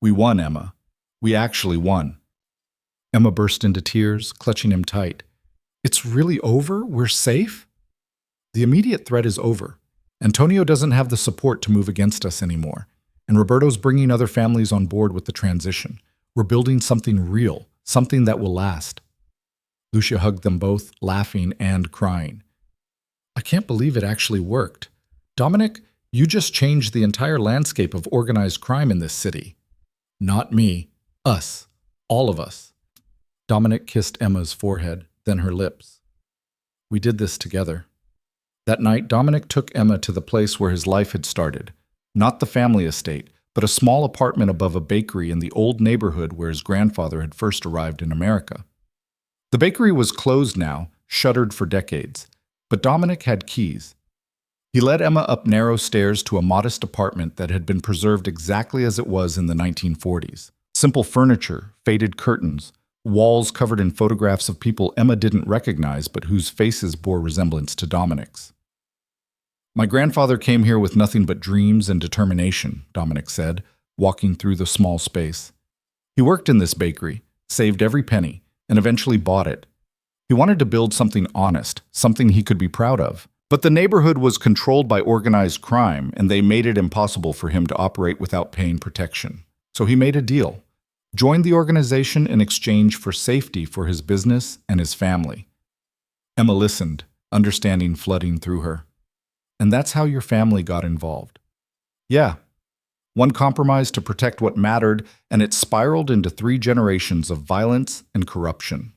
"We won, Emma. We actually won." Emma burst into tears, clutching him tight. "It's really over? We're safe?" "The immediate threat is over. Antonio doesn't have the support to move against us anymore, and Roberto's bringing other families on board with the transition. We're building something real, something that will last." Lucia hugged them both, laughing and crying. "I can't believe it actually worked. Dominic, you just changed the entire landscape of organized crime in this city." "Not me. Us. All of us." Dominic kissed Emma's forehead, then her lips. "We did this together." That night, Dominic took Emma to the place where his life had started. Not the family estate, but a small apartment above a bakery in the old neighborhood where his grandfather had first arrived in America. The bakery was closed now, shuttered for decades, but Dominic had keys. He led Emma up narrow stairs to a modest apartment that had been preserved exactly as it was in the 1940s. Simple furniture, faded curtains, walls covered in photographs of people Emma didn't recognize but whose faces bore resemblance to Dominic's. "My grandfather came here with nothing but dreams and determination," Dominic said, walking through the small space. "He worked in this bakery, saved every penny, and eventually bought it. He wanted to build something honest, something he could be proud of. But the neighborhood was controlled by organized crime, and they made it impossible for him to operate without paying protection. So he made a deal. Joined the organization in exchange for safety for his business and his family." Emma listened, understanding flooding through her. "And that's how your family got involved?" "Yeah. One compromise to protect what mattered, and it spiraled into 3 generations of violence and corruption."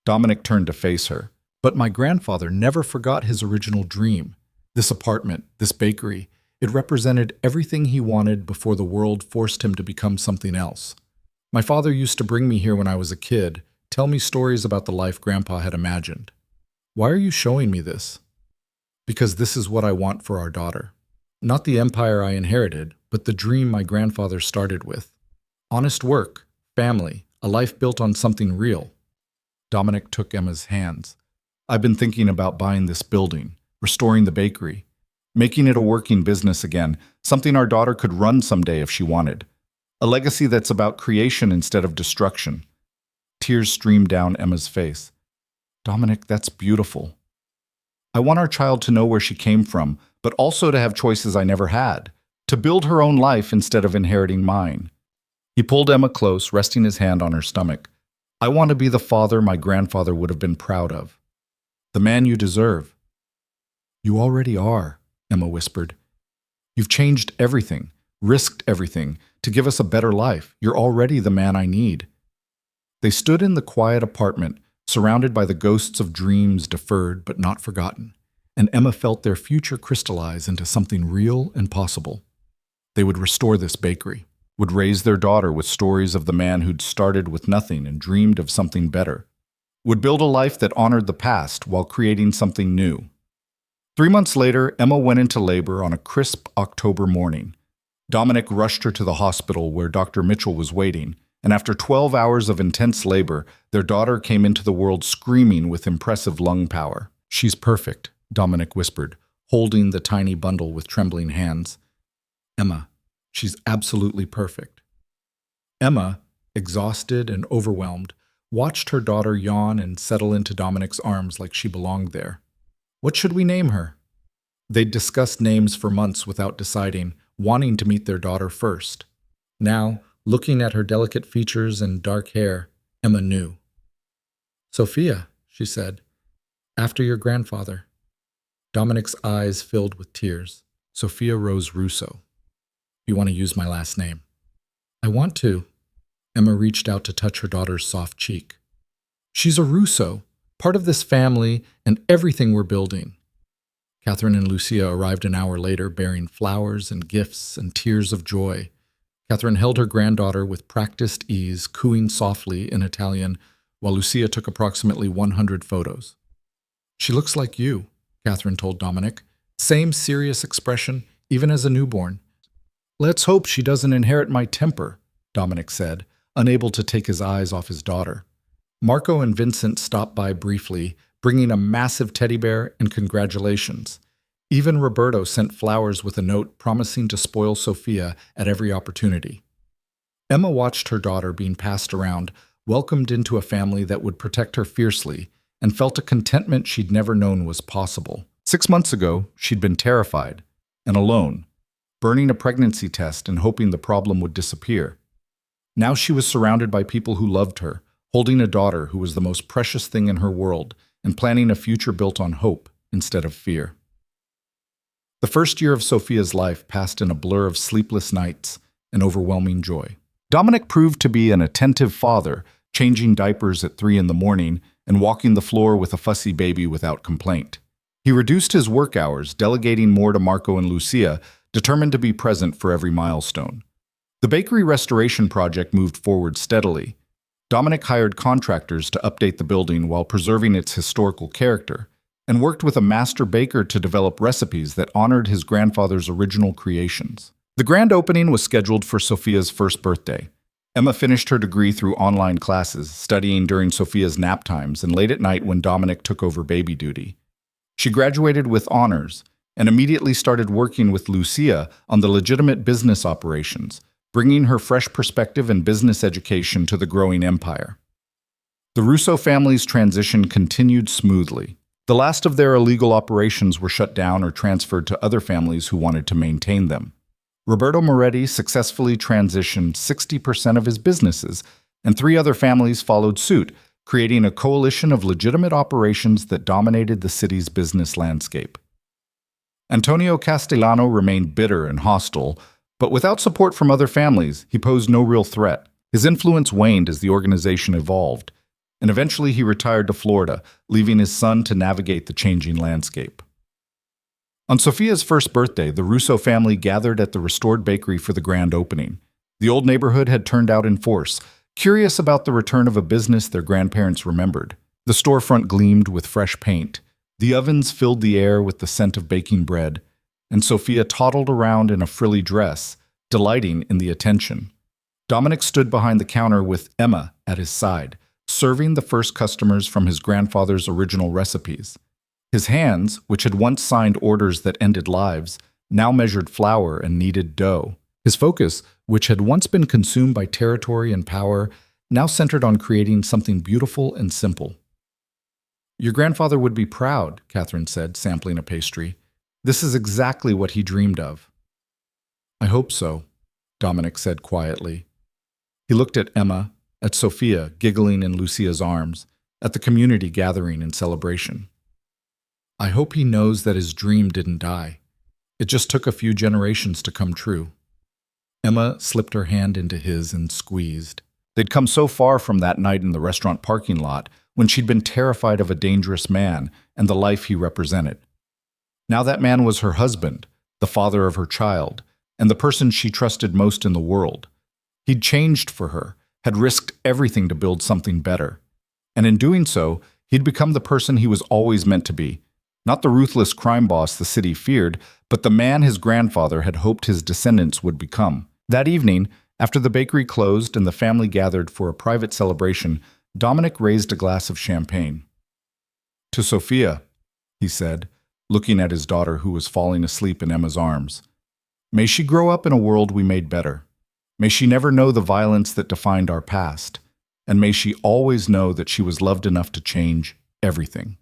Dominic turned to face her. "But my grandfather never forgot his original dream. This apartment, this bakery, it represented everything he wanted before the world forced him to become something else. My father used to bring me here when I was a kid, tell me stories about the life Grandpa had imagined. Why are you showing me this?" "Because this is what I want for our daughter. Not the empire I inherited, but the dream my grandfather started with. Honest work, family, a life built on something real." Dominic took Emma's hands. "I've been thinking about buying this building, restoring the bakery, making it a working business again, something our daughter could run someday if she wanted. A legacy that's about creation instead of destruction." Tears streamed down Emma's face. "Dominic, that's beautiful. I want our child to know where she came from, but also to have choices I never had, to build her own life instead of inheriting mine." He pulled Emma close, resting his hand on her stomach. "I want to be the father my grandfather would have been proud of. The man you deserve." "You already are," Emma whispered. "You've changed everything, risked everything, to give us a better life. You're already the man I need." They stood in the quiet apartment, surrounded by the ghosts of dreams deferred but not forgotten, and Emma felt their future crystallize into something real and possible. They would restore this bakery, would raise their daughter with stories of the man who'd started with nothing and dreamed of something better. would build a life that honored the past while creating something new. 3 months later, Emma went into labor on a crisp October morning. Dominic rushed her to the hospital where Dr. Mitchell was waiting, and after 12 hours of intense labor, their daughter came into the world screaming with impressive lung power. "She's perfect," Dominic whispered, holding the tiny bundle with trembling hands. "Emma, she's absolutely perfect." Emma, exhausted and overwhelmed, watched her daughter yawn and settle into Dominic's arms like she belonged there. "What should we name her?" They'd discussed names for months without deciding, wanting to meet their daughter first. Now, looking at her delicate features and dark hair, Emma knew. "Sophia," she said, "after your grandfather." Dominic's eyes filled with tears. "Sophia Rose Russo. You want to use my last name?" "I want to." Emma reached out to touch her daughter's soft cheek. "She's a Russo, part of this family and everything we're building." Catherine and Lucia arrived an hour later bearing flowers and gifts and tears of joy. Catherine held her granddaughter with practiced ease, cooing softly in Italian, while Lucia took approximately 100 photos. "She looks like you," Catherine told Dominic. "Same serious expression, even as a newborn." "Let's hope she doesn't inherit my temper," Dominic said, unable to take his eyes off his daughter. Marco and Vincent stopped by briefly, bringing a massive teddy bear and congratulations. Even Roberto sent flowers with a note promising to spoil Sophia at every opportunity. Emma watched her daughter being passed around, welcomed into a family that would protect her fiercely, and felt a contentment she'd never known was possible. 6 months ago, she'd been terrified and alone, burning a pregnancy test and hoping the problem would disappear. Now she was surrounded by people who loved her, holding a daughter who was the most precious thing in her world, and planning a future built on hope instead of fear. The first year of Sophia's life passed in a blur of sleepless nights and overwhelming joy. Dominic proved to be an attentive father, changing diapers at 3 a.m. and walking the floor with a fussy baby without complaint. He reduced his work hours, delegating more to Marco and Lucia, determined to be present for every milestone. The bakery restoration project moved forward steadily. Dominic hired contractors to update the building while preserving its historical character, and worked with a master baker to develop recipes that honored his grandfather's original creations. The grand opening was scheduled for Sophia's first birthday. Emma finished her degree through online classes, studying during Sophia's nap times and late at night when Dominic took over baby duty. She graduated with honors and immediately started working with Lucia on the legitimate business operations, bringing her fresh perspective and business education to the growing empire. The Russo family's transition continued smoothly. The last of their illegal operations were shut down or transferred to other families who wanted to maintain them. Roberto Moretti successfully transitioned 60% of his businesses, and 3 other families followed suit, creating a coalition of legitimate operations that dominated the city's business landscape. Antonio Castellano remained bitter and hostile, but without support from other families, he posed no real threat. His influence waned as the organization evolved, and eventually he retired to Florida, leaving his son to navigate the changing landscape. On Sophia's first birthday, the Russo family gathered at the restored bakery for the grand opening. The old neighborhood had turned out in force, curious about the return of a business their grandparents remembered. The storefront gleamed with fresh paint. The ovens filled the air with the scent of baking bread, and Sophia toddled around in a frilly dress, delighting in the attention. Dominic stood behind the counter with Emma at his side, serving the first customers from his grandfather's original recipes. His hands, which had once signed orders that ended lives, now measured flour and kneaded dough. His focus, which had once been consumed by territory and power, now centered on creating something beautiful and simple. "Your grandfather would be proud," Catherine said, sampling a pastry. "This is exactly what he dreamed of." "I hope so," Dominic said quietly. He looked at Emma, at Sophia giggling in Lucia's arms, at the community gathering in celebration. "I hope he knows that his dream didn't die. It just took a few generations to come true." Emma slipped her hand into his and squeezed. They'd come so far from that night in the restaurant parking lot when she'd been terrified of a dangerous man and the life he represented. Now that man was her husband, the father of her child, and the person she trusted most in the world. He'd changed for her, had risked everything to build something better. And in doing so, he'd become the person he was always meant to be. Not the ruthless crime boss the city feared, but the man his grandfather had hoped his descendants would become. That evening, after the bakery closed and the family gathered for a private celebration, Dominic raised a glass of champagne. "To Sophia," he said, looking at his daughter who was falling asleep in Emma's arms. "May she grow up in a world we made better. May she never know the violence that defined our past. And may she always know that she was loved enough to change everything."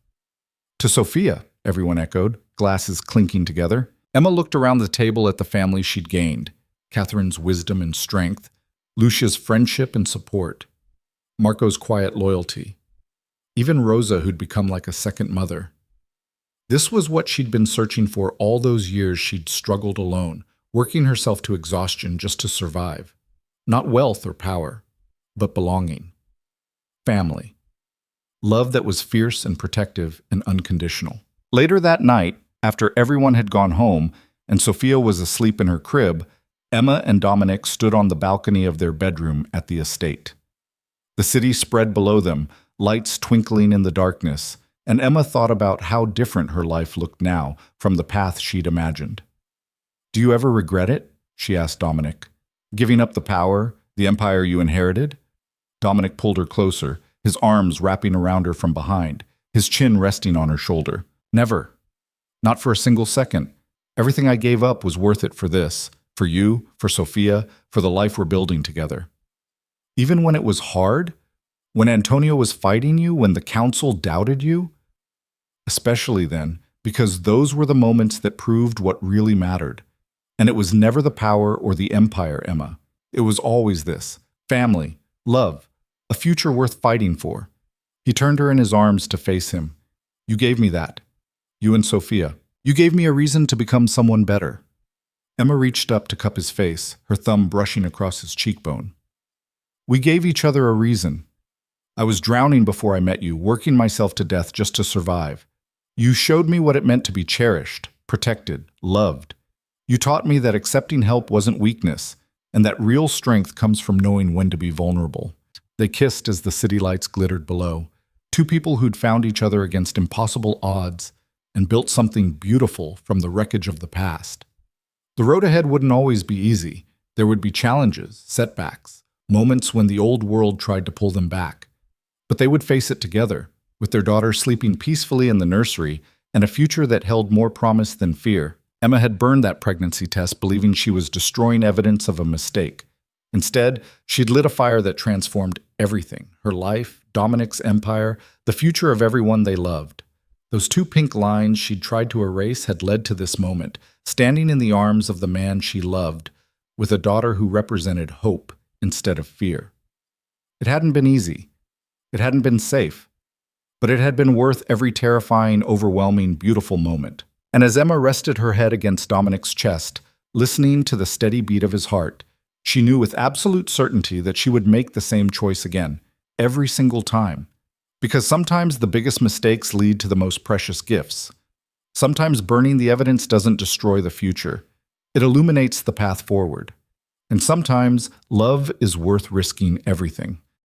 "To Sophia," everyone echoed, glasses clinking together. Emma looked around the table at the family she'd gained. Catherine's wisdom and strength, Lucia's friendship and support, Marco's quiet loyalty, even Rosa, who'd become like a second mother. This was what she'd been searching for all those years she'd struggled alone, working herself to exhaustion just to survive. Not wealth or power, but belonging. Family. Love that was fierce and protective and unconditional. Later that night, after everyone had gone home and Sophia was asleep in her crib, Emma and Dominic stood on the balcony of their bedroom at the estate. The city spread below them, lights twinkling in the darkness, and Emma thought about how different her life looked now from the path she'd imagined. "Do you ever regret it?" she asked Dominic. "Giving up the power, the empire you inherited?" Dominic pulled her closer, his arms wrapping around her from behind, his chin resting on her shoulder. "Never. Not for a single second. Everything I gave up was worth it for this, for you, for Sophia, for the life we're building together. Even when it was hard, when Antonio was fighting you, when the council doubted you? Especially then, because those were the moments that proved what really mattered. And it was never the power or the empire, Emma. It was always this: family, love, a future worth fighting for." He turned her in his arms to face him. "You gave me that. You and Sophia. You gave me a reason to become someone better." Emma reached up to cup his face, her thumb brushing across his cheekbone. "We gave each other a reason. I was drowning before I met you, working myself to death just to survive. You showed me what it meant to be cherished, protected, loved. You taught me that accepting help wasn't weakness, and that real strength comes from knowing when to be vulnerable." They kissed as the city lights glittered below, two people who'd found each other against impossible odds and built something beautiful from the wreckage of the past. The road ahead wouldn't always be easy. There would be challenges, setbacks, moments when the old world tried to pull them back. But they would face it together, with their daughter sleeping peacefully in the nursery and a future that held more promise than fear. Emma had burned that pregnancy test believing she was destroying evidence of a mistake. Instead, she'd lit a fire that transformed everything: her life, Dominic's empire, the future of everyone they loved. Those two pink lines she'd tried to erase had led to this moment, standing in the arms of the man she loved, with a daughter who represented hope instead of fear. It hadn't been easy. It hadn't been safe. But it had been worth every terrifying, overwhelming, beautiful moment. And as Emma rested her head against Dominic's chest, listening to the steady beat of his heart, she knew with absolute certainty that she would make the same choice again, every single time. Because sometimes the biggest mistakes lead to the most precious gifts. Sometimes burning the evidence doesn't destroy the future. It illuminates the path forward. And sometimes love is worth risking everything.